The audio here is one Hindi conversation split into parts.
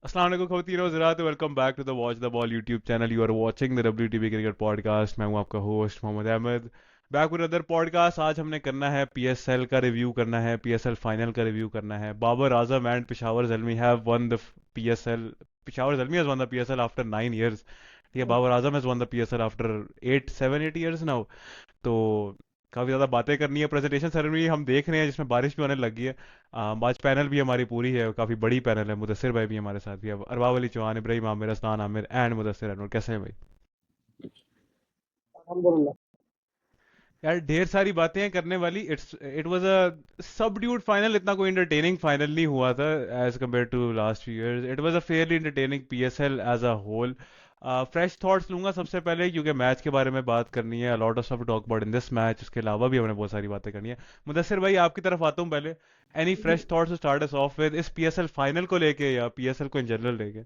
अस्सलाम वालेकुम ख़वातीन और हज़रात, welcome back to the watch the ball YouTube channel. You are watching the WTB cricket podcast. मैं हूं आपका host Mohammad Ahmed, back with other podcast. आज हमने करना है PSL का रिव्यू, करना है PSL फाइनल का रिव्यू करना है। Babar Azam and Peshawar Zalmi have won the PSL। Peshawar Zalmi has won the PSL after 9 years। ठीक है, Babar Azam has won the PSL after 8 7 8 years now. तो काफ़ी ज़्यादा बातें करनी है। प्रेजेंटेशन सेरेमनी हम देख रहे हैं जिसमें बारिश भी होने लगी है। आज पैनल भी हमारी पूरी है, काफ़ी बड़ी पैनल है। मुदस्सिर भाई भी हमारे साथ भी है, अरबाब अली चौहान, इब्राहिम आमिर, असलान आमिर एंड मुदस्सिर अनवर। कैसे हैं भाई? अल्हम्दुलिल्लाह। यार ढेर सारी बातें हैं करने वाली। It was a subdued final. इतना कोई इंटरटेनिंग फाइनल नहीं हुआ था as compare to last few years. It was a fairly entertaining PSL as a whole. Fresh thoughts लूंगा सबसे पहले, क्योंकि मैच के बारे में बात करनी है। Lot of stuff to talk about in this match. उसके अलावा भी हमें बहुत सारी बातें करनी है। मुदस्सिर भाई, आपकी तरफ आता हूँ पहले। Any fresh thoughts to start us off with, इस PSL फाइनल को लेके या PSL को इन जनरल लेके?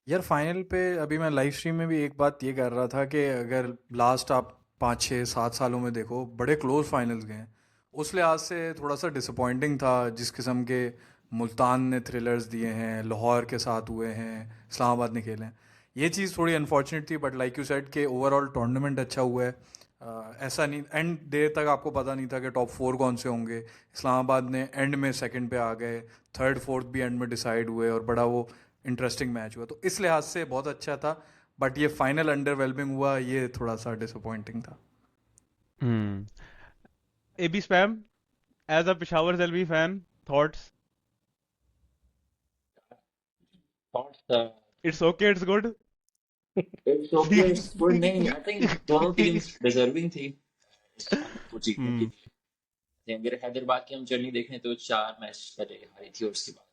यार फाइनल पे अभी मैं लाइव स्ट्रीम में भी एक बात ये कर रहा था कि अगर लास्ट आप 5 6 7 सालों में देखो बड़े क्लोज फाइनल्स गए हैं। उस लिहाज से थोड़ा सा डिसअपॉइंटिंग था जिस किस्म के मुल्तान ने थ्रिलर्स दिए हैं, लाहौर के साथ हुए हैं, इस्लामाबाद ने खेले हैं। ये चीज़ थोड़ी अनफॉर्चुनेट थी, बट लाइक यू सेड के ओवरऑल टूर्नामेंट अच्छा हुआ है। ऐसा नहीं एंड देर तक आपको पता नहीं था कि टॉप 4 कौन से होंगे। इस्लामाबाद ने एंड में सेकंड पे आ गए, थर्ड फोर्थ भी एंड में डिसाइड हुए और बड़ा वो इंटरेस्टिंग मैच हुआ, तो इस लिहाज से बहुत अच्छा था। बट ये फाइनल अंडरवेलमिंग हुआ, ये थोड़ा सा डिसअपॉइंटिंग था। हम्म। AB स्पैम, as a Peshawar Zalmi fan, thoughts? Thoughts, it's okay, it's good. it's okay, it's good नहीं। I think दोनों टीम्स डिजर्विंग थी इस फाइनल को जीतने के हम्म। लिए। I think अगर हैदराबाद की हम जर्नी देखें तो 4 मैच पहले हारी थी और उसके बाद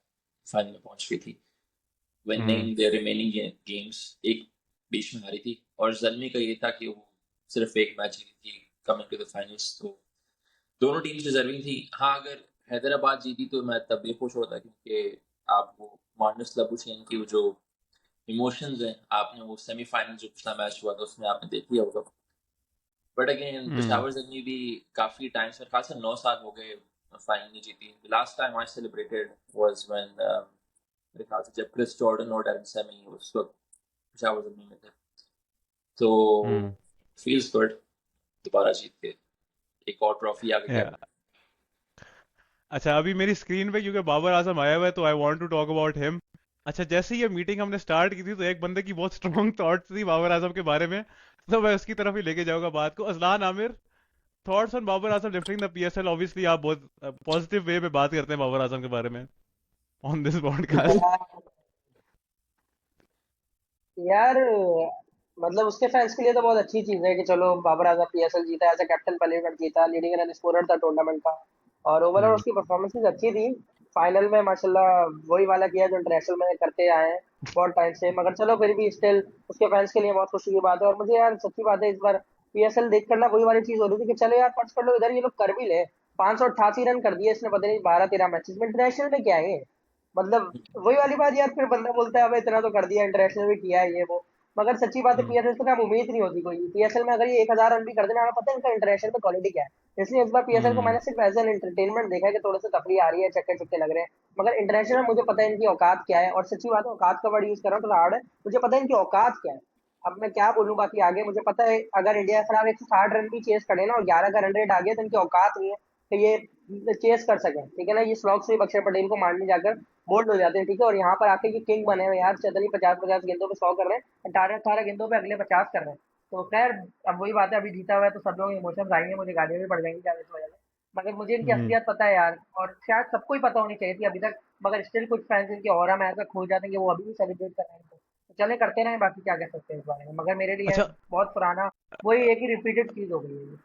फाइनल में पहुंच गई थी। हम्म। विनिंग देयर रिमेनिंग गेम्स, एक बीच में हारी थी। और जल्मी का ये था कि वो सिर्फ एक मैच जीती थी कमिंग टू द फाइनल्स। तो दोनों टीम्स डिजर्विंग थी। हाँ, अगर हैदराबाद जीती तो मैं तब भी खुश होता, क्योंकि आप वो मार्नस लबुशेन की वो जो इमोशंस हैं, आपने वो सेमीफाइनल जो पिछला मैच हुआ था उसमें आपने देख लिया होगा। But again hmm. Peshawar journey भी काफी टाइम से, खास 9 साल हो गए फाइनल नहीं जीती। Last time I celebrated was when मेरे ख्याल से जब क्रिस जॉर्डन और डेरेन सेमी उस वक्त पेशावर जर्नी में थे। तो हम्म। फील्स गुड दोबारा जीत के एक और ट्रॉफी आगे या, कैबिन। अच्छा, अभी मेरी स्क्रीन पे क्योंकि बाबर आजम आया हुआ है तो I want to talk about him. अच्छा, जैसे ही ये मीटिंग हमने स्टार्ट की थी तो एक बंदे की बहुत स्ट्रॉन्ग थॉट्स थी बाबर आजम के बारे में, तो मैं उसकी तरफ ही लेके जाऊंगा बात को। Ajlan Aamir, thoughts on Babar Azam lifting the PSL। Obviously आप बहुत पॉजिटिव वे में बात करते हैं बाबर आजम के बारे में ऑन दिस पॉडकास्ट। यार मतलब उसके फैंस के लिए तो बहुत अच्छी चीज है कि चलो बाबर आजम पीएसएल जीता, एज अ कैप्टन पहली बार जीता, लीडिंग रन स्कोरर था टूर्नामेंट का। और ओवरऑल हम्म। उसकी परफॉर्मेंसेज अच्छी थी। फाइनल में माशाल्लाह वही वाला किया जो इंटरनेशनल में करते आए हैं बहुत टाइम से। मगर चलो फिर भी स्टिल उसके फैंस के लिए बहुत खुशी की बात है। और मुझे यार सच्ची बात है, इस बार पीएसएल देख कर ना वही वाली चीज हो रही थी कि चलो यार फर्स्ट कर लो, इधर ये लोग कर भी ले। 588 रन कर दिए इसने, पता नहीं 12 13 मैचेस में। इंटरनेशनल में क्या है ये? मतलब वही वाली बात यार, फिर बंदा बोलता है अब इतना तो कर दिया, इंटरनेशनल भी किया है ये वो। मगर सच्ची बात है, हम्म। पीएसएल से ना उम्मीद नहीं होती कोई। पीएसएल में अगर ये 1000 रन भी कर देना, हमें पता है इनका इंटरनेशनल में क्वालिटी क्या है। इसलिए इस बार पीएसएल को हम्म। मैंने सिर्फ एज एन एंटरटेनमेंट देखा है कि थोड़े से तफरी आ रही है, चक्के चुक्के लग रहे हैं। मगर इंटरनेशनल में मुझे पता है इनकी औकात क्या है। और सच्ची बात है, औकात का वर्ड यूज कर रहा हूँ थोड़ा हार्ड है, मुझे पता है इनकी औकात क्या है। अब मैं क्या बोलूं बाकी आगे, मुझे पता है अगर इंडिया के खिलाफ 160 रन भी चेस करे ना और 11 का रन रेट आ गया, तो इनकी औकात नहीं है कि ये चेस कर सके। ठीक है ना, ये स्लॉग से अक्षर पटेल को मारने जाकर बोल्ड हो जाते हैं। ठीक है, और यहाँ पर आके ये किंग बने हुए हैं यार, चतनी 50 50 गेंदों पे 100 कर रहे हैं, 18 18 गेंदों पे अगले 50 कर रहे हैं। तो खैर, अब वही बात है, अभी जीता हुआ है तो सब लोग इमोशंस आएंगे, मुझे गालियां भी पड़ जाएंगी ज्यादा इस वजह से। मगर मुझे इनकी हम्म। असलियत पता है यार, और शायद सबको ही पता होनी चाहिए थी अभी तक। मगर स्टिल कुछ फैंस इनके ऑरा में ऐसा खो जाते हैं कि वो अभी भी सेलिब्रेट कर रहे हैं इनको। तो चले करते रहे, बाकी क्या कह सकते हैं इस बारे में। मगर मेरे लिए अच्छा। बहुत पुराना, वही एक ही रिपीटेड चीज हो गई है ये।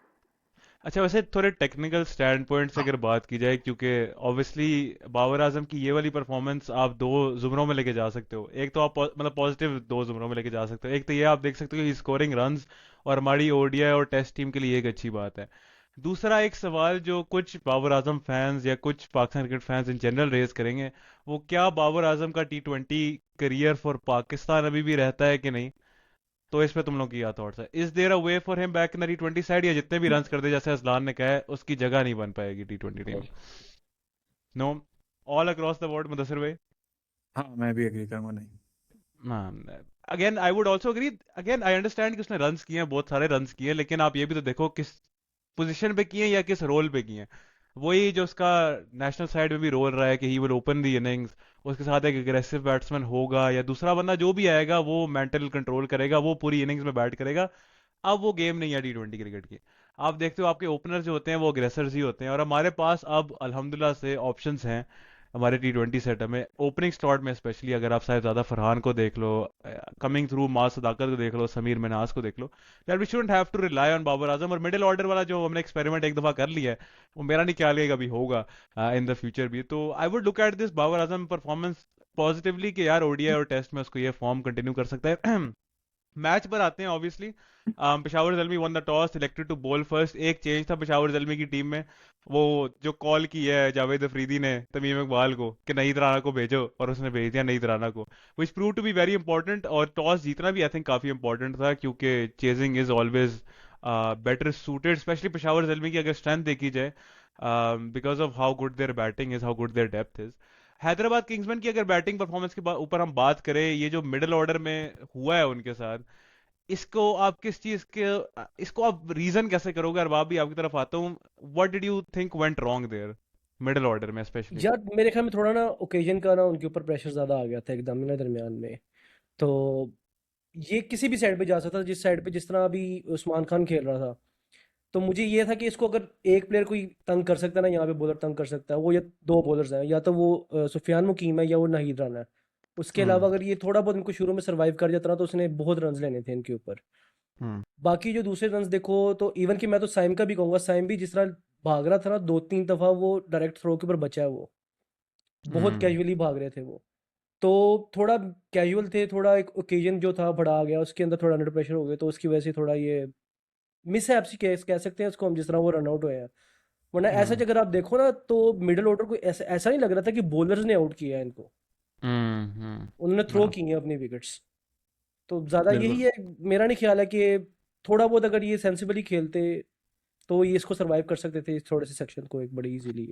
अच्छा, वैसे थोड़े टेक्निकल स्टैंड पॉइंट से अगर बात की जाए, क्योंकि ऑब्वियसली बाबर आजम की ये वाली परफॉर्मेंस आप दो जुमरों में लेके जा सकते हो। एक तो आप मतलब पॉजिटिव दो जुमरों में लेके जा सकते हो। एक तो ये आप देख सकते हो कि स्कोरिंग रन्स और हमारी ODI और टेस्ट टीम के लिए एक अच्छी बात है। दूसरा एक सवाल जो कुछ बाबर आजम फैंस या कुछ Pakistan cricket fans in general raise करेंगे, वो क्या बाबर आजम का T20 करियर फॉर पाकिस्तान अभी भी रहता है कि नहीं? तो इस पे तुम लोग की क्या थॉट्स है? Is there a way for him back in the T20 side, या जितने भी रन्स कर दे जैसे असलान ने कहा है उसकी जगह नहीं बन पाएगी T20 team? No, all across the world, Mudassir भाई। हाँ, मैं भी एग्री करूंगा। नहीं, again I would also agree. Again I understand कि उसने रन्स किए हैं, बहुत सारे रन्स किए हैं, लेकिन आप ये भी तो देखो किस पोजीशन पे किए हैं या किस रोल पे किए हैं। वही जो उसका नेशनल साइड में भी रोल रहा है कि he will open the innings, उसके साथ एक एग्रेसिव बैट्समैन होगा या दूसरा बंदा जो भी आएगा वो मेंटल कंट्रोल करेगा, वो पूरी इनिंग्स में बैट करेगा। अब वो गेम नहीं है T20 क्रिकेट की। आप देखते हो आपके ओपनर जो होते हैं वो अग्रेसर्स ही होते हैं, और हमारे पास अब अल्हम्दुलिल्लाह से ऑप्शंस हैं हमारे T20 सेटअप में, ओपनिंग स्लॉट में स्पेशली। अगर आप साहिबजादा फरहान को देख लो, कमिंग थ्रू मास सदाकत को देख लो, समीर मिन्हास को देख लो, that we shouldn't have to rely on Babar Azam. और मिडिल ऑर्डर वाला जो हमने एक्सपेरिमेंट एक दफा कर लिया है, वो मेरा नहीं ख्याल है कभी होगा इन द फ्यूचर भी। तो I would look at this Babar Azam performance positively कि यार ओडीआई और टेस्ट में उसको ये फॉर्म कंटिन्यू कर सकता है। मैच पर आते हैं obviously. Peshawar Zalmi won the toss, selected to bowl first. एक चेंज था पेशावर ज़ल्मी की टीम में, वो जो कॉल की है जावेद अफरीदी ने तमीम इकबाल को कि नईद राना को भेजो, और उसने भेज दिया नईद राना को, which prove to be very important. और टॉस जीतना भी आई थिंक काफी इंपॉर्टेंट था, क्योंकि chasing is always better suited, especially Peshawar Zalmi की अगर स्ट्रेंथ देखी जाए, because of how good their batting is, how good their depth is. Hyderabad Kingsmen की अगर बैटिंग परफॉर्मेंस के ऊपर हम बात करें, ये जो मिडिल ऑर्डर में हुआ है उनके साथ, इसको आप किस चीज के, इसको आप रीजन कैसे करोगे? और भी आपकी तरफ आता हूँ, what did you think went wrong their middle order में स्पेशली? यार मेरे ख्याल में थोड़ा ना ओकेजन का ना उनके ऊपर प्रेशर ज़्यादा आ गया था एकदम ना दरमियान में। तो ये किसी भी साइड पे जा सकता था, जिस साइड पे जिस तरह अभी उस्मान खान खेल रहा था। तो मुझे ये था कि इसको अगर एक प्लेयर कोई तंग कर सकता है ना, यहाँ पे बॉलर तंग कर सकता है, वो या दो बॉलर्स हैं, या तो वो सुफियान मुकीम है या वो नाहिद राना है। उसके अलावा हम्म। अगर ये थोड़ा बहुत इनको शुरू में सर्वाइव कर जाता ना, तो उसने बहुत रन लेने थे इनके ऊपर। हम्म। बाकी जो दूसरे रन देखो, तो इवन कि मैं तो साइम का भी कहूंगा, साइम भी जिस तरह भाग रहा था ना, 2-3 दफा वो डायरेक्ट थ्रो के ऊपर बचा है वो, बहुत हम्म। कैजुअली भाग रहे थे वो। तो थोड़ा कैजुअल थे, थोड़ा एक ओकेजन जो था बड़ा आ गया उसके अंदर, थोड़ा अंडर प्रेशर हो गए, तो उसकी वजह से थोड़ा ये मिस है आपसी केस कह सकते हैं उसको हम, जिस तरह वो रन आउट हुए हैं। वरना ऐसा हम्म। अगर आप देखो ना, तो मिडिल ऑर्डर को ऐसा ऐसा नहीं लग रहा था कि बॉलर्स ने आउट किया है इनको, उन्होंने थ्रो हाँ, की हैं अपनी विकेट्स। तो ज़्यादा बिल्कुल। यही है, मेरा नहीं ख्याल है कि थोड़ा बहुत अगर ये सेंसिबली खेलते तो ये इसको सरवाइव कर सकते थे, इस थोड़े से सेक्शन को एक बड़ी इजीली।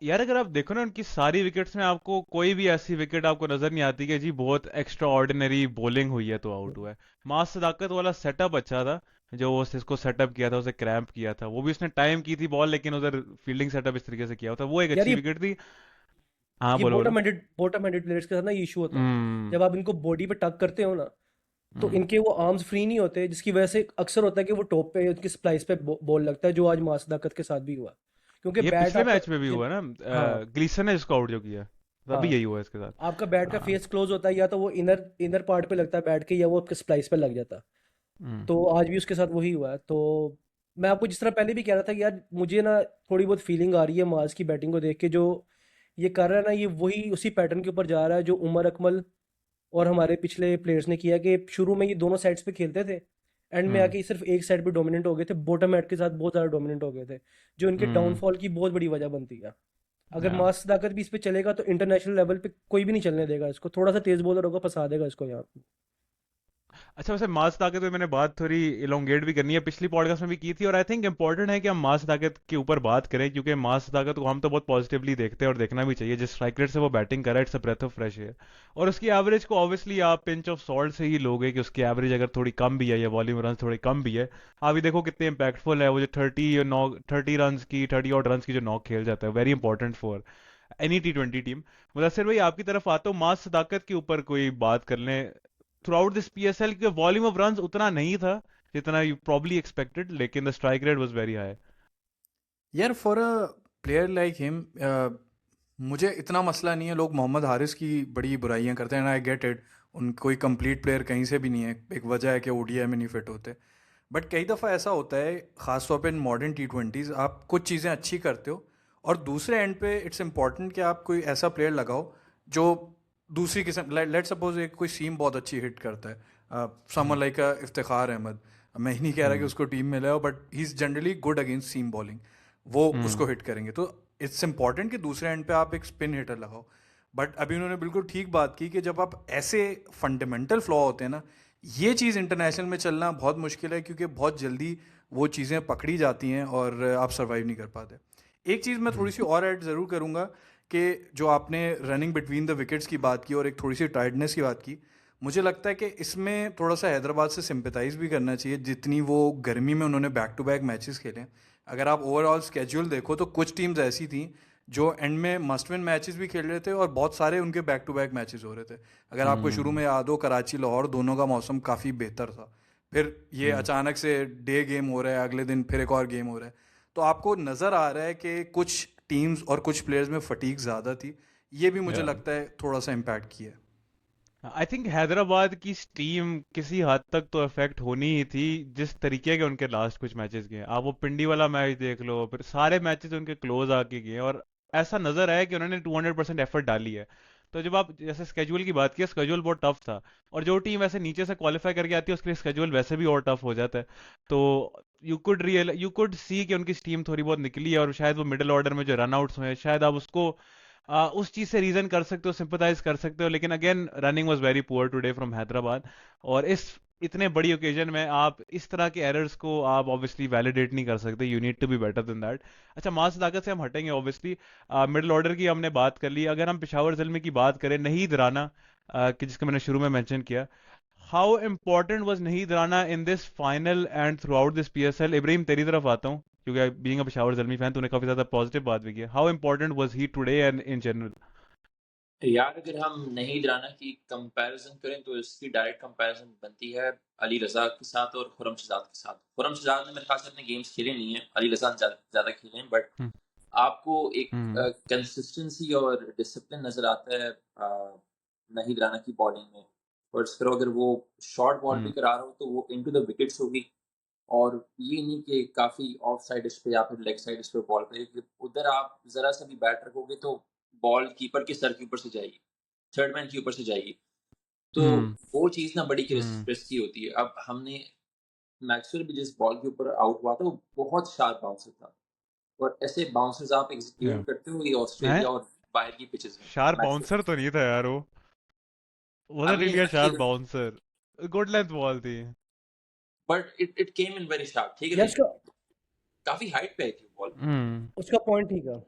यार अगर आप देखो ना उनकी सारी विकेट्स में, आपको कोई भी ऐसी विकेट आपको नजर नहीं आती कि जी बहुत एक्स्ट्रा ऑर्डिनरी बॉलिंग हुई है तो आउट हुआ है। मास सदाकत वाला सेटअप अच्छा था, जो वो इसको सेटअप किया था, उसे क्रैम्प किया था, वो भी उसने टाइम की थी बॉल, लेकिन उधर फील्डिंग सेटअप इस तरीके से किया होता, वो एक यार अच्छी विकेट थी। हाँ, ये बोलो बोलो। बॉटम हेडेड प्लेयर्स के साथ ना इशू होता है, हम्म। जब आप इनको बॉडी पे टक करते हो ना, तो हम्म। इनके वो आर्म्स फ्री नहीं होते, जिसकी वजह से अक्सर होता है कि वो टॉप पे उनकी स्प्लाइस पे बॉल लगता है, जो आज मासदाकत के साथ भी हुआ, क्योंकि ये बैट पिछले आपका मैच में भी हुआ ना, हाँ ग्लीसन ने जिसको आउट जो किया, तभी हाँ, यही हुआ इसके साथ। आपका बैट का हाँ। फेस क्लोज होता है, या तो वो इनर इनर पार्ट पे लगता है बैट के, या वो आपके स्प्लाइस पे लग जाता है। हम्म। तो आज भी उसके साथ वही हुआ है। तो मैं आपको जिस तरह पहले भी कह रहा था कि यार मुझे ना थोड़ी बहुत फीलिंग आ रही है माज की बैटिंग को देख के, जो ये कर रहा है ना, ये वही उसी पैटर्न के ऊपर जा रहा है जो उमर अकमल और हमारे पिछले प्लेयर्स ने किया, कि शुरू में ये दोनों साइड्स पे खेलते थे, एंड में हम्म। आके ये सिर्फ एक साइड पे डोमिनेंट हो गए थे, बॉटम हेड के साथ बहुत ज़्यादा डोमिनेंट हो गए थे, जो इनके हम्म। डाउनफॉल की बहुत बड़ी वजह बनती है। अगर हाँ। मास सदाकत भी इस पे चलेगा, तो इंटरनेशनल लेवल पे कोई भी नहीं चलने देगा इसको, थोड़ा सा तेज बॉलर होगा फंसा देगा इसको यहाँ पे। अच्छा, वैसे मास ताकत पे मैंने बात थोड़ी इलोंगेट भी करनी है, पिछली पॉडकास्ट में भी की थी, और आई थिंक इंपॉर्टेंट है कि हम मास ताकत के ऊपर बात करें, क्योंकि मास ताकत को हम तो बहुत पॉजिटिवली देखते हैं और देखना भी चाहिए। जिस स्ट्राइक रेट से वो बैटिंग कर रहा है, it's a breath of fresh air. और उसकी एवरेज को ऑब्वियसली आप पिंच ऑफ सॉल्ट से ही लोगे, कि उसकी एवरेज अगर थोड़ी कम भी है या वॉल्यूम रन थोड़ी कम भी है, आप भी देखो कितने इंपैक्टफुल है वो, जो 30 रन की जो नॉक खेल जाता है, very important for any T20 team. Mudassir भाई आपकी तरफ आता हूँ, मास सदाकत के ऊपर कोई बात कर लें। थ्रू आउट दिस PSL के वॉल्यूम ऑफ रन्स उतना नहीं था जितना यू प्रॉब्ली एक्सपेक्टेड, लेकिन the strike rate was very high. यार for a player like him मुझे इतना मसला नहीं है। लोग मोहम्मद हारिस की बड़ी बुराइयां करते हैं, आई गेट इट, उन कोई कंप्लीट प्लेयर कहीं से भी नहीं है, एक वजह है कि ODI में नहीं फिट होते। बट कई दफ़ा ऐसा होता है, ख़ासतौर पे इन मॉडर्न T20s, आप कुछ चीज़ें अच्छी करते हो और दूसरे एंड पे इट्स इम्पॉर्टेंट कि आप कोई ऐसा प्लेयर लगाओ जो दूसरी किस्म, लेट सपोज एक कोई सीम बहुत अच्छी हिट करता है, समवन लाइक इफ्तिखार अहमद। मैं ही नहीं कह रहा कि उसको टीम में ले आओ, but he is generally good against seam bowling, वो उसको हिट करेंगे। तो इट्स इंपॉर्टेंट कि दूसरे एंड पे आप एक स्पिन हिटर लगाओ। बट अभी उन्होंने बिल्कुल ठीक बात की कि जब आप ऐसे फंडामेंटल फ्लॉ होते हैं ना, ये चीज़ इंटरनेशनल में चलना बहुत मुश्किल है, क्योंकि बहुत जल्दी वो चीज़ें पकड़ी जाती हैं और आप सर्वाइव नहीं कर पाते। एक चीज़ मैं थोड़ी सी और ऐड ज़रूर करूँगा कि जो आपने रनिंग बिटवीन द विकेट्स की बात की और एक थोड़ी सी टायर्डनेस की बात की, मुझे लगता है कि इसमें थोड़ा सा हैदराबाद से सिंपथाइज भी करना चाहिए, जितनी वो गर्मी में उन्होंने बैक टू बैक मैचेस खेले। अगर आप ओवरऑल स्केड्यूल देखो तो कुछ टीम्स ऐसी थी जो एंड में मस्ट विन मैचेस भी खेल रहे थे और बहुत सारे उनके बैक टू बैक मैचेस हो रहे थे। अगर आपको शुरू में याद हो, कराची लाहौर दोनों का मौसम काफ़ी बेहतर था, फिर ये अचानक से डे गेम हो रहा है, अगले दिन फिर एक और गेम हो रहा है, तो आपको नज़र आ रहा है कि कुछ टीम्स और कुछ प्लेयर्स में फटीक ज़्यादा थी। ये भी मुझे या लगता है थोड़ा सा इम्पैक्ट किया है। आई थिंक हैदराबाद की टीम किसी हद तक तो इफेक्ट होनी ही थी, जिस तरीके के उनके लास्ट कुछ मैचेस गए। आप वो पिंडी वाला मैच देख लो, फिर सारे मैचेस उनके क्लोज आके गए और ऐसा नजर आया कि उन्होंने 200% एफर्ट डाली है। तो जब आप जैसे स्केड्यूल की बात की, स्केड्यूल बहुत टफ था, और जो टीम वैसे नीचे से क्वालिफाई करके आती है उसके लिए स्केड्यूल वैसे भी और टफ हो जाता है। तो यू कुड सी कि उनकी टीम थोड़ी बहुत निकली है, और शायद वो मिडिल ऑर्डर में जो रन आउट्स हुए, शायद आप उसको उस चीज से रीजन कर सकते हो, सिंपथाइज कर सकते हो। लेकिन again running was very poor today from Hyderabad, और इस इतने बड़ी ओकेजन में आप इस तरह के एरर्स को आप ऑब्वियसली वैलिडेट नहीं कर सकते। You need to be better than that. अच्छा, मास ताकत से हम हटेंगे ऑब्वियसली, मिडिल ऑर्डर की हमने बात कर ली। अगर हम पेशावर ज़ल्मी की बात करें, नहीद राना, कि जिसका मैंने शुरू में मेंशन किया, how important was नहीद Rana in this final and through out this PSL? Ibrahim, तेरी तरफ आता हूँ, क्योंकि being a Peshawar Zalmi fan तूने काफी ज्यादा पॉजिटिव बात भी की। How important was he today and in general? यार अगर हम नहीं राना की कंपैरिजन करें तो इसकी डायरेक्ट कंपैरिजन बनती है अली रजा के साथ और खुरम शहजाद के साथ। खुरम शहजाद ने मेरे ख्याल से अपने गेम्स खेले नहीं है, अली रजा ज्यादा खेले हैं, बट हम्म। आपको एक हम्म। कंसिस्टेंसी और डिसिप्लिन नजर आता है नहीं राना की बॉलिंग में। फर्स्ट करो, अगर वो शॉर्ट बॉल भी हम्म। करा रहा हो तो वो इनटू द विकेट्स होगी, और ये नहीं कि काफी ऑफ साइड इस पे या फिर लेग साइड इस पे बॉल करेगी। उधर आप जरा सा भी बैट रखोगे तो बॉल कीपर के सर के ऊपर से जाएगी, थर्ड मैन के ऊपर से जाएगी। तो हम्म। वो चीज ना बड़ी हम्म। रिस्की होती है। अब हमने मैक्सवेल भी जिस बॉल के ऊपर आउट हुआ था वो बहुत शार्प बाउंसर था, और ऐसे बाउंसर्स आप या एग्जीक्यूट करते हो ये हैं, ऑस्ट्रेलिया और बाहर की पिचेस में। शार्प मैक्सवेल, बाउंसर तो नहीं था यार वो, I wasn't mean really a अच्छी, sharp bouncer, good length ball थी। But it came in very sharp, ठीक है, यार लेकिन उसका काफी हाइट पे आई थी बॉल। हम्म। उसका पॉइंट ठीक है।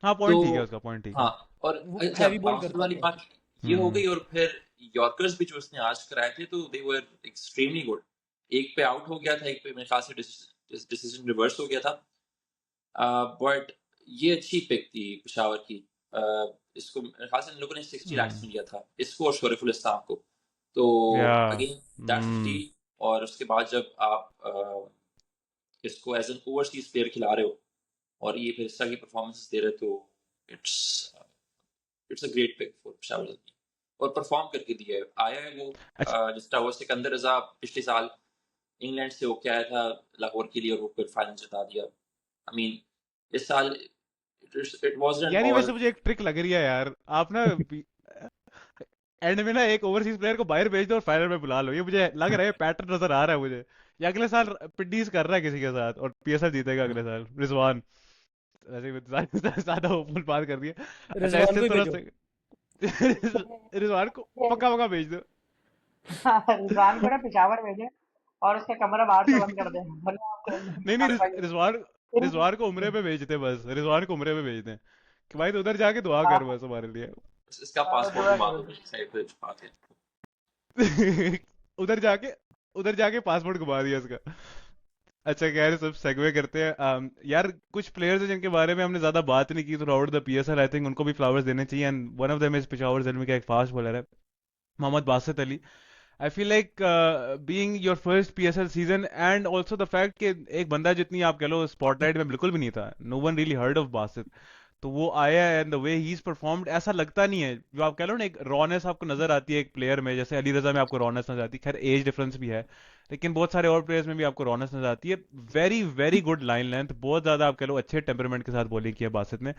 हाँ, तो पॉइंट ठीक है, उसका पॉइंट ठीक है। हाँ, और वो अच्छा हैवी बॉल बाउंसर करता वाली था। बात ये हो हम्म। गई, और फिर यॉर्कर्स भी जो उसने आज कराए थे तो दे वर एक्सट्रीमली गुड। एक पे आउट हो गया था, एक पे मेरे ख्याल से डिसीजन रिवर्स हो गया था, बट ये अच्छी पिक थी पेशावर की। इसको मेरे ख्याल से इन लोगों ने 60 लाख में लिया था, इसको और शरीफुल इस्लाम को। तो या again that's a hmm. Steel. और उसके बाद जब आप इसको एज एन ओवरसीज प्लेयर खिला रहे हो और ये फिर इस तरह की परफॉर्मेंस दे रहे हो, तो it's it's a great pick for Peshawar Zalmi. और परफॉर्म करके दिया है, आया है वो अच्छा, जिस तरह वो सिकंदर रजा पिछले साल इंग्लैंड से होके आया था लाहौर के लिए, और वो फिर फाइनल जिता दिया। आई मीन इस साल इट वाज़न्ट यार ये ऑल। वैसे मुझे एक ट्रिक लग रही है यार, आप ना एंड में ना एक ओवरसीज प्लेयर को बाहर भेज दो और फाइनल में बुला लो। ये मुझे लग रहा है, पैटर्न नजर आ रहा है मुझे। ये अगले साल पिड्डीज कर रहा है किसी के साथ और पीएसएल जीतेगा अगले साल, रिजवान। वैसे भी ज्यादा ओपन बात कर दी है। अच्छा, रिजवान इससे को ही थोड़ा भेजो। सा रिजवान को पक्का पक्का भेज दो। रिजवान को ना पिशावर भेजे और उसका कमरा बाहर से बंद कर दे, वरना आपको नहीं नहीं, क्वालिफाई रिजवान, इन रिजवान को उमरे पे भेज दे, बस रिजवान को उमरे पे भेज दे कि भाई तो उधर जाके दुआ कर बस हमारे लिए। इसका पासपोर्ट दुआ घुमा करो। दो साइड पे छुपा के। उधर जाके, उधर जाके पासपोर्ट घुमा दिया उसका। अच्छा, खैर सब सेगवे करते हैं। यार कुछ प्लेयर्स हैं जिनके बारे में हमने ज्यादा बात नहीं की throughout the PSL, I think उनको भी फ्लावर्स देने चाहिए, and one of them is Peshawar Zalmi का एक फास्ट बॉलर है, Mohammad Basit Ali. I feel like being your first PSL season, and also the fact कि एक बंदा जितनी आप कह लो स्पॉटलाइट में बिल्कुल भी नहीं था, no one really heard of Basit, तो वो आया and the way he is performed, ऐसा लगता नहीं है, जो आप कह लो ना एक रॉनेस आपको नजर आती है एक प्लेयर में, जैसे अली रजा में आपको रॉनेस नजर आती है, खैर एज डिफरेंस भी है, लेकिन बहुत सारे और प्लेयर्स में भी आपको रॉनेस नजर आती है। Very very good line length, बहुत ज्यादा आप कह लो अच्छे टेम्परमेंट के साथ बॉलिंग किया बासित ने।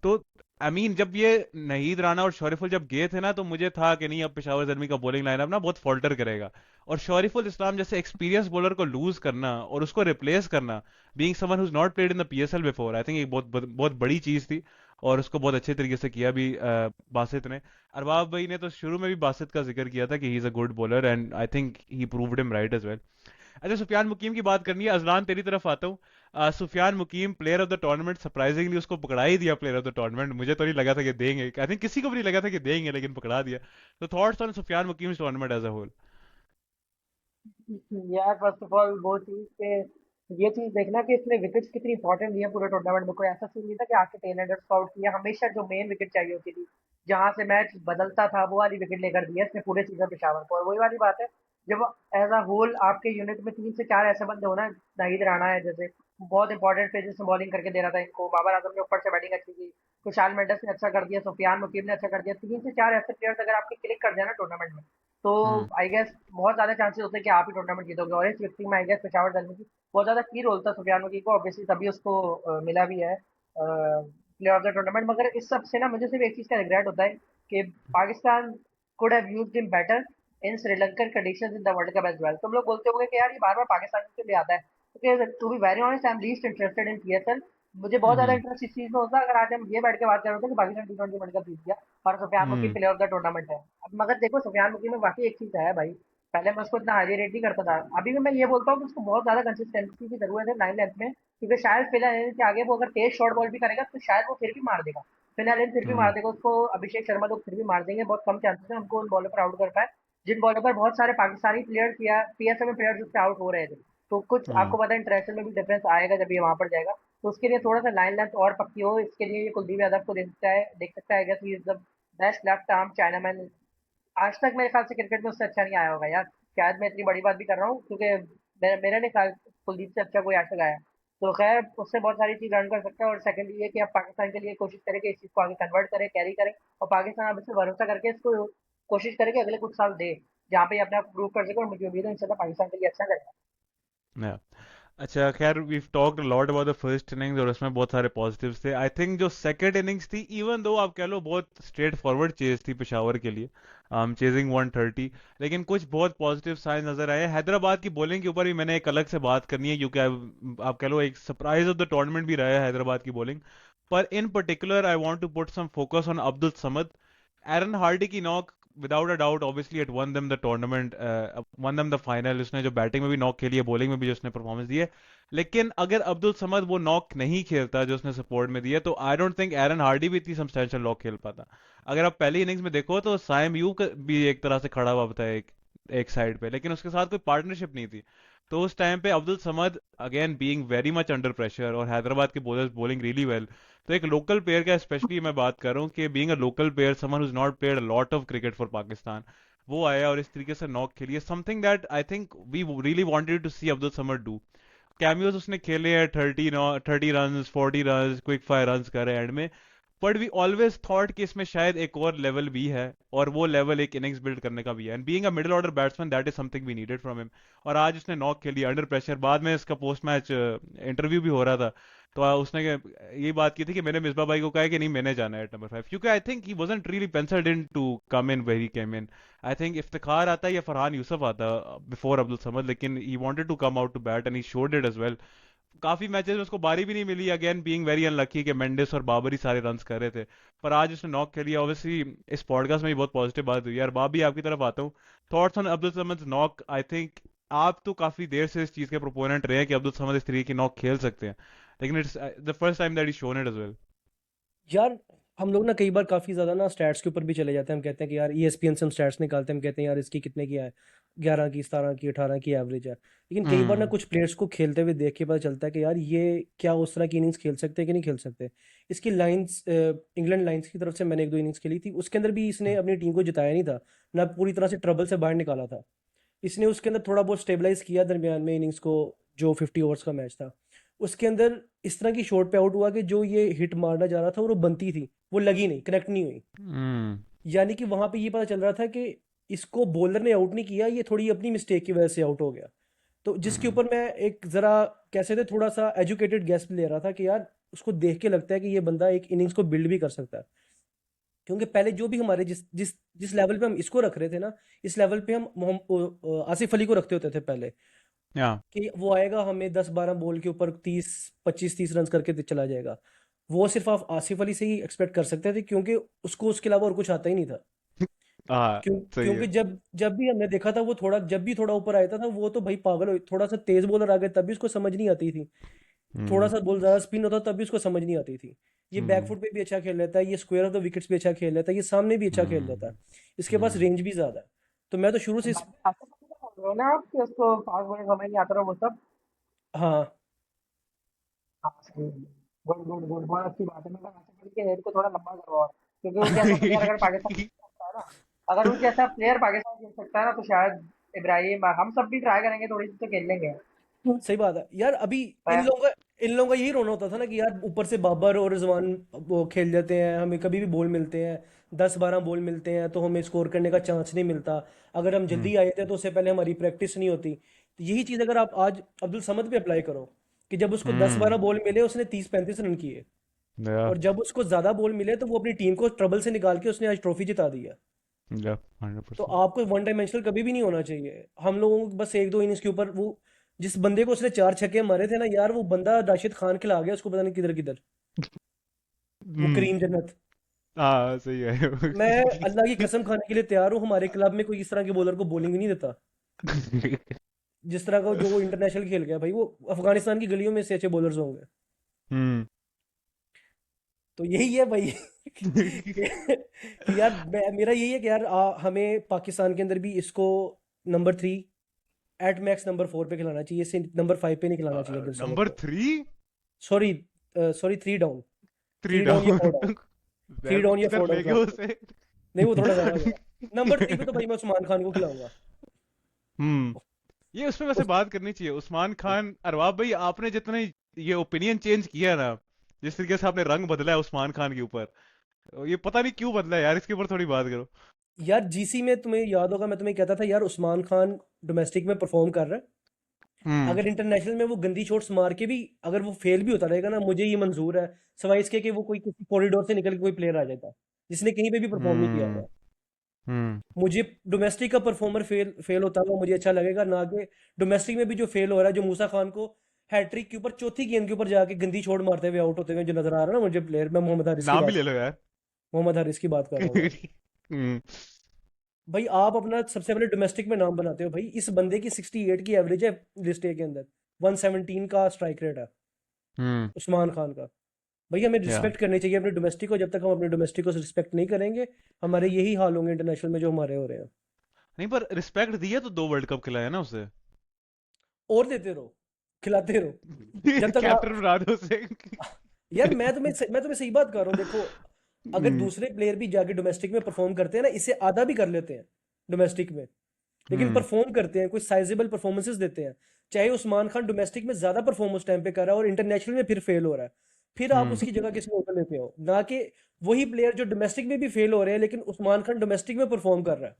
तो आई मीन जब ये नहीद राना और शरीफुल जब गए थे ना, तो मुझे था कि नहीं अब पेशावर ज़ल्मी का बॉलिंग लाइनअप ना बहुत फॉल्टर करेगा, और शरीफुल इस्लाम जैसे एक्सपीरियंस बॉलर को लूज करना और उसको रिप्लेस करना, being someone who is not played in the PSL before, I think एक बहुत बहुत बड़ी चीज थी, और उसको बहुत अच्छे तरीके से किया भी बासित ने। अरबाब भाई ने तो शुरू में भी बासित का जिक्र किया था कि he is a good bowler, and I think he proved him right as well. अच्छा, सुफियान मुकीम की बात करनी है, अजलान तेरी तरफ आता हूँ। Sufiyan Muqeem player of the tournament, surprisingly उसको पकड़ा ही दिया प्लेयर ऑफ द टूर्नामेंट। मुझे तो नहीं लगा था कि देंगे, आई थिंक किसी को भी नहीं लगा था कि देंगे, लेकिन पकड़ा दिया। तो thoughts on Sufiyan Muqeem tournament as a whole? यार फर्स्ट ऑफ ऑल वो चीज के ये चीज देखना कि इसने विकेट्स कितनी इंपॉर्टेंट दी है पूरे टूर्नामेंट में। कोई ऐसा सीन नहीं था कि आके टेल एंडर आउट किया, हमेशा जो मेन विकेट चाहिए होती थी, जहां से मैच बदलता था, वो वाली विकेट लेकर दी है इसने पूरे सीजन पेशावर को। और वही वाली बात है, जब एज अ होल आपके यूनिट में 3 से 4 ऐसे बंदे होना, नाहिद राणा है जैसे, बहुत इंपॉर्टेंट पेजेस में बॉलिंग करके दे रहा था इनको, बाबर आजम ने ऊपर से बैटिंग अच्छी की, कुशाल मेंडिस ने अच्छा कर दिया, सुफियान मुकीम ने अच्छा कर दिया, 3 से 4 ऐसे प्लेयर्स अगर आपके क्लिक कर जाए ना टूर्नामेंट में, तो हम्म। आई गेस बहुत ज्यादा चांसेस होते हैं कि आप ही टूर्नामेंट जीतोगे। और इस व्यक्ति में आई गेस पेशावर दल में की बहुत ज्यादा की रोल था सुफियान मुकीम को, ऑब्वियसली तभी उसको मिला भी है प्लेयर ऑफ द टूर्नामेंट। मगर इस सब से ना मुझे सिर्फ एक चीज का रिग्रेट होता है कि Pakistan could have used him better in Sri Lankan conditions in the world cup as well. तुम लोग बोलते होगे कि यार ये बार बार पाकिस्तान के लिए आता है, क्योंकि to be very honest I am least interested in PSL. मुझे बहुत ज्यादा हम्म। इंटरेस्ट इस चीज में होता है अगर आज हम ये बैठ के बात कर रहे होते कि पाकिस्तान T20 वर्ल्ड कप जीत गया और सुफियान मुकीम हम्म। प्लेयर ऑफ द टूर्नामेंट है। अब मगर देखो सुफियान मुकीम में वाकई एक चीज है भाई, पहले मैं उसको इतना हाईली रेट नहीं करता था, अभी भी मैं ये बोलता हूँ कि उसको बहुत ज्यादा कंसिस्टेंसी की जरूरत है 9 लेंथ में, क्योंकि शायद फिलहाल के आगे वो अगर तेज शॉर्ट बॉल भी करेगा तो शायद वो फिर भी मार देगा, फिलहाल फिर भी मार हम्म। देगा उसको, अभिषेक शर्मा लोग फिर भी मार देंगे, बहुत कम चांसेस है उनको उन बॉलर पर आउट कर पाए जिन बॉलर पर बहुत सारे पाकिस्तानी प्लेयर्स या पीएसएल में प्लेयर्स उससे आउट हो रहे थे। तो कुछ हम्म। आपको पता है इंटरनेशनल में भी डिफरेंस आएगा जब ये वहां पर जाएगा, तो उसके लिए थोड़ा सा लाइन लेंथ और पक्की हो, इसके लिए ये कुलदीप यादव को देख सकता है is the best left arm China man. आज तक मेरे ख्याल से क्रिकेट में उससे अच्छा नहीं आया होगा यार, शायद मैं इतनी बड़ी बात भी कर रहा हूँ क्योंकि मेरा नहीं ख्याल कुलदीप से अच्छा कोई आज तक आया। तो खैर उससे बहुत सारी चीज अर्न कर सकता है। और सेकंडली ये कि आप पाकिस्तान के लिए कोशिश करें कि इस चीज को आगे कन्वर्ट करें, कैरी करें, और पाकिस्तान अब इससे भरोसा करके इसको कोशिश करे कि अगले कुछ साल दे जहाँ पे ये अपने आप प्रूव कर सके, और मुझे उम्मीद है इंशाल्लाह पाकिस्तान के लिए अच्छा करेगा। Yeah. अच्छा, खैर we've talked a lot about the first innings और उसमें बहुत सारे पॉजिटिव्स थे। आई थिंक जो सेकंड इनिंग्स थी, इवन दो आप कह लो बहुत स्ट्रेट फॉरवर्ड चेज थी पेशावर के लिए, चेजिंग 130, लेकिन कुछ बहुत पॉजिटिव साइन नजर आए। हैदराबाद की बॉलिंग के ऊपर भी मैंने एक अलग से बात करनी है, क्योंकि आप कह लो एक सरप्राइज ऑफ द टूर्नामेंट भी रहा है हैदराबाद की बॉलिंग। पर in particular I want to put some focus on Abdul Samad. Aaron Hardie की knock without a doubt obviously it won them the tournament, won them the final. उसने जो बैटिंग में भी नॉक खेली है, बॉलिंग में भी जो उसने परफॉर्मेंस दी है, लेकिन अगर अब्दुल समद वो नॉक नहीं खेलता जो उसने सपोर्ट में दिया, तो I don't think Eran Hardy भी इतनी सबस्टेंशियल नॉक खेल पाता। अगर आप पहली इनिंग्स में देखो तो साइम यू भी एक तरह से खड़ा हुआ था एक एक साइड पे, लेकिन उसके साथ कोई पार्टनरशिप नहीं थी। तो उस टाइम पे Abdul Samad again being very much under pressure, और हैदराबाद के बॉलर्स बॉलिंग रियली वेल। तो एक लोकल प्लेयर का स्पेशली मैं बात कर रहा हूँ कि being a local player, someone who's not played a lot of cricket for Pakistan, वो आया और इस तरीके से नॉक खेली है, something that I think we really wanted to see Abdul Samad do. Cameos उसने खेले हैं, 30 run 40 run quick fire run करे एंड में, बट वी ऑलवेज थॉट कि इसमें शायद एक और लेवल भी है, और वो लेवल एक इनिंग्स बिल्ड करने का भी है, and being a middle order batsman that is something we needed from him. और आज उसने नॉक खेली अंडर प्रेशर। बाद में इसका पोस्ट मैच इंटरव्यू भी हो रहा था, तो उसने ये बात की थी कि मैंने मिसबा भाई को कहा है कि नहीं मैंने जाना है नंबर 5, क्योंकि I think he wasn't really penciled in to come in very came in. I think Iftikhar आता या फरहान यूसुफ आता बिफोर अब्दुल समद, लेकिन he wanted to come out to bat and he showed it as well. काफी मैचेस में उसको बारी भी नहीं मिली, अगेन बीइंग वेरी अनलकी कि मेंडिस और बाबर ही सारे रन्स कर रहे थे, पर आज उसने नॉक खेली। ऑब्वियसली इस पॉडकास्ट में भी बहुत पॉजिटिव बात हुई। यार बाबी आपकी तरफ आता हूँ, thoughts on Abdul Samad knock. I think आप तो काफी देर से इस चीज के प्रोपोनेंट रहे हैं कि अब्दुल समद इस तरीके की नॉक खेल सकते हैं, लेकिन it's the first time that he shown it as well. यार हम लोग ना कई बार काफ़ी ज़्यादा ना स्टैट्स के ऊपर भी चले जाते हैं। हम कहते हैं कि यार ESPN से हम स्टैट्स निकालते हैं, हम कहते हैं यार इसकी कितने की है, 11 की, 17 की, 18 की एवरेज है। लेकिन कई बार ना हम्म। कुछ प्लेयर्स को खेलते हुए देख के पता चलता है कि यार ये क्या उस तरह की इनिंग्स खेल सकते हैं कि नहीं खेल सकते। इसकी लाइंस, इंग्लैंड लाइंस की तरफ से मैंने 1-2 इनिंग्स खेली थी, उसके अंदर भी इसने अपनी टीम को जिताया नहीं था, ना पूरी तरह से ट्रबल से बाहर निकाला था। इसने उसके अंदर थोड़ा बहुत स्टेबलाइज किया दरमियान में इनिंग्स को, जो 50 ओवर्स का मैच था उसके अंदर इस तरह की शॉट पे आउट हुआ कि जो ये हिट मारना जा रहा था और वो बनती थी, वो लगी नहीं, कनेक्ट नहीं हुई। हम्म। यानी कि वहां पे ये पता चल रहा था कि इसको बॉलर ने आउट नहीं किया, ये थोड़ी अपनी मिस्टेक की वजह से आउट हो गया। तो जिसके हम्म। ऊपर मैं एक जरा कैसे थे थोड़ा सा एजुकेटेड गेस ले रहा था कि यार उसको देख के लगता है कि ये बंदा एक इनिंग्स को बिल्ड भी कर सकता है। क्योंकि पहले जो भी हमारे जिस जिस जिस लेवल पे हम इसको रख रहे थे ना, इस लेवल पे हम आसिफ अली को रखते होते थे पहले, या। कि वो आएगा हमें 10-12 बॉल के ऊपर 25-30 रन करके चला जाएगा। वो सिर्फ आप आसिफ अली से ही एक्सपेक्ट कर सकते थे, क्योंकि उसको उसके अलावा और कुछ आता ही नहीं था। हाँ, सही क्योंकि है। जब जब भी हमने देखा था वो थोड़ा, जब भी थोड़ा ऊपर आया था वो तो भाई पागल हो, थोड़ा सा तेज बॉलर आ गए तब भी उसको समझ नहीं आती थी। थोड़ा हम्म सा बॉल ज़्यादा स्पिन होता तब भी उसको समझ नहीं आती थी। ये हम्म बैकफुट पे भी अच्छा खेल लेता है, ये स्क्वायर ऑफ द विकेट्स भी अच्छा खेल लेता है, ये सामने भी अच्छा खेल लेता है, इसके पास हम्म रेंज भी ज़्यादा है। तो मैं तो शुरू से बाकी आसिफ अली का बोल रहे हो ना आप कि उसको फास्ट बॉलिंग समझ नहीं आता रहा वो सब। हाँ हाँ सही। गुड गुड गुड, बहुत अच्छी बात है। मगर आसिफ अली के हेड को थोड़ा लंबा करवाओ, क्योंकि उनके ऐसा प्लेयर अगर पाकिस्तान खेल सकता है ना, अगर उनके ऐसा प्लेयर पाकिस्तान खेल सकता है ना, तो शायद इब्राहिम हम सब भी ट्राई करेंगे, थोड़ी सी तो खेल लेंगे। सही बात है यार। अभी मैं इन लोगों का यही रोना होता था ना कि यार ऊपर से बाबर और रिजवान वो खेल जाते हैं, हमें कभी भी बॉल मिलते हैं, 10-12 बॉल मिलते हैं तो हमें स्कोर करने का चांस नहीं मिलता। अगर हम जल्दी आए थे तो उससे पहले हमारी प्रैक्टिस नहीं होती। तो यही चीज़ अगर आप आज अब्दुल समद पे अप्लाई करो कि जब उसको 10-12 हम्म बॉल मिले उसने 30-35 रन किए, या और जब उसको ज़्यादा बॉल मिले तो वो अपनी टीम को ट्रबल से निकाल के उसने आज ट्रॉफी जिता दी है। या तो 100%। आपको वन डायमेंशनल कभी भी नहीं होना चाहिए। हम लोगों को बस एक दो इनिंग्स के ऊपर वो जिस बंदे को उसने 4 छक्के मारे थे ना यार, वो बंदा राशिद खान खिला गया उसको, पता नहीं किधर किधर, वो हम्म करीम जन्नत। हाँ सही मैं है। अल्लाह की कसम खाने के लिए तैयार हूँ, हमारे क्लब में कोई इस तरह के बॉलर को बॉलिंग नहीं देता जिस तरह का जो वो इंटरनेशनल खेल गया भाई। वो अफगानिस्तान की गलियों में से अच्छे बॉलर्स होंगे। हम्म तो यही है भाई कि यार मेरा यही है कि यार हमें पाकिस्तान के अंदर भी इसको नंबर 3 एट मैक्स नंबर 4 पे खिलाना चाहिए, इसे नंबर 5 पे नहीं खिलाना चाहिए अब्दुल समद नंबर को। 3, sorry sorry, 3 down. 3 three down या 4 डाउन, डाउन। थ्री वो डाउन या किधर 4 डाउन फेंके समझ लो। उसे। नहीं वो थोड़ा ज्यादा हो गया। नंबर 3 पे तो भाई मैं उस्मान खान को खिलाऊंगा। हम्म ये उसमें वैसे उस बात करनी चाहिए उस्मान खान। अरबाब भाई आपने जितने ये ओपिनियन चेंज किया ना, जिस तरीके से आपने रंग बदला है उस्मान खान के ऊपर, ये पता नहीं क्यों बदला है यार, इसके ऊपर थोड़ी बात करो। यार जीसी में तुम्हें याद होगा मैं तुम्हें कहता था यार उस्मान खान डोमेस्टिक में परफॉर्म कर रहा है, हम्म अगर इंटरनेशनल में वो गंदी शॉट्स मार के भी अगर वो फेल भी होता रहेगा ना, मुझे ये मंजूर है, सवाई इसके कि वो कोई किसी कॉरिडोर से निकल के कोई प्लेयर आ जाता जिसने कहीं पे भी परफॉर्म नहीं किया हम्म हुआ। हम्म मुझे डोमेस्टिक का परफॉर्मर फेल फेल होता हुआ मुझे अच्छा लगेगा ना, कि डोमेस्टिक में भी जो फेल हो रहा है, जो मूसा खान को हैट्रिक के ऊपर चौथी गेंद के ऊपर जाके गंदी छोड़ मारते हुए आउट होते हुए जो नजर आ रहा है ना मुझे प्लेयर, मैं मोहम्मद हारिस की नाम भी बात ले कर लो यार। मोहम्मद हारिस की बात कर रहा हूँ मैं। हम्म भाई आप अपना सबसे पहले डोमेस्टिक में नाम बनाते हो भाई, इस बंदे की 68 की एवरेज है लिस्ट ए के अंदर, 117 का स्ट्राइक रेट है हम्म उस्मान खान का। भाई हमें या रिस्पेक्ट करनी चाहिए अपने डोमेस्टिक को, जब तक हम अपने डोमेस्टिक को रिस्पेक्ट नहीं करेंगे हमारे यही हाल होंगे इंटरनेशनल में जो हमारे हो रहे हैं। नहीं पर रिस्पेक्ट दिया तो 2 वर्ल्ड कप खिलाया ना उसे। और देते रहो, खिलाते रहो, जब तक कैप्टन बना दो उसे। यार मैं तुम्हें सही बात कर रहा हूँ देखो, अगर हम्म दूसरे प्लेयर भी जाके डोमेस्टिक में परफॉर्म करते हैं ना, इससे आधा भी कर लेते हैं डोमेस्टिक में, लेकिन हम्म परफॉर्म करते हैं, कोई साइजेबल परफॉर्मेंसेस देते हैं, चाहे उस्मान खान डोमेस्टिक में ज्यादा परफॉर्म उस टाइम पे कर रहा है और इंटरनेशनल में फिर फेल हो रहा है, फिर आप हम्म उसकी जगह किसी और को लेते हो, ना कि वही प्लेयर जो डोमेस्टिक में भी फेल हो रहे हैं लेकिन उस्मान खान डोमेस्टिक में परफॉर्म कर रहा है,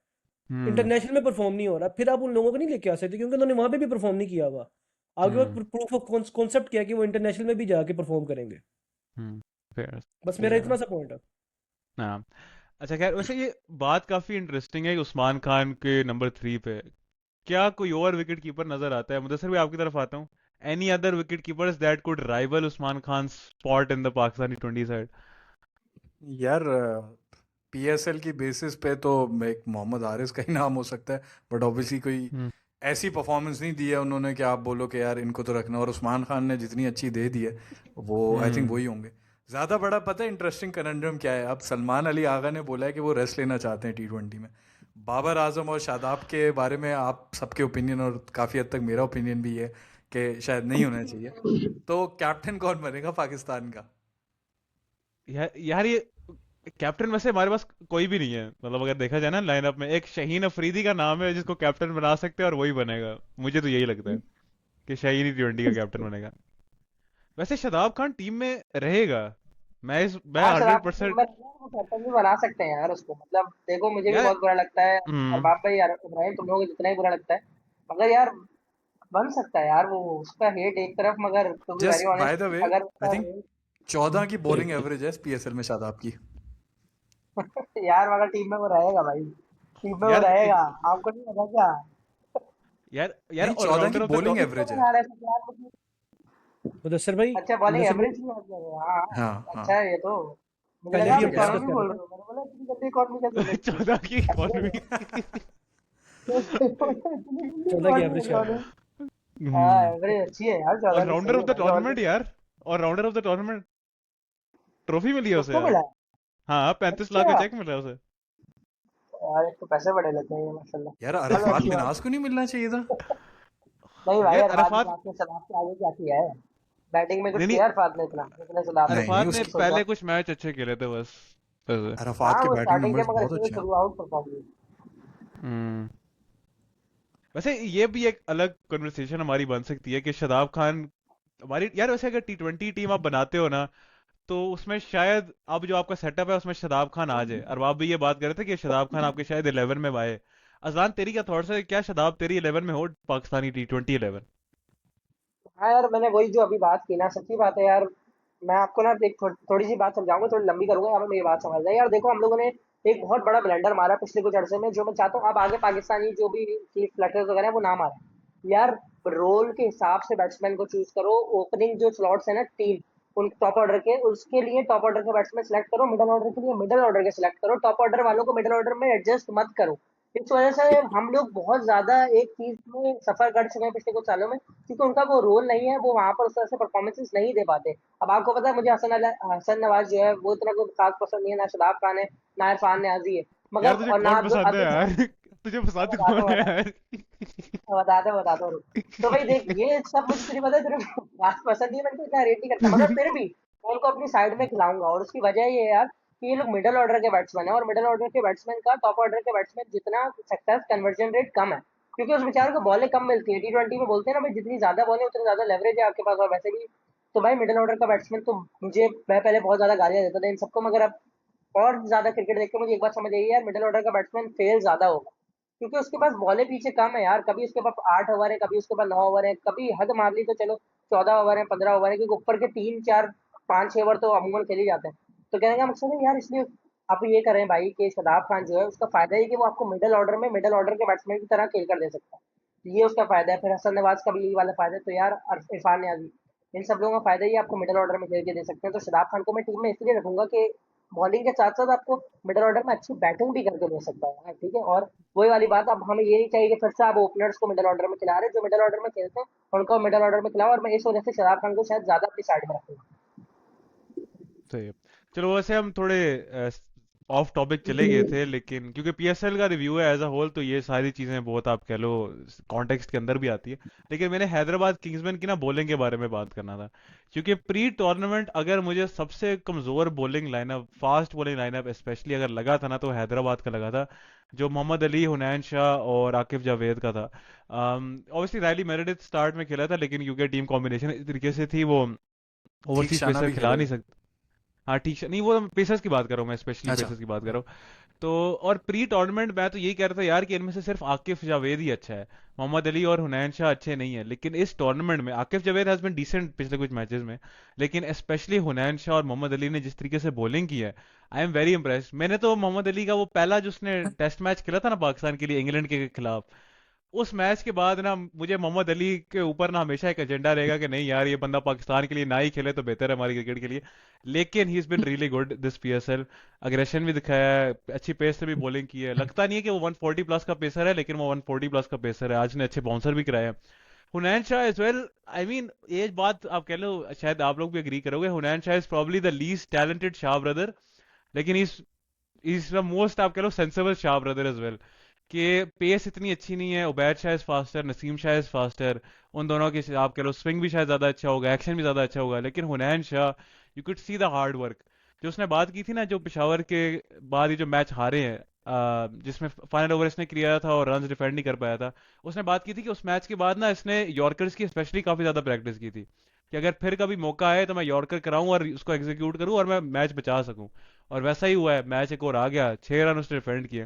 हम्म इंटरनेशनल में परफॉर्म नहीं हो रहा, फिर आप उन लोगों को नहीं लेके आ सकते क्योंकि उन्होंने वहां पे भी परफॉर्म नहीं किया हुआ। आगे और हम्म प्रूफ ऑफ कॉन्सेप्ट किया कि वो इंटरनेशनल में भी जाके परफॉर्म करेंगे। fair, बस सही मेरा है। इतना सा पॉइंट है। हाँ अच्छा खैर, वैसे ये बात काफी इंटरेस्टिंग है कि उस्मान खान के नंबर 3 पे क्या कोई और विकेट कीपर नजर आता है? मुदस्सिर भाई आपकी तरफ आता हूँ। Any other wicket keepers that could rival Usman Khan spot in the Pakistani 20 side? यार पीएसएल की बेसिस पे तो एक मोहम्मद हारिस का ही नाम हो सकता है, बट ऑब्वियसली कोई हम्म ऐसी परफॉर्मेंस नहीं दी है उन्होंने कि आप बोलो कि यार इनको तो रखना, और उस्मान खान ने जितनी अच्छी दे दी है वो आई थिंक हम्म वही होंगे। ज़्यादा बड़ा पता है इंटरेस्टिंग कनंड्रम क्या है? अब सलमान अली आगा ने बोला है कि वो रेस्ट लेना चाहते हैं T20 में। बाबर आजम और शादाब के बारे में आप सबके ओपिनियन और काफ़ी हद तक मेरा ओपिनियन भी है कि शायद नहीं होना चाहिए। तो कैप्टन कौन बनेगा पाकिस्तान का? यार ये कैप्टन वैसे हमारे पास कोई भी नहीं है, मतलब अगर देखा जाए ना लाइनअप में, एक शाहीन अफरीदी का नाम है जिसको कैप्टन बना सकते हैं और वही बनेगा। मुझे तो यही लगता है कि शाहीन ही T20 का कैप्टन बनेगा। वैसे शादाब खान टीम में रहेगा, मैं हाँ सर, हंड्रेड आप परसेंट वो कैप्टन भी बना सकते हैं यार उसको। मतलब देखो, मुझे भी यार। बहुत बुरा लगता है, हम्म अरबाब भाई यार, इब्राहिम, तुम लोगों को जितना ही बुरा लगता है, मगर यार बन सकता है यार वो। उसका हेट एक तरफ, मगर to be very just by the honest, way अगर आई उसका थिंक 14 की बॉलिंग एवरेज है पीएसएल में शादाब की। यार मगर टीम में वो रहेगा भाई, टीम में वो यार रहेगा। आपको नहीं लगा क्या? यार यार नहीं, 14 की allrounder of the bowling team में एवरेज वो है। यार ऐसा यार मुदस्सिर भाई, अच्छा, बॉलिंग मुदस्सिर भाई एवरेज की बात कर रहे हो? हाँ हाँ, हाँ अच्छा हाँ, है ये तो। मुझे पहले लगा भी वही आप तो हम कह रहा डिस्कस इकोनॉमी कर बोल रहे थे। रहे हो, मैंने बोला इतनी जल्दी इकोनॉमी कैसे हो सकती 14 की है? इकॉनमी। इतनी 14 की जल्दी एवरेज क्या है? इकोनॉमी। हम्म एवरेज अच्छी है यार, 14 की ऑलराउंडर सही ऑफ है द भाई। टूर्नामेंट ऑलरेडी यार, allrounder of the tournament trophy मिली है उसे उसको यार। मिला है। हाँ, 35 लाख का अच्छा चेक मिला है उसे। यार, एक तो पैसे बड़े लेते हैं ये माशाल्लाह। यार चलो अरफात अच्छी मिनाज बात को नहीं मिलना चाहिए था। है। नहीं भाई, यार अरफात अरफात, ने आपने सलाह के आगे क्या किया है? बैटिंग में कुछ नहीं नहीं, किया अरफात ने इतना जितने सलाह ने नहीं नहीं, अरफात ने नहीं उसकी सोचा। पहले कुछ मैच अच्छे खेले थे बस ऐसे। अरफात हाँ के वो बैटिंग स्टार्टिंग के, नंबर्स मगर बहुत इसमें अच्छे हैं। थ्रू आउट परफॉर्म हुई। हम्म वैसे ये भी एक अलग कन्वर्सेशन हमारी बन सकती है कि शादाब खान हमारी, यार वैसे अगर T20 टीम आप बनाते हो ना, तो उसमें शायद अब जो आपका सेटअप है उसमें शादाब खान आ जाए। और आप भी ये बात कर रहे थे कि शादाब खान आपके शायद 11 में आए। अजलान तेरी क्या थॉट्स है, क्या शादाब तेरी 11 में हो, पाकिस्तानी T20 11? हाँ यार, मैंने वही जो अभी बात की ना, सच्ची बात है यार। मैं आपको ना एक थोड़ी सी बात समझाऊंगा, थोड़ी लंबी करूंगा, यहाँ पे मेरी बात समझ जाए यार। देखो, हम लोगों ने एक बहुत बड़ा ब्लंडर मारा पिछले कुछ अरसे में, जो मैं चाहता हूँ अब आगे पाकिस्तानी जो भी चीफ सेलेक्टर्स वगैरह हैं, वो ना मारे यार। रोल के हिसाब से बैट्समैन को चूज करो। ओपनिंग जो स्लॉट्स है ना टीम, उन टॉप ऑर्डर के, उसके लिए टॉप ऑर्डर के बैट्समैन सेलेक्ट करो। मिडल ऑर्डर के लिए मिडल ऑर्डर के सेलेक्ट करो। टॉप ऑर्डर वालों को मिडल ऑर्डर में एडजस्ट मत करो। इस वजह से हम लोग बहुत ज्यादा एक चीज में सफर कर चुके हैं पिछले कुछ सालों में, क्योंकि उनका वो रोल नहीं है, वो वहां पर उस तरह से परफॉर्मेंसेस नहीं दे पाते। अब आपको पता है, मुझे हसन नवाज जो है वो इतना कोई खास पसंद नहीं है, ना शादाब खान है, ना इरफान न्याजी है, यार मगर तुझे और ना कौन पसंद है आतिफ यार? है। तुझे पसंद बताता कौन हूँ है बताता यार? बताता हूँ। तो भाई देख, ये सब मुझे तुझे पता है, तेरे को बात पसंद नहीं है, मैं इनको इतना रेट नहीं करता, मगर फिर भी मैं उनको अपनी साइड में खिलाऊंगा। और उसकी वजह ये है यार कि ये लोग मिडल ऑर्डर के बैट्समैन है, और मिडल ऑर्डर के बैट्समैन का टॉप ऑर्डर के बैट्समैन जितना सक्सेस कन्वर्जन रेट कम है, क्योंकि उस बेचारे को बॉलें कम मिलती है। T20 में बोलते हैं ना भाई, जितनी ज्यादा बॉलें उतनी ज्यादा लेवरेज है आपके पास। और वैसे भी तो भाई मिडल ऑर्डर का बैट्समैन तो, मुझे मैं पहले बहुत ज्यादा गालियां देता था इन सबको, मगर अब और ज्यादा क्रिकेट देख के मुझे एक बात समझ आई है यार, मिडिल ऑर्डर का बैट्समैन फेल ज्यादा होगा, क्योंकि उसके पास बॉलें पीछे कम है यार। कभी उसके पास 8 ओवर है, कभी उसके पास 9 ओवर है, कभी हद मार ली तो चलो 14 ओवर है, 15 ओवर है, क्योंकि ऊपर के 3 4 5 6 ओवर तो अमूमन खेल ही जाते हैं। तो कहने का मकसद है यार, इसलिए आप ये करें भाई कि शादाब खान जो है, उसका फायदा है कि वो आपको मिडिल ऑर्डर में मिडिल ऑर्डर के बैट्समैन की तरह खेल कर दे सकता है। तो ये उसका फायदा है। फिर हसन नवाज का भी यही वाला फायदा है। तो यार इरफान न्याजी, इन सब लोगों का फायदा ही आपको मिडिल ऑर्डर में खेल के दे सकते हैं। तो शादाब खान को मैं टीम में इसलिए रखूंगा कि बॉलिंग के साथ साथ आपको मिडिल ऑर्डर में अच्छी बैटिंग भी करके दे सकता है यार, ठीक है। और वही वाली बात, अब हमें ये नहीं चाहिए कि फिर से आप ओपनर्स को मिडिल ऑर्डर में खिला रहे हैं। जो मिडिल ऑर्डर में खेलते हैं उनको मिडिल ऑर्डर में खिलाओ, और मैं इस वजह से शादाब खान को शायद ज्यादा अपनी साइड में रखूंगा। सही है। चलो वैसे हम थोड़े ऑफ टॉपिक चले गए थे, लेकिन क्योंकि पीएसएल का रिव्यू है एज अ होल, तो ये सारी चीजें बहुत आप कह लो कॉन्टेक्स्ट के अंदर भी आती है। लेकिन मैंने हैदराबाद किंग्समैन की ना बॉलिंग के बारे में बात करना था, क्योंकि प्री टूर्नामेंट अगर मुझे सबसे कमजोर bowling lineup, fast bowling lineup specially अगर लगा था ना, तो हैदराबाद का लगा था, जो मोहम्मद अली, हुनैन शाह और आकिब जावेद का था। ऑब्वियसली रायली मेरेडिथ स्टार्ट में खेला था, लेकिन क्योंकि टीम कॉम्बिनेशन इस तरीके से थी, वो ठीक ओवरसीज शाना पेसर भी खिला खेला नहीं था। सकते। हाँ ठीक है, नहीं वो पेसर्स की बात कर रहा हूँ मैं, स्पेशली अच्छा। पेसर्स की बात कर रहा हूँ। तो और प्री टूर्नामेंट मैं तो यही कह रहा था यार कि इनमें से सिर्फ आकिफ जावेद ही अच्छा है, मोहम्मद अली और हुनैन शाह अच्छे नहीं है। लेकिन इस टूर्नामेंट में Akif Javed has been decent पिछले कुछ मैचेस में, लेकिन स्पेशली हुनैन शाह और मोहम्मद अली ने जिस तरीके से बॉलिंग की है, आई एम वेरी इंप्रेस्ड। मैंने तो मोहम्मद अली का वो पहला जो उसने टेस्ट मैच खेला था ना पाकिस्तान के लिए इंग्लैंड के खिलाफ, उस मैच के बाद ना मुझे मोहम्मद अली के ऊपर ना हमेशा एक एजेंडा रहेगा कि नहीं यार, ये बंदा पाकिस्तान के लिए ना ही खेले तो बेहतर है हमारी क्रिकेट के लिए। लेकिन he is been really good this PSL, aggression भी दिखाया है, अच्छी पेस से भी बॉलिंग की है। लगता नहीं है कि वो 140 प्लस का पेसर है, लेकिन वो 140 प्लस का पेसर है। आज ने अच्छे बाउंसर भी कराए हैं। Hunain Shah as well, I mean एक बात आप कह लो, शायद आप लोग भी एग्री करोगे, Hunain Shah is probably the least talented Shah brother, लेकिन इज द मोस्ट आप कह लो sensible Shah brother as well. कि पेस इतनी अच्छी नहीं है, Ubaid Shah is faster, Naseem Shah is faster, उन दोनों के आप कह लो स्विंग भी शायद ज्यादा अच्छा होगा, एक्शन भी ज्यादा अच्छा होगा। लेकिन Hunain Shah, you could see the hard work. जो उसने बात की थी ना, जो पेशावर के बाद ये जो मैच हारे हैं, जिसमें फाइनल ओवर इसने किया था और रन डिफेंड नहीं कर पाया था, उसने बात की थी कि उस मैच के बाद ना इसने यॉर्कर्स की स्पेशली काफी ज्यादा प्रैक्टिस की थी, कि अगर फिर कभी मौका आए तो मैं यॉर्कर कराऊं और उसको एग्जीक्यूट करूं और मैं मैच बचा सकूं। और वैसा ही हुआ है, मैच एक और आ गया, 6 रन उसने डिफेंड किए।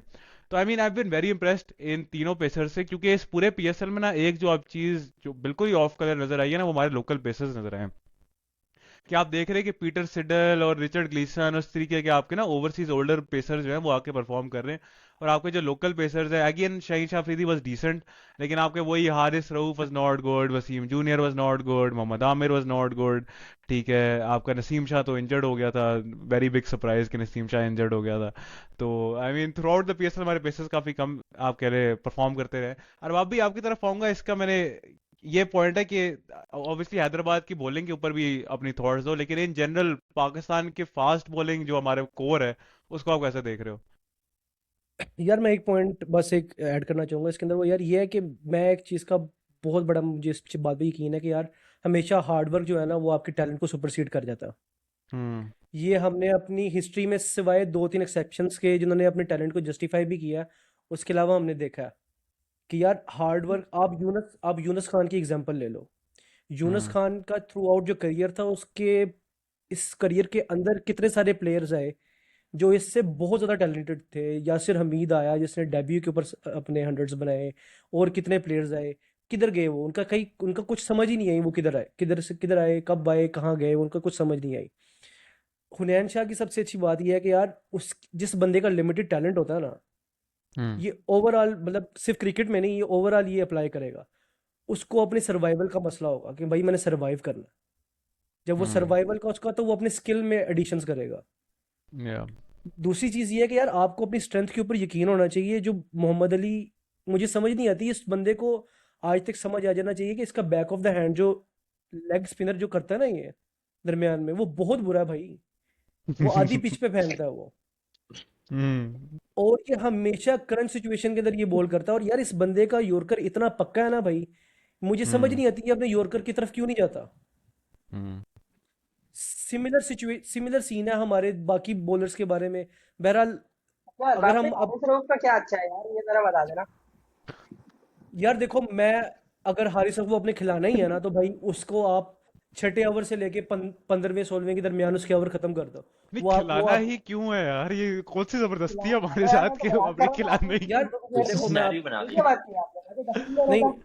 तो I mean I been very impressed इन तीनों पेसर से, क्योंकि इस पूरे पीएसएल में ना एक जो आप चीज जो बिल्कुल ही ऑफ कलर नजर आई है ना, वो हमारे लोकल पेसर्स नजर आए हैं। कि आप देख रहे हैं कि पीटर सिडल और रिचर्ड ग्लीसन, उस तरीके के आपके ना ओवरसीज ओल्डर पेसर्स जो हैं वो आके परफॉर्म कर रहे हैं। और आपके जो लोकल पेसर्स हैं, again Shaheen Shah Afridi was decent, लेकिन आपके वही Haris Rauf was not good, Wasim junior was not good, Mohammad Amir was not good. ठीक है, आपका नसीम शाह तो इंजर्ड हो गया था, वेरी बिग सरप्राइज कि नसीम शाह इंजर्ड हो गया था। तो I mean through out the PSL हमारे पेसर्स काफी कम आप कह रहे परफॉर्म करते रहे। और अब भी आपकी तरफ आऊंगा, इसका मैंने ये पॉइंट है कि ऑब्वियसली हैदराबाद की बॉलिंग के ऊपर भी अपनी थॉट्स दो, लेकिन इन जनरल पाकिस्तान के फास्ट बॉलिंग जो हमारे कोर है उसको आप कैसे देख रहे हो? यार मैं एक पॉइंट बस एक ऐड करना चाहूंगा इसके अंदर, वो यार ये है कि मैं एक चीज़ का बहुत बड़ा मुझे इस बात पे यकीन है कि यार हमेशा हार्डवर्क जो है ना वो आपके टैलेंट को सुपरसीड कर जाता है। हम्म। ये हमने अपनी हिस्ट्री में सिवाय 2-3 एक्सेप्शंस के जिन्होंने अपने टैलेंट को जस्टिफाई भी किया है, उसके अलावा हमने देखा है कि यार हार्ड वर्क, आप यूनुस खान की एग्जांपल ले लो। यूनुस हम्म। खान का थ्रू आउट जो करियर था उसके, इस करियर के अंदर कितने सारे प्लेयर्स आए जो इससे बहुत ज़्यादा टैलेंटेड थे। यासिर हमीद आया जिसने डेब्यू के ऊपर अपने हंड्रेड्स बनाए, और कितने प्लेयर्स आए, किधर गए वो, उनका कुछ समझ ही नहीं आई वो किधर आए, किधर से किधर आए, कब आए, कहाँ गए, उनका कुछ समझ नहीं आई। हुनैन शाह की सबसे अच्छी बात यह है कि यार उस जिस बंदे का लिमिटेड टैलेंट होता है ना, हम्म। ये ओवरऑल मतलब सिर्फ क्रिकेट में नहीं, ये ओवरऑल ये अप्लाई करेगा। उसको अपने सर्वाइवल का मसला होगा कि भाई मैंने सर्वाइव करना है। जब वो हम्म। सर्वाइवल का उसका, तो वो अपने स्किल में एडिशंस करेगा। या। दूसरी चीज़ ये है कि यार आपको अपनी स्ट्रेंथ के ऊपर यकीन होना चाहिए। जो मोहम्मद अली, मुझे समझ नहीं आती इस बंदे को, आज तक समझ आ जाना चाहिए कि इसका बैक ऑफ द हैंड जो लेग स्पिनर जो करता है ना ये दरमियान में, वो बहुत बुरा है भाई। वो आधी पिच पे फेंकता है वो, हम्म। और ये हमेशा करंट सिचुएशन के अंदर ये बॉल करता है। और यार इस बंदे का यॉर्कर इतना पक्का है ना भाई, मुझे समझ हम्म। नहीं आती कि अपने यॉर्कर की तरफ क्यों नहीं जाता। हम्म। सिमिलर सीन है हमारे बाकी बॉलर्स के बारे में। बहरहाल यार अगर बाकी हम अब, हारिस रऊफ का क्या अच्छा है यार, ये जरा बता देना। यार देखो मैं, अगर हारिस को अपने खिलाना ही है ना तो भाई उसको आप छठे ओवर से लेके 15वें 16वें के दरमियान उसके ओवर खत्म कर दो। नहीं, वो खिलाना आप ही क्यों है यार? ये कौन सी जबरदस्ती है हमारे खिलाना है, मैं साथ तो कि मजाक अपने कर रहा हूँ, खिलाना आपने ही? यार तो कुछ देखो मैं सिनेरियो आप, बना ये दिया। क्या बात की आपने, मैं तो डस्टिंग ले नहीं रहा था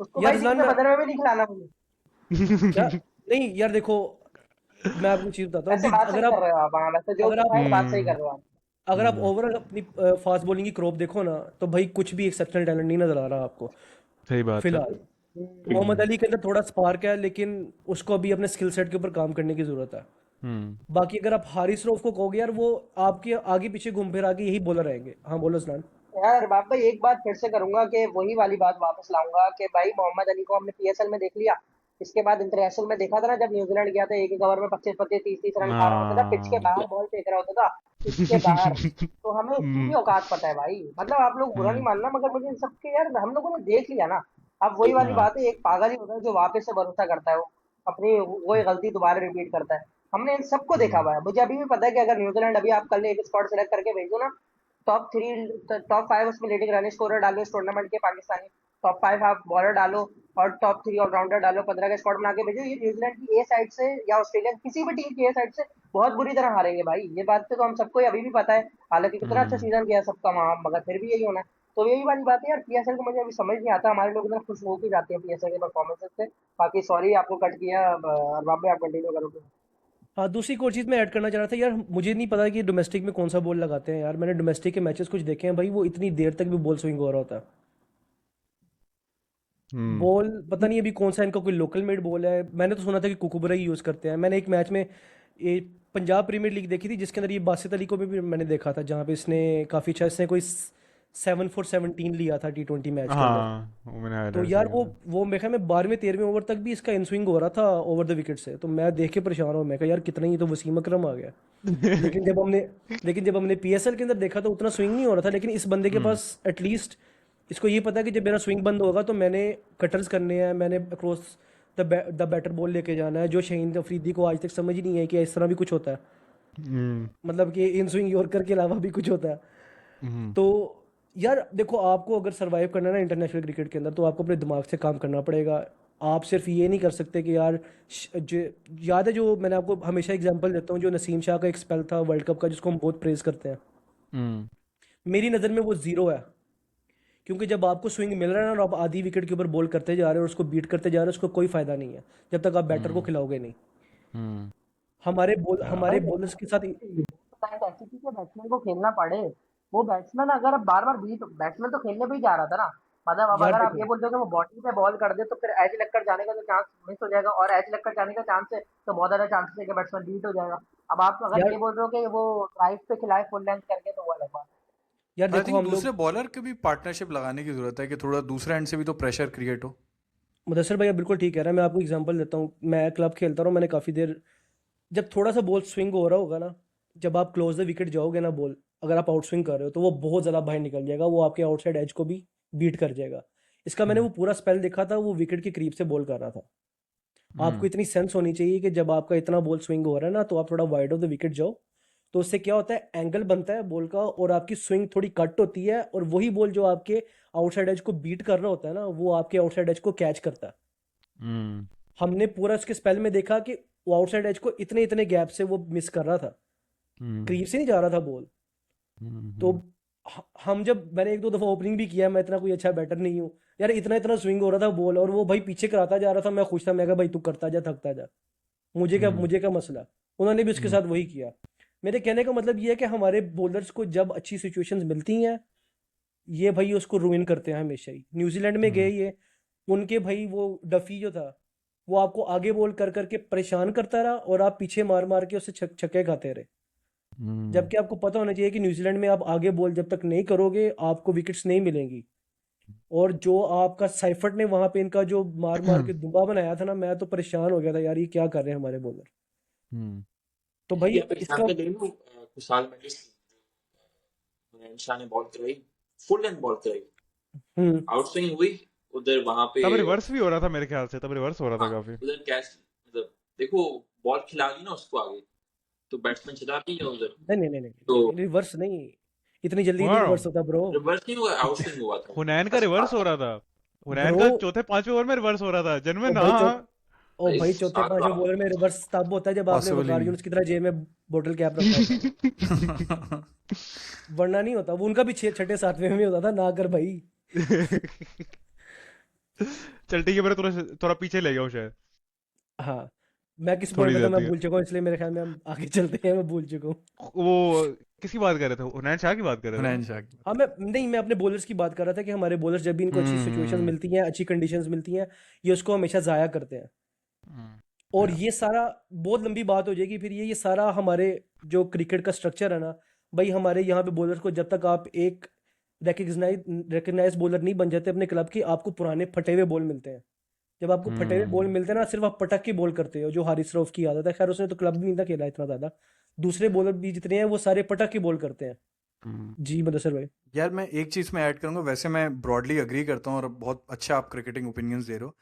उसको यार भाई, रजलान सीधे मैं, 15 में भी नहीं खिलाना मुझे। क्या, नहीं यार देखो मैं आपको चीज बताता हूँ वैसे अभी। बात सही कर रहे हो आप, हाँ वैसे जो अगर भी आप है बात सही कर हम्म। रहे हो आप। अगर आप हम्म। ओवरऑल अपनी फास्ट बॉलिंग की क्रोप देखो ना, तो भाई कुछ भी एक्सेप्शनल टैलेंट नहीं नजर आ रहा आपको सही बात है। फिलहाल। मोहम्मद हम्म। अली के अंदर थोड़ा स्पार्क है, लेकिन उसको अभी अपने स्किल सेट के ऊपर काम करने की जरूरत है। हम्म। बाकी अगर आप हारिस रऊफ को कहोगे यार, वो आपके आगे पीछे घूम फिर आके यही बॉलर रहेंगे। हाँ बोलो सनान। यार बाप भाई एक बात फिर से करूंगा कि वही वाली बात वापस लाऊंगा कि भाई मोहम्मद अली को हमने पीएसएल में देख लिया, इसके बाद इंटरनेशनल में देखा था ना, जब न्यूजीलैंड गया था एक एक ओवर में 25-25 30-30 रन खा रहा होता था, पिच के हाँ। बाहर बॉल फेंक रहा होता था, पिच के बाहर। तो हमें इसकी भी हम्म। औकात पता है भाई, मतलब आप लोग बुरा नहीं हम्म। मानना, मगर मुझे इन सबके यार हम लोगों ने देख लिया ना। अब वही वाली हाँ। बात है, एक पागल ही होता है जो वापस से भरोसा करता है, वो अपनी वही गलती दोबारा रिपीट करता है। हमने इन सबको देखा हम्म। हुआ है, मुझे अभी भी पता है कि अगर न्यूजीलैंड अभी आप कल एक स्क्वाड सेलेक्ट करके भेजो ना, टॉप 3 टॉप 5 उसमें लीडिंग रन स्कोरर डालो इस टूर्नामेंट के पाकिस्तानी, टॉप 5 आप बॉलर डालो, और टॉप 3 ऑलराउंडर डालो, 15 का स्क्वाड बना के भेजो, ये न्यूजीलैंड की ए साइड से या ऑस्ट्रेलिया किसी भी टीम की ए साइड से बहुत बुरी तरह हारेंगे भाई। ये बात तो हम सबको अभी भी पता है, हालांकि कितना अच्छा हम्म। सीजन किया है सबका वहां, मगर फिर भी यही होना है। तो यही वाली बात है यार, पीएसएल को मुझे अभी समझ नहीं आता, हमारे लोग इतना खुश होकर जाते हैं पीएसएल के परफॉर्मेंसेस से। बाकी सॉरी आपको कट किया, अरबाब भाई आप कंटिन्यू करो। हाँ, दूसरी एक और चीज़ मैं ऐड करना चाह रहा था यार, मुझे नहीं पता कि डोमेस्टिक में कौन सा बॉल लगाते हैं यार। मैंने डोमेस्टिक के मैचेस कुछ देखे हैं भाई, वो इतनी देर तक भी बॉल स्विंग हो रहा होता है। हम्म। बॉल पता नहीं अभी कौन सा इनका कोई लोकल मेड बॉल है। मैंने तो सुना था कि कुकुबरा ही यूज़ करते हैं। मैंने एक मैच में ये पंजाब प्रीमियर लीग देखी थी जिसके अंदर ये बासित अली को भी मैंने देखा था, जहाँ पे इसने काफ़ी अच्छा, इसने कोई 7 for 17 लिया था T20 मैच के अंदर। हाँ, वो मैंने तो हाइलाइट्स यार देखे थे। वो मेरे ख्याल में 12वें 13वें ओवर तक भी इसका इन स्विंग हो रहा था ओवर द विकेट से। तो मैं देख के परेशान हूँ, मैं कहा यार कितना ही तो वसीम अकरम आ गया। लेकिन जब हमने लेकिन जब हमने पीएसएल के अंदर देखा तो उतना स्विंग नहीं हो रहा था। लेकिन इस बंदे के हम्म। पास एटलीस्ट इसको ये पता है कि जब मेरा स्विंग बंद होगा तो मैंने कटर्स करने हैं, मैंने अक्रॉस द बैटर बॉल लेके जाना है, जो शहीन अफरीदी को आज तक समझ ही नहीं है कि इस तरह भी कुछ होता है। हम्म। मतलब कि इन स्विंग यॉर्कर के अलावा भी कुछ होता है। हम्म। तो यार देखो, आपको अगर सरवाइव करना है ना इंटरनेशनल क्रिकेट के अंदर, तो आपको अपने दिमाग से काम करना पड़ेगा। आप सिर्फ ये नहीं कर सकते कि यार याद है जो मैंने आपको हमेशा एग्जांपल देता हूँ, जो नसीम शाह का एक स्पेल था वर्ल्ड कप का जिसको हम बहुत प्रेज करते हैं, हम्म। मेरी नज़र में वो ज़ीरो है। क्योंकि जब आपको स्विंग मिल रहा है ना और आप आधी विकेट के ऊपर बॉल करते जा रहे हो और उसको बीट करते जा रहे हो, उसको कोई फ़ायदा नहीं है जब तक आप बैटर को हम्म। खिलाओगे नहीं। हम्म। हमारे बॉलर्स के साथ ऐसी थी कि बैट्समैन को खेलना पड़े, वो बैट्समैन अगर अब बार बार बीट, बैट्समैन तो खेलने भी जा रहा था ना, मतलब अब यार अगर आप ये देखो, बोलते हो कि वो बॉडी पे बॉल कर दे तो फिर एज लग कर जाने का तो चांस मिस हो जाएगा, और एज लग कर जाने का चांस है तो बहुत ज्यादा चांसेस है कि बैट्समैन बीट हो जाएगा। अब आप अगर यार ये बोल रहे हो कि वो ड्राइव पे खिलाए फुल लेंथ करके, तो वो अलग बात है। यार आई देखो थिंक हम लोग, दूसरे बॉलर के भी पार्टनरशिप लगाने की ज़रूरत है कि थोड़ा दूसरे एंड से भी तो प्रेशर क्रिएट हो। मुदस्सिर भैया बिल्कुल ठीक कह रहा है। मैं आपको एग्जांपल देता हूँ। मैं क्लब खेलता रहा हूँ, मैंने काफ़ी देर, जब थोड़ा सा बॉल स्विंग हो रहा होगा ना, जब आप क्लोज द विकेट जाओगे ना बॉल, अगर आप आउट स्विंग कर रहे हो तो वो बहुत ज़्यादा बाहर निकल जाएगा, वो आपके आउटसाइड एज को भी बीट कर जाएगा। इसका मैंने वो पूरा स्पेल देखा था, वो विकेट के करीब से बॉल कर रहा था। आपको इतनी सेंस होनी चाहिए कि जब आपका इतना बॉल स्विंग हो रहा है ना, तो आप थोड़ा वाइड ऑफ द विकेट जाओ, तो उससे क्या होता है, एंगल बनता है बॉल का और आपकी स्विंग थोड़ी कट होती है, और वही बॉल जो आपके आउटसाइड एज को बीट कर रहा होता है ना, वो आपके आउटसाइड एज को कैच करता है। हम्म हमने पूरा उसके स्पेल में देखा कि वो आउटसाइड एज को इतने इतने गैप से वो मिस कर रहा था, हम्म करीब से नहीं जा रहा था बॉल। तो हम्म हम जब, मैंने एक दो दफ़ा ओपनिंग भी किया, मैं इतना कोई अच्छा बैटर नहीं हूँ यार, इतना इतना स्विंग हो रहा था बॉल और वो भाई पीछे कराता जा रहा था, मैं खुश था, मैं कहा भाई तू करता जा, थकता जा, हम्म मुझे क्या मसला। उन्होंने भी उसके हम्म साथ वही किया। मेरे कहने का मतलब ये है कि हमारे बॉलर्स को जब अच्छी सिचुएशंस मिलती हैं, ये भाई उसको रुइन करते हैं हमेशा ही। न्यूजीलैंड में गए ये, उनके भाई वो डफी जो था, वो आपको आगे बॉल कर करके परेशान करता रहा और आप पीछे मार मार के उससे छक्के खाते रहे। हम्म जबकि आपको पता होना चाहिए कि न्यूजीलैंड में आप आगे बॉल जब तक नहीं करोगे आपको विकेट्स नहीं मिलेंगी। और जो आपका साइफर्ट ने वहां पे इनका जो मार मार के दुबा बनाया था ना, मैं तो परेशान हो गया था यार, ये क्या कर रहे हैं हमारे बॉलर। हम्म तो भाई ये आप इसका, एग्जाम्पल ले लो, कुछ साल पहले हुनैन शाह ने बॉल कराई, फुल लेंथ बॉल कराई, हम्म आउट स्विंग हुई उधर, वहां पे तब रिवर्स भी हो रहा था मेरे ख्याल से, तब रिवर्स हो रहा था हाँ काफी। उधर कैच, मतलब देखो बॉल खिला दी ना उसको आगे, तो बैट्समैन चला भी है उधर, नहीं नहीं नहीं नहीं तो नहीं, रिवर्स नहीं, इतनी जल्दी नहीं वाह, रिवर्स होता ब्रो। रिवर्स नहीं हुआ, आउट स्विंग हुआ था हुनैन का ऐसा रिवर्स हो था। रहा था। हुनैन ब्रो का चौथे पांचवें ओवर में रिवर्स हो रहा था ओ जनमें, भाई हाँ हाँ। ओ भाई भाई, चौथे सात पांचवें बार बॉलर में रिवर्स तब होता है जब आपने पॉसिबल ही वकार नहीं यूनुस की तरह जेब में बोतल कैप रखा होता है, वरना नहीं होता। वो उनका भी छठे सातवें में होता था ना, कर भाई। चल ठीक है, मेरे थोड़ा थोड़ा पीछे ले गया हूँ शायद। हाँ, मैं किस थोड़ी पॉइंट पे था देर मैं तक भूल चुका हूँ, इसलिए मेरे ख्याल में हम आगे चलते हैं, मैं भूल चुका हूँ। वो किसकी बात कर रहे थे, हुनैन शाह की बात कर रहे थे ना? हुनैन शाह की हाँ, मैं नहीं, मैं अपने बॉलर्स की बात कर रहा था कि हमारे बॉलर्स जब भी इनको अच्छी सिचुएशंस हम्म मिलती हैं, अच्छी कंडीशंस मिलती हैं, ये उसको हमेशा ज़ाया करते हैं। और yeah, ये सारा बहुत लंबी बात हो जाएगी फिर, ये सारा हमारे जो क्रिकेट का स्ट्रक्चर है ना भाई, हमारे यहाँ पे बॉलर को जब तक आप एक रिकग्नाइज बॉलर नहीं बन जाते अपने क्लब की, आपको पुराने फटे हुए बॉल मिलते हैं। जब आपको फटे हुए बॉल हम्म मिलते हैं ना, सिर्फ आप पटक के बॉल करते हो, जो हारिस रऊफ की आदत है। खैर उसने तो क्लब भी नहीं था खेला इतना ज़्यादा, दूसरे बॉलर भी जितने हैं वो सारे पटक के बॉल करते हैं। हम्म जी मुदस्सिर भाई। यार मैं एक चीज़ में ऐड करूंगा, वैसे मैं ब्रॉडली अग्री करता हूँ और बहुत अच्छा आप क्रिकेटिंग ओपिनियंस दे रहे हो।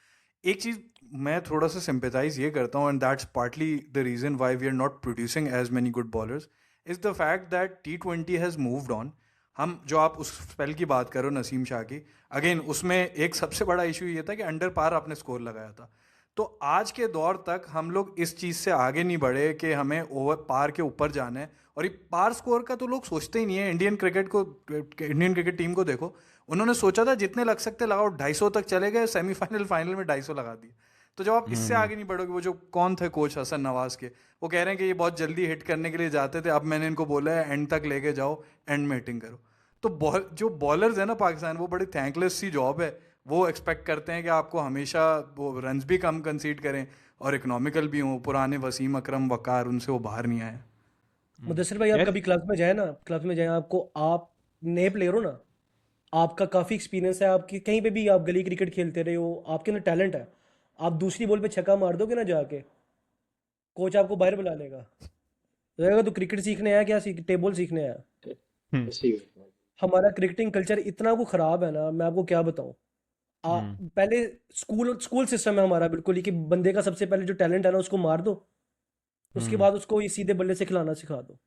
एक चीज़ मैं थोड़ा सा सिंपैथाइज ये करता हूँ, and that's partly the reason why we are not producing as many good bowlers, is the fact that T20 has moved on. हम जो आप उस स्पेल की बात करो नसीम शाह की, अगेन उसमें एक सबसे बड़ा इशू ये था कि अंडर पार आपने स्कोर लगाया था। तो आज के दौर तक हम लोग इस चीज़ से आगे नहीं बढ़े कि हमें ओवर पार के ऊपर जाना है। और ये पार स्कोर का तो लोग सोचते ही नहीं है। इंडियन क्रिकेट टीम को देखो, उन्होंने सोचा था जितने लग सकते लगाओ, 250 तक चले गए, सेमीफाइनल फाइनल में 250 लगा दिए। तो जब आप इससे हम्म आगे नहीं बढ़ोगे, वो जो कौन थे कोच हसन नवाज के, वो कह रहे हैं कि ये बहुत जल्दी हिट करने के लिए जाते थे, अब मैंने इनको बोला है एंड तक लेके जाओ, एंड में हिटिंग करो। तो जो बॉलर्स है ना पाकिस्तान, वो बड़ी थैंकलेस सी जॉब है। वो एक्सपेक्ट करते हैं कि आपको हमेशा वो रन्स भी कम कंसीड करें और इकोनॉमिकल भी हों। पुराने वसीम अकरम वकार, उनसे वो बाहर नहीं आए। मुदस्सिर भाई, आप यार कभी क्लब में जाए ना, क्लब में जाए, आपको, आप नए प्लेयर हो ना, आपका काफ़ी एक्सपीरियंस है, आपकी कहीं पे भी आप गली क्रिकेट खेलते रहे हो, आपके अंदर टैलेंट है, आप दूसरी बॉल पे छक्का मार दोगे ना जाके, कोच आपको बाहर बुला लेगा, तो कहेगा तू क्रिकेट सीखने आया क्या, टेबल सीखने आया। हम्म ऐसे ही हुआ। हमारा क्रिकेटिंग कल्चर इतना को ख़राब है ना, मैं आपको क्या बताऊँ। हम्म पहले स्कूल स्कूल सिस्टम है हमारा बिल्कुल ही, कि बंदे का सबसे पहले जो टैलेंट है ना उसको मार दो, उसके हम्म बाद उसको ये सीधे बल्ले से खिलाना सिखा दो।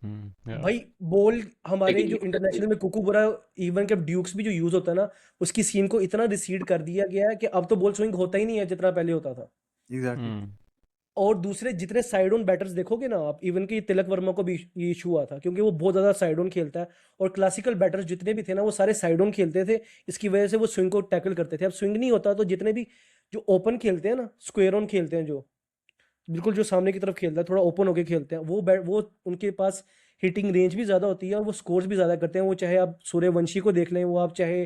यार भाई बॉल हमारे लेकिन जो इंटरनेशनल में कुकुबरा, इवन के ड्यूक्स भी जो यूज होता है ना, उसकी सीन को इतना रिसीड कर दिया गया है कि अब तो बॉल स्विंग होता ही नहीं है जितना पहले होता था। एग्जैक्टली। हम्म और दूसरे जितने साइड ऑन बैटर्स देखोगे ना आप, इवन कि तिलक वर्मा को भी ये इशू हुआ था, क्योंकि वो बहुत ज़्यादा साइड ऑन खेलता है। और क्लासिकल बैटर्स जितने भी थे ना, वो सारे साइड ऑन खेलते थे, इसकी वजह से वो स्विंग को टैकल करते थे। अब स्विंग नहीं होता तो जितने भी जो ओपन खेलते हैं ना, स्क्वेयर ऑन खेलते हैं, जो बिल्कुल जो सामने की तरफ खेलता है, थोड़ा ओपन होके खेलते हैं, वो उनके पास हिटिंग रेंज भी ज़्यादा होती है और वो स्कोर्स भी ज़्यादा करते हैं। वो चाहे आप सूर्यवंशी को देख लें, वो आप चाहे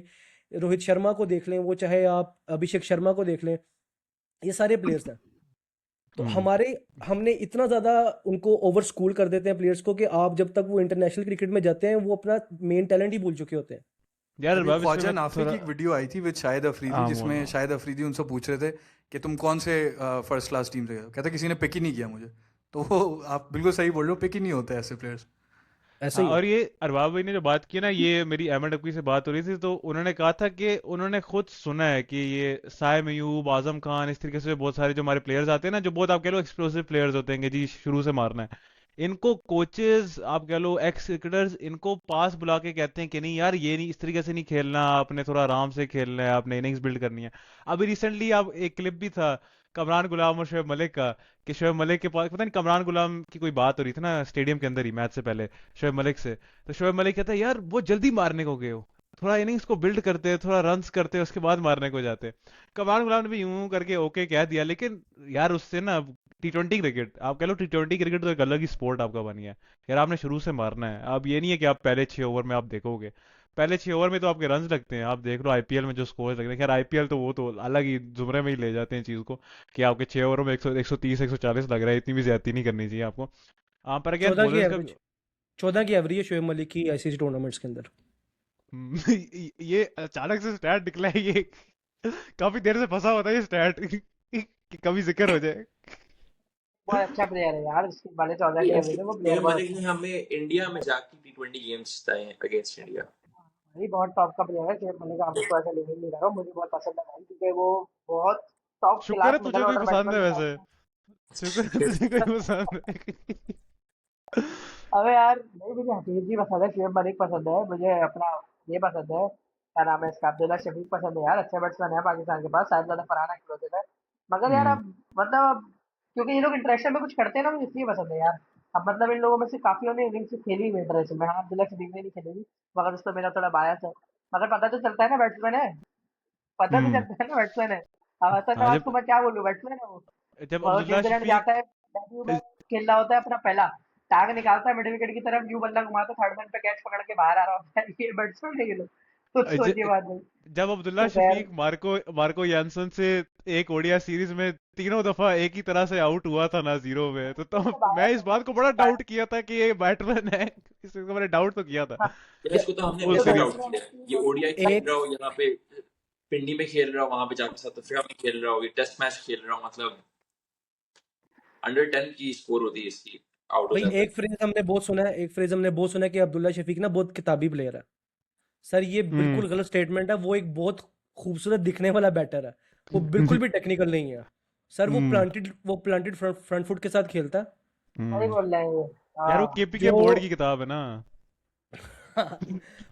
रोहित शर्मा को देख लें, वो चाहे आप अभिषेक शर्मा को देख लें, ये सारे प्लेयर्स हैं। तो हम्म हमारे हमने इतना ज़्यादा उनको ओवर स्कूल कर देते हैं प्लेयर्स को, कि आप जब तक वो इंटरनेशनल क्रिकेट में जाते हैं वो अपना मेन टैलेंट ही भूल चुके होते हैं। यार अभी अरबाब इसमें ख्वाजा मैं नाफी थोड़ा की एक वीडियो आई थी विद शाहिद अफरीदी, हाँ जिसमें बोलो। शाहिद अफरीदी उनसे पूछ रहे थे कि तुम कौन से फर्स्ट क्लास टीम से गए हो, कहता किसी ने पिक ही नहीं किया मुझे। तो वो आप बिल्कुल सही बोल रहे हो, पिक ही नहीं होते ऐसे प्लेयर्स। ऐसे हाँ, ही है। और ये अरबाब भाई ने जो बात की ना, ये मेरी अहमद अब्बी से बात हो रही थी, तो उन्होंने कहा था कि उन्होंने खुद सुना है कि ये साय मयूब, आजम खान, इस तरीके से बहुत सारे जो हमारे प्लेयर्स आते हैं ना, जो बहुत आप कह लो एक्सप्लोसिव प्लेयर्स होते हैं कि जी शुरू से मारना है, इनको कोचेस आप कह लो एक्स क्रिकेटर्स इनको पास बुला के कहते हैं कि नहीं यार ये नहीं, इस तरीके से नहीं खेलना, आपने थोड़ा आराम से खेलना है, आपने इनिंग्स बिल्ड करनी है। अभी रिसेंटली आप एक क्लिप भी था कमरान गुलाम और शोएब मलिक का, कि शोएब मलिक के पास पता नहीं कमरान गुलाम की कोई बात हो रही थी ना स्टेडियम के अंदर ही मैच से पहले शोएब मलिक से, तो शोएब मलिक कहता है यार वो जल्दी मारने को गए हो, थोड़ा इनिंग्स को बिल्ड करते हैं, थोड़ा रन्स करते हैं, उसके बाद मारने को जाते हैं। कमरान गुलाम ने भी यूं करके ओके कह दिया, लेकिन यार उससे ना T20 क्रिकेट आप कह लो, T20 क्रिकेट तो एक अलग ही स्पोर्ट आपका बन गया है। यार आपने शुरू से मारना है, अब ये नहीं है कि आप पहले 6 ओवर में आप देखोगे, पहले 6 ओवर में तो आपके रन्स लगते हैं, आप देख लो आईपीएल में जो स्कोर लगते हैं, खैर आईपीएल तो वो तो अलग ही जुमरे में ही ले जाते हैं चीज को, कि आपके 6 ओवर में 100 130 140 लग रहा है, इतनी भी ज्यादती नहीं करनी चाहिए आपको। पर अगेन 14 की बॉलर्स का एवरेज 14 की एवरेज है शोएब मलिक की आईसीसी टूर्नामेंट्स के अंदर। ये अचानक से स्टैट निकला है ये, काफी देर से फंसा होता है ये स्टैट कि कभी जिक्र हो जाए। बहुत अच्छा प्लेयर है यार, इसके वाले 14 की एवरेज है, वो प्लेयर शोएब बहुत मलिक अच्छा ने हमें इंडिया में जाके T20 गेम्स जिताए हैं अगेंस्ट इंडिया। है भाई, बहुत टॉप का प्लेयर है शेख मलिक। आप उसको ऐसा लेवल नहीं कर रहा हूँ, मुझे बहुत पसंद है भाई, क्योंकि वो बहुत टॉप शुक्र क्लास है मिडल तुझे कोई ऑर्डर पसंद बैट्समैन है में से वैसे, आता शुक्र है तुझे कोई है। पसंद है। अबे यार नहीं, मुझे हफीज जी पसंद है, शुएब मलिक पसंद है, मुझे अपना ये पसंद है, क्या नाम है इसका, अब्दुल्ला शफीक पसंद है यार, अच्छे बैट्समैन है पाकिस्तान के पास, शायद ज्यादा फरहाना क्लोजेट है। मगर यार हम्म अब मतलब क्योंकि ये लोग इंटरेक्शन में कुछ करते हैं ना, मुझे इसलिए पसंद है यार। अब मतलब इन लोगों में से काफियों ने इनिंग्स खेली हुई इंटरेक्शन में, हाँ अब्दुल्ला शफीक ने नहीं खेली, मगर उस पर मेरा थोड़ा बायस है। मगर पता तो चलता है ना बैट्समैन है, पता तो हम्म। चलता है ना बैट्समैन है। अब हसन हाँ, नवाज जब को मैं क्या बोलूं, बैट्समैन है वो। जब वो अब्दुल्ला न्यूजीलैंड शफीक जाता है, डेब्यू मैच खेल रहा होता है अपना पहला, टांग निकालता है मिड विकेट की तरफ, न्यू बल्ला घुमाता, थर्ड मैन पे कैच पकड़ के बाहर आ रहा होता है। ये बैट्समैन है ये लोग, तो सोचिए ज, बात नहीं। जब अब्दुल्ला तो खैर शफीक मार्को मार्को यानसन से एक ओडीआई सीरीज में तीनों दफा एक ही तरह से आउट हुआ था ना जीरो में, तो सब आया मैं इस था, बात को बड़ा सब आया डाउट किया था कि ये बैट्समैन है, इसको मैंने डाउट तो किया था था। यार या, इसको तो हमने फुल जो वैसे भी सीरीज। आउट बैट्समैन किया है, है ये ओडीआई खेल एक रहा हो, यहाँ पे पिंडी में खेल रहा हो, वहां पे जाके साउथ अफ्रीका में खेल रहा हो, ये टेस्ट मैच खेल रहा हो, मतलब अंडर 10 की स्कोर होती है इसकी, आउट हो भाई जाता है। एक फ्रेज हमने बहुत सुना है कि अब्दुल्ला शफीक ना बहुत किताबी प्लेयर है। सर ये हम्म बिल्कुल गलत स्टेटमेंट है, वो एक बहुत खूबसूरत दिखने वाला बैटर है, वो बिल्कुल भी टेक्निकल नहीं है। सर हम्म वो प्लांटेड फ्रंट फुट के साथ खेलता है। सही हम्म। बोल रहे हैं ये। यार वो हाँ केपीके जो बोर्ड की किताब है ना।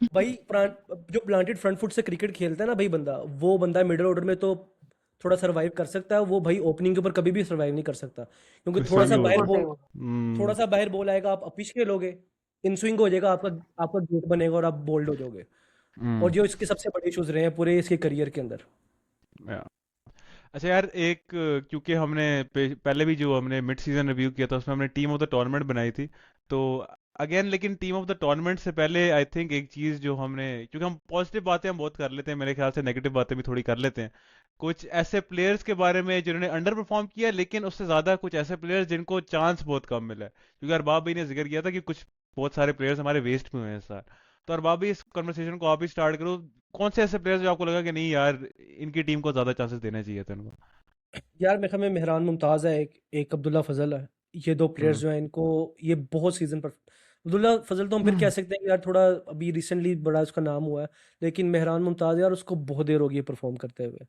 भाई जो प्लांटेड फ्रंट फुट से क्रिकेट खेलता है ना भाई बंदा, वो बंदा मिडिल ऑर्डर में तो थोड़ा सरवाइव कर सकता है, वो भाई ओपनिंग के ऊपर कभी भी सरवाइव नहीं कर सकता, क्योंकि सही बोल रहे हो। थोड़ा हम्म सा बाहर बॉल आएगा, आप पिच खेलोगे, इन स्विंग हो जाएगा आपका, आपका गेट बनेगा और आप बोल्ड हो जाओगे। और हम्म। जो इसके सबसे बड़े इश्यूज रहे हैं पूरे इसके करियर के अंदर। अच्छा यार, एक क्योंकि हमने पहले भी जो हमने मिड सीजन रिव्यू किया था उसमें हमने टीम ऑफ द टूर्नामेंट बनाई थी, तो अगेन लेकिन टीम ऑफ द टूर्नामेंट से पहले आई थिंक एक चीज जो हमने, क्योंकि हम पॉजिटिव बातें हम बहुत कर लेते हैं, मेरे ख्याल से नेगेटिव बातें भी थोड़ी कर लेते हैं, कुछ ऐसे प्लेयर्स के बारे में जिन्होंने अंडर परफॉर्म किया, लेकिन उससे ज्यादा कुछ ऐसे प्लेयर्स जिनको चांस बहुत कम मिला है, क्योंकि अरबाब भाई ने जिक्र किया था कि कुछ बहुत सारे प्लेयर्स हमारे वेस्ट भी हुए हैं इस साल। तो अरबाब भाई इस कन्वर्सेशन को आप ही स्टार्ट करो, कौन से ऐसे प्लेयर्स जो आपको लगा कि नहीं यार इनकी टीम को ज्यादा चांसेस देने चाहिए थे इनको। यार मेरे ख्याल में मेहरान मुमताज़ है, एक अब्दुल्ला फजल है। ये दो प्लेयर्स हम्म जो हैं इनको ये बहुत सीजन पर, अब्दुल्ला फजल तो हम फिर कह सकते हैं कि यार थोड़ा अभी रिसेंटली बड़ा उसका नाम हुआ है, लेकिन मेहरान मुमताज़ यार उसको बहुत देर हो गई है परफॉर्म करते हुए।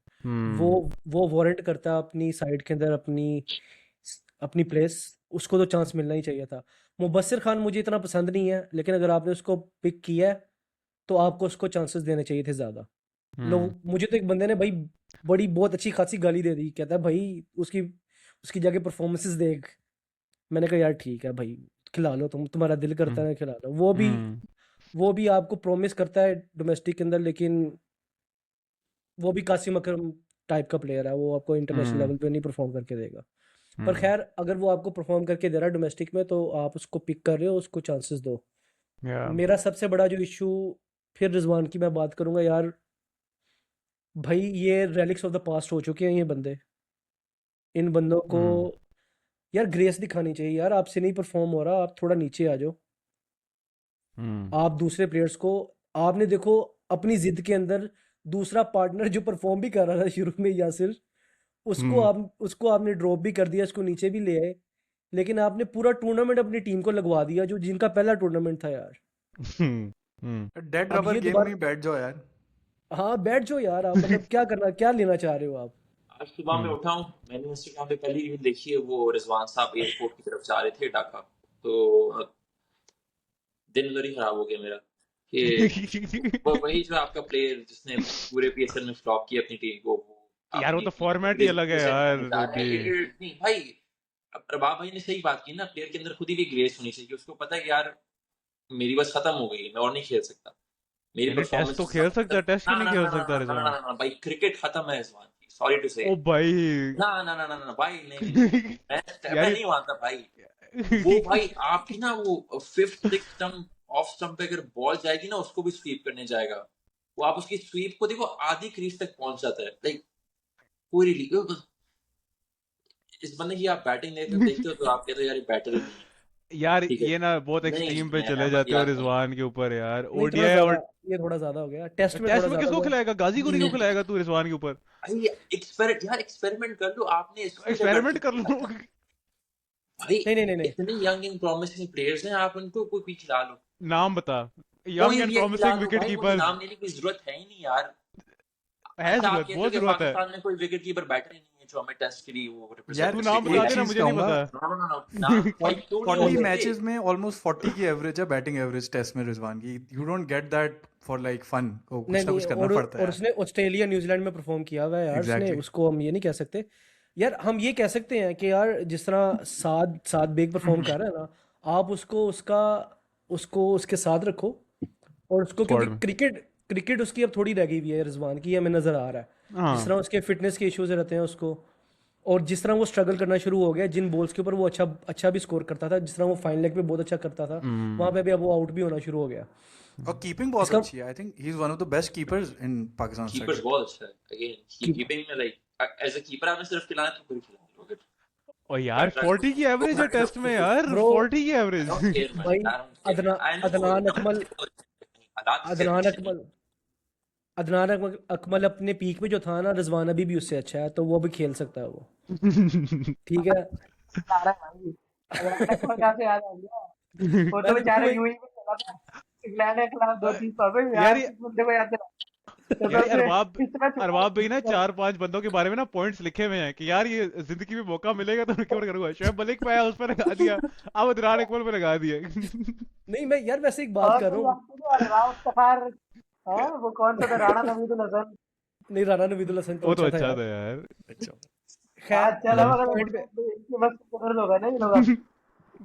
वो हम्म वो वारंट करता है अपनी साइड के अंदर अपनी अपनी प्लेस, उसको तो चांस मिलना ही चाहिए था। मुबस्सिर खान मुझे इतना पसंद नहीं है, लेकिन अगर आपने उसको पिक किया है तो आपको उसको चांसेस देने चाहिए थे ज़्यादा। हम्म लोग मुझे तो एक बंदे ने भाई बड़ी बहुत अच्छी खासी गाली दे दी, कहता है भाई उसकी उसकी जाके परफॉर्मेंसेस देख। मैंने कहा यार ठीक है भाई, खिला लो, तुम्हारा दिल करता हम्म है खिला लो। वो भी आपको प्रॉमिस करता है डोमेस्टिक के अंदर, लेकिन वो भी कासिम अकरम टाइप का प्लेयर है, वो आपको इंटरनेशनल हम्म लेवल पे नहीं परफॉर्म करके देगा। पर हम्म। खैर अगर वो आपको परफॉर्म करके दे रहा है डोमेस्टिक में, तो आप उसको पिक कर रहे हो, उसको चांसेस दो। या मेरा सबसे बड़ा जो इशू, फिर रिजवान की मैं बात करूंगा यार, भाई ये रेलिक्स ऑफ द पास्ट हो चुके हैं ये बंदे। इन बंदों को हम्म यार ग्रेस दिखानी चाहिए यार, आपसे नहीं परफॉर्म हो रहा, आप थोड़ा नीचे आ जाओ। हम्म आप दूसरे प्लेयर्स को, आपने देखो अपनी जिद के अंदर दूसरा पार्टनर जो परफॉर्म भी कर रहा था शुरू में, यासिर, उसको आपने ड्रॉप भी कर दिया, उसको नीचे भी ले आए, लेकिन आपने पूरा टूर्नामेंट अपनी टीम को लगवा दिया जो जिनका पहला टूर्नामेंट था यार। डेड अब रबर ये गेम दोबारा, में बैठ जाओ यार। हाँ बैठ जाओ यार आप, मतलब क्या करना, क्या लेना चाह रहे हो आप? आज सुबह में उठा हूँ, मैंने इंस्टाग्राम पे पहली रील देखी है, वो रिजवान साहब एयरपोर्ट की तरफ जा रहे थे ढाका, तो दिन उधर ही खराब हो गया मेरा कि वो वही जो आपका प्लेयर जिसने पूरे पीएसएल में फ्लॉप किया अपनी टीम को, वो यार वो अपनी तो टीम फॉर्मेट ही को अलग है represent यार करने जा रहे हैं। कि नहीं भाई, अब प्रभाव भाई ने सही बात की ना, प्लेयर के अंदर खुद ही भी ग्रेस होनी चाहिए, उसको पता है कि यार मेरी बस खत्म हो गई है, मैं और नहीं खेल सकता, मेरी नहीं टेस्ट तो परफॉर्मेंस खेल सकता है, टेस्ट ना क्यों नहीं ना खेल ना ना सकता ना ना रिजवान? ना ना भाई, क्रिकेट खत्म है रिजवान की, सॉरी टू से। ओ भाई ना ना ना ना ना भाई, नहीं नहीं नहीं, मैं यार नहीं मानता भाई। वो भाई आपकी ना वो fifth six stump off stump पे अगर बॉल जाएगी ना, उसको भी स्वीप करने जाएगा, वो आप उसकी स्वीप को देखो आधी क्रीज तक पहुंच जाता है, लाइक पूरी इस बंदे की आप बैटिंग देखते हो तो आप कहते हो यार ये बैटर ही नहीं है, यार ठीक है। ये ना बहुत नहीं एक्सट्रीम पे मैं चले जाते हो मजाक नहीं, रिजवान के ऊपर यार। नहीं थोड़ा ओडीआई ज्यादा, और ये थोड़ा ज्यादा हो गया, टेस्ट में टेस्ट थोड़ा में ज्यादा किसको हो गया। खिलाएगा? गाजी को नहीं क्यों खिलाएगा तू रिजवान के ऊपर? भाई एक्सपेरिमेंट कर लो, आपने इसको क्या एक्सपेरिमेंट बैटिंग कर लो। भाई, नहीं नहीं नहीं नहीं, इतने यंग एंड प्रॉमिसिंग प्लेयर्स हैं, आप उनको कोई भी खिला लो, नाम बता, कोई यंग एंड भी एक खिला प्रॉमिसिंग लो विकेट भाई, मुझे कीपर्स। नाम लेने की जरूरत है ही नहीं यार। है अच्छा आप जरूरत, कहते हो बहुत कि जरूरत है। पाकिस्तान में कोई विकेट कीपर बैटर ही नहीं है जो हमें टेस्ट के लिए वो यार रिप्रेजेंट तू कर नाम सके। बता एक देना, चीज मुझे नहीं कहूंगा, पता। नो नो नो नो, भाई क्यों नहीं हो 40 सकते? मैचेस में ऑलमोस्ट 40 की एवरेज है बैटिंग एवरेज टेस्ट में रिजवान की। You don't get that for like fun, को कुछ नहीं ना नहीं, कुछ करना पड़ता है और यार। उसने ऑस्ट्रेलिया न्यूजीलैंड में परफॉर्म किया हुआ है यार उसने, एग्जैक्टली उसको हम ये नहीं कह सकते यार। हम ये कह सकते हैं कि यार जिस तरह साद साद बेग परफॉर्म कर रहा है ना, आप उसको उसके साथ रखो, और उसको, क्योंकि स्क्वाड में क्रिकेट क्रिकेट उसकी अब थोड़ी रह गई हुई है रिजवान की, हमें नज़र आ रहा है जिस हाँ। तरह उसके फिटनेस के इश्यूज रहते हैं उसको, और जिस तरह वो स्ट्रगल करना शुरू हो गया जिन बॉल्स के ऊपर वो अच्छा अच्छा भी स्कोर करता था, जिस तरह वो फाइन लेग पे बहुत अच्छा करता था, वहां पे भी अब वो आउट भी होना शुरू हो गया। और कीपिंग बहुत इसका अच्छी है। आई think he is one of the best keepers in Pakistan keepers side. बहुत अच्छा है, अगेन कीप कीपिंग में लाइक एज अ कीपर आपने सिर्फ खिलाना तो फिर खिला लो, अगर और यार बैटर 40 की एवरेज है टेस्ट में यार, ब्रो 40 की आई एवरेज। डोंट केयर मैन, भाई, I don't care, I know Adnan Akmal हालात इससे अदनान अच्छे नहीं। अकमल अदनान अकमल अपने पीक में जो था ना, रिजवान अभी भी उससे अच्छा है, तो वो भी खेल सकता है वो, ठीक है। आ रहा है भाई। अगर अटैक को कहाँ से याद आ गया, वो तो मैंने बेचारा तुम्हें, यूं ही में चला था इंग्लैंड के खिलाफ 2-3 सौ में यार यार, इस बंदे को याद दिला तो यार सबसे अरबाब इतना छुपा अरबाब भाई ना 4-5 बंदों के बारे में ना पॉइंट्स लिखे हुए हैं कि यार ये जिंदगी में मौका मिलेगा तो रिकवर करूंगा। शोएब मलिक पे आया, उस पर लगा दिया, अब अदनान इकबाल पे लगा दिया। नहीं मैं यार वैसे एक बात और कर कोई रहा हूँ। आपको जो राव सफार है, वो कौन सा था, राणा नवीदुल हसन। नहीं, राणा नवीदुल हसन तो वो तो अच्छा था अच्छा यार। था यार। अच्छा, खैर आज चलो हम अगर पॉइंट पे, इनके बस कलर होगा ना ये लोग अब।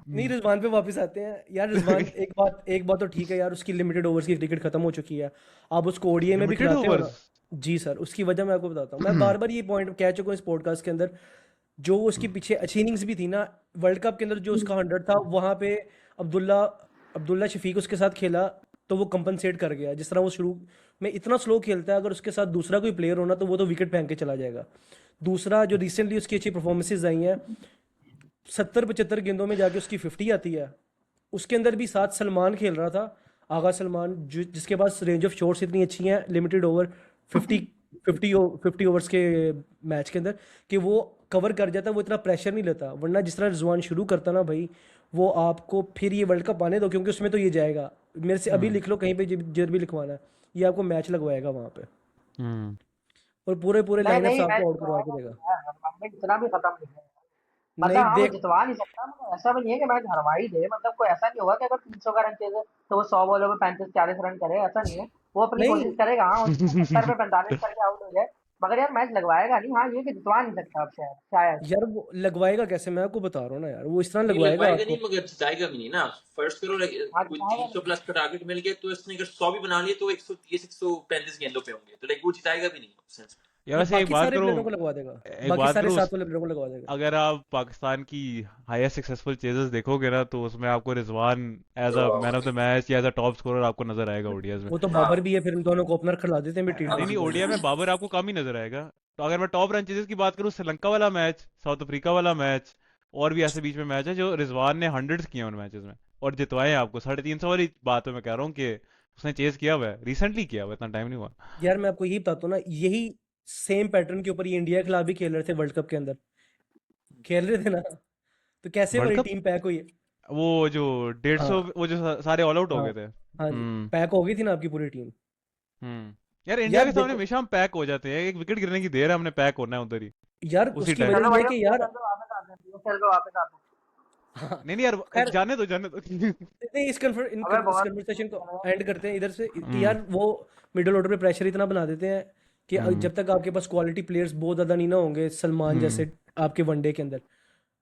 नहीं रिजवान पे वापस आते हैं यार। रिजवान एक बात तो ठीक है यार, उसकी लिमिटेड ओवर्स की क्रिकेट खत्म हो चुकी है, आप उसको ओडीआई में भी लिमिटेड खिलाते हो ना। ओवर्स। जी सर, उसकी वजह मैं आपको बताता हूँ, मैं बार बार ये पॉइंट कह चुका हूँ इस पॉडकास्ट के अंदर। जो उसकी पीछे अच्छी इनिंग्स भी थी ना वर्ल्ड कप के अंदर, जो उसका 100 था वहाँ पे अब्दुल्ला अब्दुल्ला शफीक उसके साथ खेला, तो वो कंपनसेट कर गया। जिस तरह वो शुरू में इतना स्लो खेलता है, अगर उसके साथ दूसरा कोई प्लेयर होना तो वो तो विकेट फेंक के चला जाएगा। दूसरा, जो रिसेंटली उसकी अच्छी परफॉर्मेंसेज आई हैं, 70-75 गेंदों में जाके उसकी 50 आती है। उसके अंदर भी साथ सलमान खेल रहा था, आगा सलमान, जिसके पास रेंज ऑफ शॉट्स इतनी अच्छी हैं लिमिटेड ओवर 50 ओवर्स के मैच के अंदर, कि वो कवर कर जाता, वो इतना प्रेशर नहीं लेता। वरना जिस तरह रिजवान शुरू करता ना भाई, वो आपको फिर ये वर्ल्ड कप आने दो, क्योंकि उसमें तो ये जाएगा। मेरे से अभी लिख लो कहीं पे, जब भी लिखवाना है, ये आपको मैच लगवाएगा वहाँ पे, और पूरे पूरे नहीं लाइनअप्स नहीं, मैच आपको आउट करवा करवाएगा के देगा। यार, हरमान इतना भी खत्म नहीं है। मतलब नहीं हाँ वो देख, जितवा नहीं सकता, मतलब ऐसा भी नहीं है कि मैच हरवा ही दे, मतलब कोई ऐसा नहीं होगा कि अगर 300 का रन चाहिए तो वो 100 बॉलों में 35-40 रन करे, ऐसा नहीं है। वो अपनी नहीं कोशिश करेगा, हाँ उसको 70 पे 45 करके आउट हो जाए, मगर यार मैच लगवाएगा नहीं। हाँ ये कि जितवा नहीं सकता अब शायद शायद। यार वो लगवाएगा कैसे, मैं आपको बता रहा हूँ ना यार, वो इस तरह नहीं लगवाएगा लगवाएगा आपको। नहीं, मगर जिताएगा भी नहीं ना। फर्स्ट करो हाँ कोई जिताएगा 300 प्लस का टारगेट मिल गया तो इसने अगर 100 भी बना लिए तो 130-135 गेंदों पे होंगे, तो लाइक वो जिताएगा भी नहीं सेंस। यार वो वैसे एक बाकी बात सारे करो, प्लेयरों को लगवा देगा, एक बाकी बात सारे करो, 7 वाले प्लेयरों को लगवा देगा। अगर आप पाकिस्तान की हाईएस्ट सक्सेसफुल चेजर्स देखोगे ना, तो उसमें आपको Rizwan as a man of the match या एज अ टॉप स्कोरर आपको नजर आएगा ओडीआईज में। वो तो बाबर भी है, फिर इन दोनों को ओपनर खिला देते हैं भी नहीं नहीं, T20 के ओडीआई में अंदर। बाबर आपको कम ही नजर आएगा। तो अगर मैं टॉप रन चेजर्स की बात करूँ, श्रीलंका वाला मैच, साउथ अफ्रीका वाला मैच, और भी ऐसे बीच में मैच है जो रिजवान ने हंड्रेड्स किए हैं उन मैचेस में और जितवाए हैं आपको। 350 वाली बात है, मैं कह रहा हूँ कि उसने चेज किया हुआ है, रिसेंटली किया हुआ है, इतना टाइम नहीं हुआ। यार मैं आपको यही बताता हूँ ना, यही सेम पैटर्न के ऊपर ये इंडिया के खिलाफ भी खेल रहे थे वर्ल्ड कप के अंदर, खेल रहे थे ना। तो कैसे वर्ल्ड हमारी कप, टीम पैक हुई है? वो जो 150, हाँ वो जो सारे ऑल आउट हो हाँ गए थे। हाँ जी, पैक हो गई थी ना आपकी पूरी टीम। यार इंडिया यार के सामने देखो, हमेशा हम पैक हो जाते हैं, एक विकेट गिरने की देर है, हमने पैक होना है उधर ही, यार उसी उसकी टाइम। वजह चलो ये है भाई, कि पीएसएल यार, पे वापस आते हैं, पीएसएल पे वापस आते हैं। हाँ, नहीं नहीं यार, खैर, जाने दो जाने दो। नहीं अबे इस बहुत कन्वर्सेशन को हम्म। एंड करते हैं इधर से कि हम्म यार वो मिडिल ऑर्डर पे प्रेशर इतना बना देते हैं कि हम्म जब तक आपके पास क्वालिटी प्लेयर्स बहुत ज़्यादा नहीं ना होंगे सलमान हम्म जैसे आपके वनडे के अंदर,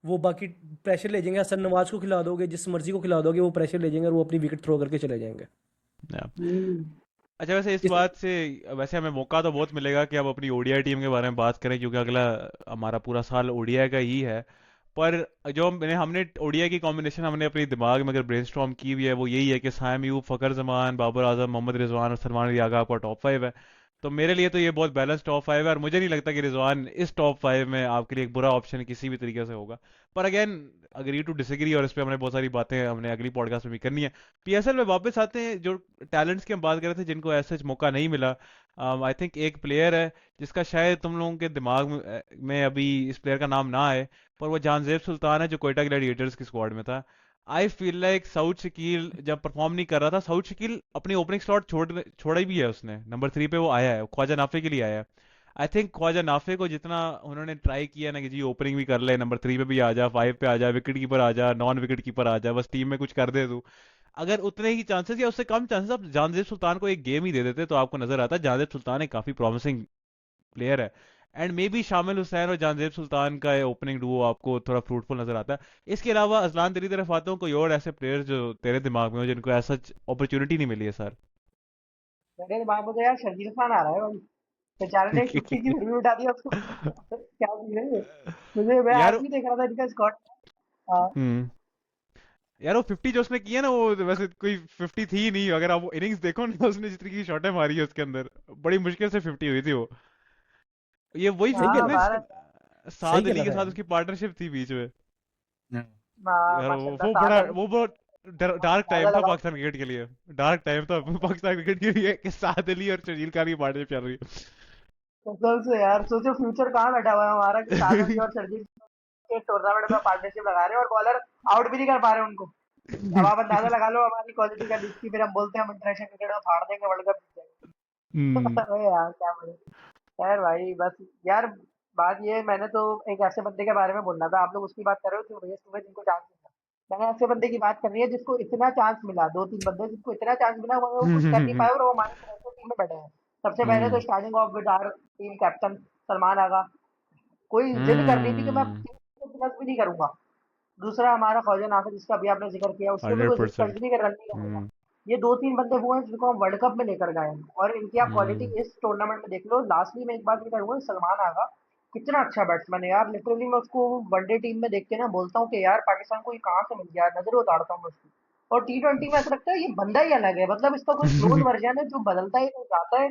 वो बाकी प्रेशर ले जाएंगे। हसन नवाज को खिला दोगे, जिस मर्जी को खिला दोगे, वो प्रेशर ले जाएंगे और वो अपनी विकेट थ्रो करके चले जाएंगे। या। हम्म। अच्छा, वैसे इस इस बात से, वैसे हमें मौका तो बहुत मिलेगा कि अब अपनी ओडीआई टीम के बारे में बात करें, क्योंकि अगला हमारा पूरा साल ओडीआई का ही है। पर जो हमने ओडीआई की कॉम्बिनेशन हमने अपने दिमाग में अगर ब्रेनस्टॉर्म की हुई है, वो यही है कि साइम अयूब, फखर जमान, बाबर आजम, मोहम्मद रिजवान और सलमान अली आगा आपका टॉप 5 है। तो मेरे लिए तो ये बहुत बैलेंस टॉप 5 है, और मुझे नहीं लगता कि रिजवान इस टॉप 5 में आपके लिए एक बुरा ऑप्शन किसी भी तरीके से होगा। पर अगेन, अग्री टू डिसएग्री, और इस पे हमने बहुत सारी बातें हमने अगली पॉडकास्ट में भी करनी है। पीएसएल में वापस आते हैं, जो टैलेंट्स की हम बात कर रहे थे जिनको ऐसा मौका नहीं मिला। आई थिंक एक प्लेयर है जिसका शायद तुम लोगों के दिमाग में अभी इस प्लेयर का नाम ना आए, पर वो जानजेब सुल्तान है, जो कोयटा ग्लैडिएटर्स की स्क्वाड में था। आई फील लाइक साउथ शकील जब परफॉर्म नहीं कर रहा था, साउथ शकील अपनी ओपनिंग स्लॉट छोड़ा ही भी है उसने, नंबर 3 पे वो आया है, ख्वाजा नाफे के लिए आया है। आई थिंक ख्वाजा नाफे को जितना उन्होंने ट्राई किया ना कि जी ओपनिंग भी कर ले, नंबर 3 पे भी आ जा, 5 पे आ जा, विकेट कीपर आ जा, नॉन विकेट कीपर आ जा, बस टीम में कुछ कर दे तू, अगर उतने ही चांसेस या उससे कम चांसेस आप जानजेब सुल्तान को एक गेम ही दे देते, तो आपको नजर आता जानजेब सुल्तान एक काफी प्रॉमिसिंग प्लेयर है। एंड मे बी शामिल हुसैन और जानजेब सुल्तान का ओपनिंग डुओ आपको थोड़ा फ्रूटफुल नजर आता है। इसके अलावा अजलान तेरी तरफ आता हूँ, कोई और ऐसे प्लेयर जो तेरे दिमाग में हो जिनको ऐसा अपॉर्चुनिटी नहीं मिली है सर? मेरे दिमाग में तो यार शर्जील खान आ रहा है भाई। बेचारे ने 50 की फिर भी उठा दिया उसको। क्या सीन है ये? मैं यार, आज भी देख रहा था इनका स्क्वाड। हाँ। हम्म यार वो 50 जो उसने की है ना, वो वैसे कोई 50 थी ही नहीं, अगर आप वो इनिंग्स देखो ना, उसने जितनी की शॉटें मारी है उसके अंदर, बड़ी मुश्किल से 50 हुई थी वो। ये वही सही 50 कह है हाँ, रहा ना है, बारह। जिसके सही साद कह अली रहा के है साथ यार। उसकी पार्टनरशिप थी बीच में। यार माशाल्लाह बड़ा, साद अली। वो बहुत डार्क टाइम अंदाजा था लगाओ। पाकिस्तान क्रिकेट के लिए, डार्क टाइम था पाकिस्तान क्रिकेट के लिए कि साद अली और शर्जील खान की पार्टनरशिप चल रही कसम से यार, सोचो फ्यूचर कहाँ बैठा हुआ है हमारा कि साद अली है। और शर्जील के टूर्नामेंट में पार्टनरशिप लगा रहे हैं और बॉलर आउट भी नहीं कर पा रहे उनको। अब आप अंदाजा लगा लो हमारी क्वालिटी का, जिसकी फिर हम बोलते हैं हम इंटरनेशनल क्रिकेट में फाड़ देंगे, वर्ल्ड कप जीत हम्म जाएंगे। अरे यार क्या बोले। यार भाई बस। यार बात ये है, मैंने तो एक ऐसे बंदे के बारे में बोलना था, आप लोग उसकी बात कर रहे हो जो भैया तुम्हें जिनको चांस मिला। मैंने ऐसे बंदे की बात करनी है जिसको इतना चांस मिला, दो तीन बंदे जिनको इतना चांस मिला मगर वो कुछ कर नहीं पाए और वो हमारे इंटरनेशनल टीम में बैठे हैं। सबसे पहले तो hmm starting off with our team captain Salman Agha. कोई जिद करनी थी कि मैं हम्म टीम प्लस भी नहीं करूंगा। दूसरा हमारा फौजन नाफिस जिसका अभी आपने जिक्र किया, उसको भी हंड्रेड कोई जिद परसेंट करनी थी कि रन नहीं करेगा। हम्म ये दो तीन बंदे वो हैं जिनको हम वर्ल्ड कप में लेकर गए हैं और इनकी आप क्वालिटी हम्म इस टूर्नामेंट में देख लो। लास्टली मैं एक बात ये करूंगा, सलमान आगा कितना अच्छा बैट्समैन है यार। लिटरली मैं उसको वनडे टीम में देख के ना बोलता हूँ कि यार पाकिस्तान को ये कहाँ से मिल गया, नजर उतारता हूँ मैं उसकी। और T20 में ऐसा लगता है ये बंदा ही अलग है, मतलब इसका कोई क्लोन वर्जन है जो बदलता ही नहीं जाता है।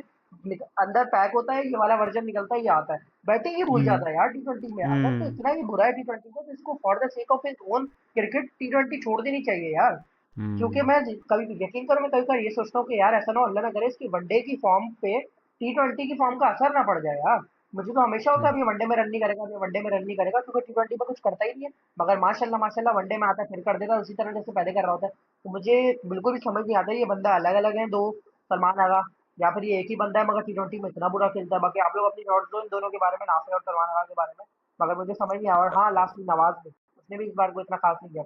अंदर पैक होता है, ये वाला वर्जन निकलता ही आता है। बैटिंग ही भूल हम्म जाता है यार T20 में। अगर तो हम्म इतना ही बुरा है T20 में तो इसको for the sake of his own cricket T20 छोड़ देनी चाहिए यार। क्योंकि हम्म कभी यकीन करो, मैं कभी कभी ये सोचता हूँ कि यार ऐसा ना हो, अल्लाह ना करे इसकी वनडे की फॉर्म पे T20 की फॉर्म का असर ना पड़ जाए यार। मुझे तो हमेशा होता है अभी वनडे में रन नहीं करेगा, अभी वनडे में रन नहीं करेगा, क्योंकि T20 में कुछ करता ही नहीं है। मगर माशाल्लाह माशाल्लाह वनडे में आता है फिर कर देगा उसी तरह जैसे पहले कर रहा होता है। तो मुझे बिल्कुल भी समझ नहीं आता ये बंदा अलग अलग है दो, सलमान आगा, या फिर ये एक ही बंदा है मगर T20 में इतना बुरा खेलता है। बाकी आप लोग अपनी नोट्स दो इन दोनों के बारे में, नासिर और सलमान आगा के बारे में। मगर मुझे समझ नहीं आया। और हाँ, लास्ट में नवाज ने, उसने भी इस बार को इतना खास नहीं किया।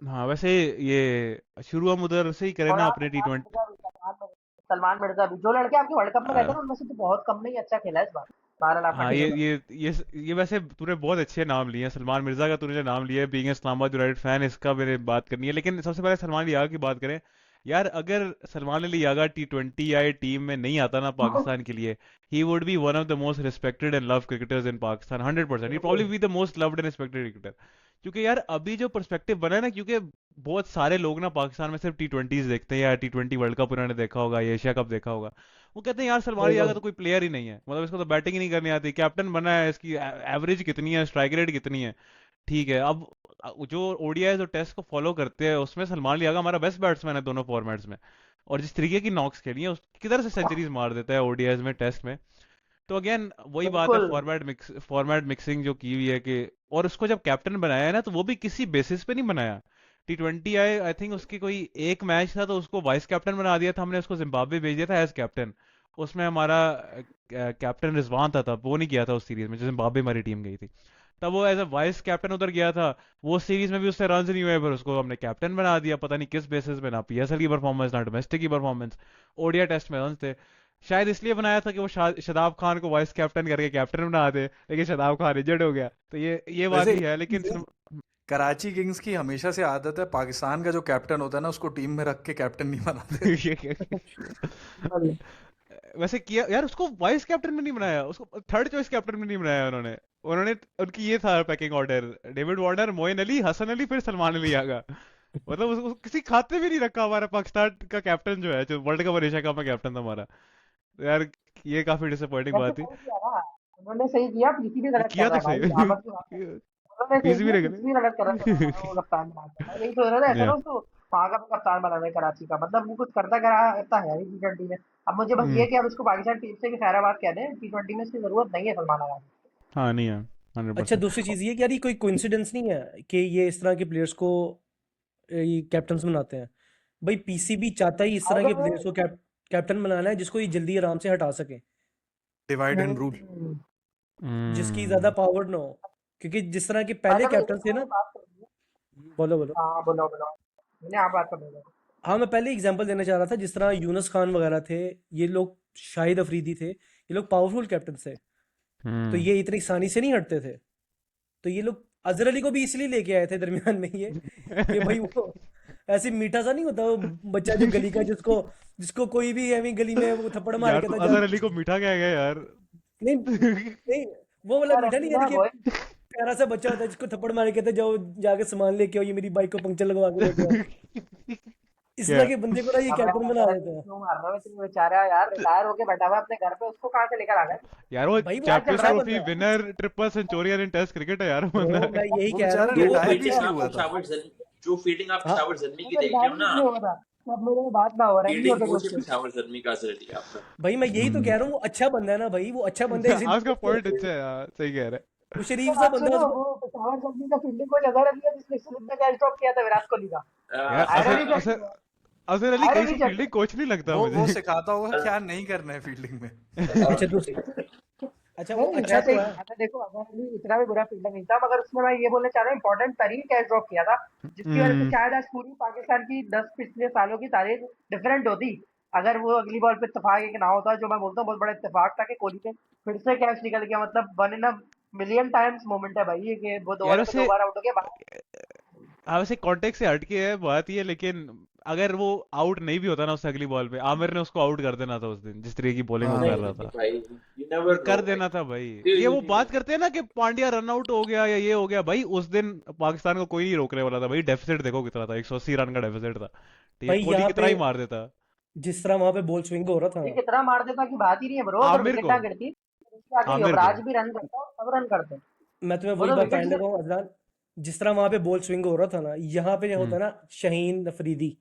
हाँ, वैसे ये शुरू हम उधर से ही करें और ना हाँ, अपने टी सलमान ट्वेंटी। मिर्जा भी, सलमान मिर्जा भी जो लड़के आपके वर्ल्ड कप में गए थे ना उनमें से तो बहुत कम में ही अच्छा खेला है इस बार। बहरहाल आपका हाँ, ठीक है। ये वैसे तूने बहुत अच्छे नाम लिए हैं, सलमान मिर्जा का तूने जो नाम लिया है, बीइंग इस्लामाबाद यूनाइटेड फैन, इसका मैंने बात करनी है। लेकिन सबसे पहले सलमान यागा की बात करें। यार अगर सलमान अली यागा T20 या टीम में नहीं आता ना पाकिस्तान के लिए, he would be one of the most respected and love cricketers in Pakistan, 100%। He बिल्कुल। Probably be the most loved and respected cricketer. क्योंकि यार अभी जो पर्सपेक्टिव बना है ना, क्योंकि बहुत सारे लोग ना पाकिस्तान में सिर्फ T20s देखते हैं, या T20 वर्ल्ड कप उन्होंने देखा होगा, या एशिया कप देखा होगा। वो कहते हैं यार सलमान यागा बिल्कुल। तो कोई प्लेयर ही नहीं है, मतलब इसको तो बैटिंग ही नहीं करनी आती, कैप्टन बना है, इसकी एवरेज कितनी है, स्ट्राइक रेट कितनी है। ठीक है, अब जो ओडीआई जो टेस्ट को फॉलो करते हैं उसमें सलमान यागा हमारा बेस्ट बैट्समैन है दोनों फॉर्मेट्स में। और जिस तरीके की नॉक्स खेली है, उस किधर से सेंचुरीज मार देता है ओडीआईज में, टेस्ट में। तो अगेन वही बात है, बिल्कुल फॉर्मेट मिक्सिंग जो की हुई है कि, और उसको जब कैप्टन बनाया है ना, तो वो भी किसी बेसिस पे नहीं बनाया। T20 आए, आई थिंक उसकी कोई एक मैच था तो उसको वाइस कैप्टन बना दिया था हमने, उसको जिम्बाब्वे भेज दिया था एज कैप्टन। उसमें हमारा कैप्टन रिजवान था तब, वो नहीं किया था उस सीरीज में, जो जिम्बाब्वे हमारी टीम गई थी। तब वो एज अ वाइस कैप्टन उधर गया था। वो सीरीज में भी उससे रन नहीं हुए, फिर उसको हमने कैप्टन बना दिया, पता नहीं किस बेसिस पे, ना पीएसएल की परफॉर्मेंस ना डोमेस्टिक की परफॉर्मेंस। ओडीआई टेस्ट में रन थे। शायद इसलिए बनाया था कि वो शादाब खान को वाइस कैप्टन करके कैप्टन बना दे, लेकिन शादाब खान इंजर्ड हो गया, तो ये बात वैसे भी है, लेकिन ये कराची किंग्स की हमेशा से आदत है, पाकिस्तान का जो कैप्टन होता है ना उसको टीम में रख के कैप्टन नहीं बनाते। वैसे किया यार, उसको वाइस कैप्टन में नहीं बनाया, उसको थर्ड चॉइस कैप्टन में नहीं बनाया उन्होंने। उन्होंने उनकी ये था packing order, David Warner, Moeen Ali, Hasan Ali, फिर सलमान अली आगा। मतलब उसको किसी खाते में नहीं रखा हमारा पाकिस्तान का कैप्टन जो है, जो वर्ल्ड कप और एशिया कप में कैप्टन था हमारा। तो यार ये काफी डिसअपॉइंटिंग वैसे बात थी। सही किया ना, उन्होंने सही किया, पीसी भी गलत कर किया रहा तो है भाई, सही। आपस की बात है। उन्होंने सही पीसी भी किया, रह पीसी भी गलत कर रहा है, तो वो कप्तान बना दिया। मैं यही सोच रहा था, ऐसा ना या उसको वहां का भी कप्तान बना रहे कराची का, मतलब वो कुछ करता करता है T20 में। अब मुझे बस ये कि अब उसको पाकिस्तान टीम से भी खैराबाद कह दें, T20 में इसकी जरूरत नहीं है सलमान आगा की। हाँ, नहीं है, अच्छा, 100%। दूसरी चीज़ ये कि यार ये कोई कोइंसिडेंस नहीं है कि ये इस तरह के प्लेयर्स को ये कैप्टन्स बनाते हैं। भाई पीसीबी चाहता ही इस तरह के अगर प्लेयर्स को कैप्टन बनाना है जिसको ये जल्दी आराम से हटा सके, डिवाइड एंड रूल। हम्म, जिसकी ज़्यादा हम्म। पावर ना हो। क्योंकि जिस तरह के पहले अगर एक कैप्टन थे मैंने ना, बात करी, बोलो बोलो। हाँ बोलो बोलो, मैंने आप बात कर रहे थे। हाँ, मैं पहले एग्जांपल देना चाह रहा था, जिस तरह यूनुस खान वगैरह थे, ये लोग, शाहिद अफरीदी थे, ये लोग पावरफुल कैप्टन थे, तो हम्म। ये इतनी आसानी से नहीं हटते थे। तो ये लोग अजहर अली को भी इसलिए लेके आए थे दरमियान में ये, कि भाई वो ऐसे मीठा सा नहीं होता वो बच्चा जो गली का, जिसको जिसको कोई भी ऐਵੇਂ गली में वो थप्पड़ मार यार के तू था जा। अजहर अली को मीठा कह गया यार। नहीं नहीं, वो वाला यार मीठा अभी नहीं, यानी ना कि वो प्यारा सा बच्चा होता है जिसको थप्पड़ मार के कहते जाओ जाके सामान लेके आओ, ये मेरी बाइक को पंक्चर लगवा के लेके आओ। इस तरह क्या के बंदे को ना ये अब यार कैप्टन बना अगर अभी देता है। क्यों मार रहा है, तुम बेचारा यार रिटायर होके बैठा हुआ है अपने घर पे, उसको कहाँ से लेकर आ गए? यार, वो भाई वो क्या चल चैंपियंस रहा अच्छा है ट्रॉफी बंदा है विनर, ट्रिपल सेंचुरियन इन टेस्ट क्रिकेट है यार वो ब्रो, बंदा। मैं यही वो कह रहा बेचारा हूँ कि जो वो रिटायर अच्छे। किस फील्डिंग लिए आप हुआ था? पेशावर जर्मी जो फील्डिंग आप हाँ, पेशावर जर्मी की तो देख रहे हो रिटायर ना, नहीं हो रहा, अब मेरे में बात ना हो रहा है, नहीं फील्डिंग होते कोच है क्वेश्चन। पेशावर जर्मी का असर लिया आपका। भाई मैं यही तो कह रहा हम्म। हूँ, वो अच्छा बंदा है ना भाई, वो अच्छा बंदा है इसीलिए आपका पॉइंट अच्छा है यार, सही कह रहे वो तो शरीफ सा बात बंदा है सुनो, उसको। वो पेशावर कंपनी का फील्डिंग कोच अजहर अली है, जिसने शुरू में कैच ड्रॉप किया था विराट कोहली का। हैं। यार आयरन ही चेक असर किया, अजहर अली कहीं आयरन ही से चेक फील्डिंग कोच नहीं लगता वो मुझे। सिखाता होगा क्या नहीं करना है फील्डिंग में। अच्छा दूसरी, अच्छा वो नहीं अच्छा वैसे तो ही है। अगर देखो, अजहर अली इतना भी बुरा फील्डर नहीं था, मगर उसमें मैं ये बोलना चाह रहा हूँ, इंपॉर्टेंट तरीन कैच ड्रॉप किया था, जिसकी वजह से हम्म। शायद आज पूरी पाकिस्तान की 10 पिछले सालों की तारीख डिफरेंट होती, अगर वो अगली बॉल पे इत्तेफाक एक ना होता। जो मैं बोलता हूँ बहुत बड़ा इत्तेफाक था कि कोहली पे फिर से कैच निकल गया, मतलब one in a million times moment है भाई ये, कि वो यार दोबारा पे वैसे, दो बार आउट हो गया। हाँ वैसे कॉन्टेक्ट से हटके है बात ये, लेकिन अगर वो आउट नहीं भी होता ना उससे अगली बॉल पे, आमिर ने उसको आउट कर देना था उस दिन, जिस तरीके की बॉलिंग वो हाँ कर नहीं रहा नहीं था। भाई, यू नेवर नो कर भाई। देना था भाई। ये ये ये वो ये बात करते हैं ना कि पांड्या रन आउट हो गया या ये हो गया, भाई उस दिन पाकिस्तान को कोई नहीं रोकने वाला था भाई। डेफिसिट देखो कितना था, 180 रन का डेफिसिट था। ठीक है, भाई कोहली यहाँ कितना पे ही मार देता। जिस तरह वहां पे बॉल स्विंग हो रहा था ये ना, कितना मार देता की बात ही नहीं है ब्रो, अगर आमिर विकेट को, ना गिरती तो उसके आगे आमिर को। युवराज भी रन करता और सब रन करते। मैं तुम्हें वो वही तो बात विकेट बताने से लगा हूँ अदनान, जिस तरह वहां पे बॉल स्विंग हो रहा था ना, यहाँ पे जो होता हम्म। है ना शाहीन अफरीदी,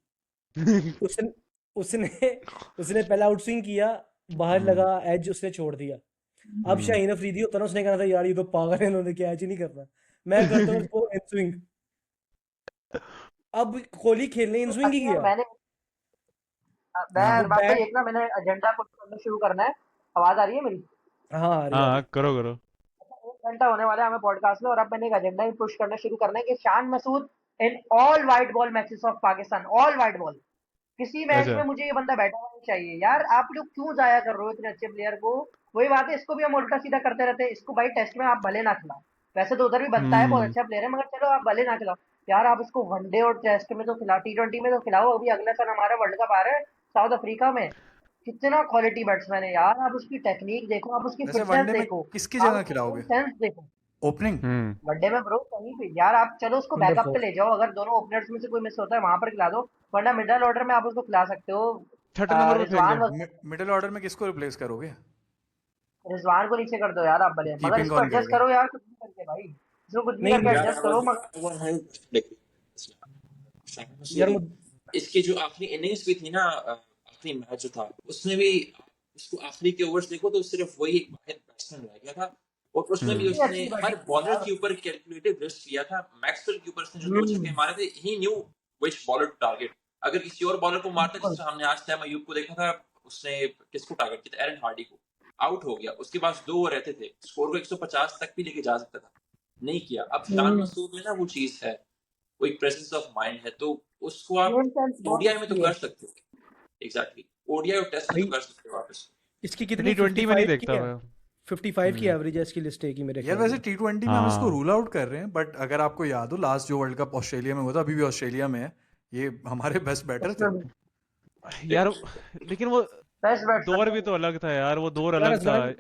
उसने उसने उसने पहला आउट स्विंग किया, बाहर हम्म। लगा एज, उसने छोड़ दिया। अब हम्म। शाहीन अफरीदी होता ना, उसने कहना था यार ये तो पागल है, इन्होंने कैच ही नहीं करना, मैं करता हूँ इसको इन स्विंग। अब कोहली खेलने इन स्विंग ही अच्छा यार गया, मैं वो बात बैट। एक ना, मैंने एजेंडा पुट करना शुरू करना है। आवाज आ रही है मेरी? हाँ आ रही हाँ आ हाँ, रही। करो करो। 1 घंटा होने वाला है हमें पॉडकास्ट में, और अब मैंने एक एजेंडा पुश करना शुरू करना है कि Shan Masood in all white ball matches of Pakistan, all white ball, किसी मैच अच्छा। में मुझे ये बंदा बैठा हुआ नहीं चाहिए यार। आप लोग क्यों जाया कर रहे हो इतने अच्छे प्लेयर को? वही बात है, इसको भी हम उल्टा सीधा करते रहते हैं। इसको भाई टेस्ट में आप भले ना खिलाओ, वैसे तो उधर भी बनता है, बहुत हम्म। अच्छा प्लेयर है, मगर चलो आप भले ना खिलाओ यार। आप इसको वनडे और टेस्ट में तो खिलाओ, T20 में तो खिलाओ। अभी अगले साल हमारा वर्ल्ड कप आ रहा है साउथ अफ्रीका में, कितना क्वालिटी बैट्समैन है यार। आप उसकी टेक्निक देखो, आप उसकी वैसे फिटनेस वनडे में देखो, किसकी आप जगह उसका कॉमन खिलाओगे? सेंस देखो। ओपनिंग? हम्म। वनडे में ब्रो कहीं पे यार, आप चलो उसको नंबर बैकअप पे 4। ले जाओ, अगर दोनों ओपनर्स में से कोई मिस होता है वहां पर खिला दो, वरना मिडल ऑर्डर में आप उसको खिला सकते हो। छठे नंबर पे फेंक दो। रिजवान मिडिल ऑर्डर में किसको रिप्लेस करोगे? रिजवान को नीचे कर दो यार आप भले, मगर कीपिंग इसको कौन एडजस्ट करेगा? करो यार कुछ भी करके भाई, इसको कुछ भी करके नहीं यार एडजस्ट करो मगर। यार इसकी जो आखिरी इनिंग्स भी थी ना, आखिरी मैच जो था उसमें भी उसको आखिरी के ओवर्स देखो तो सिर्फ वही एक वाहिद बैट्समैन रह गया था, और उसमें भी हम्म कितनी उसने अच्छी हर बैटिंग की बॉलर यार। के ऊपर कैलकुलेटिव रिस्क लिया था। मैक्सवेल के ऊपर उसने जो 2 छक्के मारे थे, he knew which bowler to target. अगर किसी और बॉलर को मारता, जिस बिल्कुल। तरह हमने आज सैम अयूब को देखा था, उसने किसको टारगेट किया था, एरन हार्डी को, आउट हो गया, उसके पास 2 ओवर रहते थे, स्कोर को 150 तक भी लेके जा सकता था, नहीं किया। अब शान मसूद में ना वो चीज है, वो एक प्रेजेंस ऑफ माइंड है, तो उसको आप गेम सेंस बहुत ओडीआई में तो अच्छी है। कर सकते हो। एग्जैक्टली, ओडीआई और टेस्ट में तो भाई कर सकते हो आप इसको। इसकी टी कितनी ट्वेंटी में नहीं 55 की देखता है, मैं। 55 की हम्म एवरेज है इसकी लिस्ट ए की मेरे यार ख्याल वैसे में। T20 में हम इसको हाँ रूल आउट कर रहे हैं, बट अगर आपको याद हो लास्ट जो वर्ल्ड कप ऑस्ट्रेलिया में हुआ था, अभी भी ऑस्ट्रेलिया में है, ये हमारे बेस्ट बैटर थे। उसमें भी यार, लेकिन वो बेस्ट दौर बैट्समैन भी तो अलग था यार, वो दौर यार अलग था। अजलान,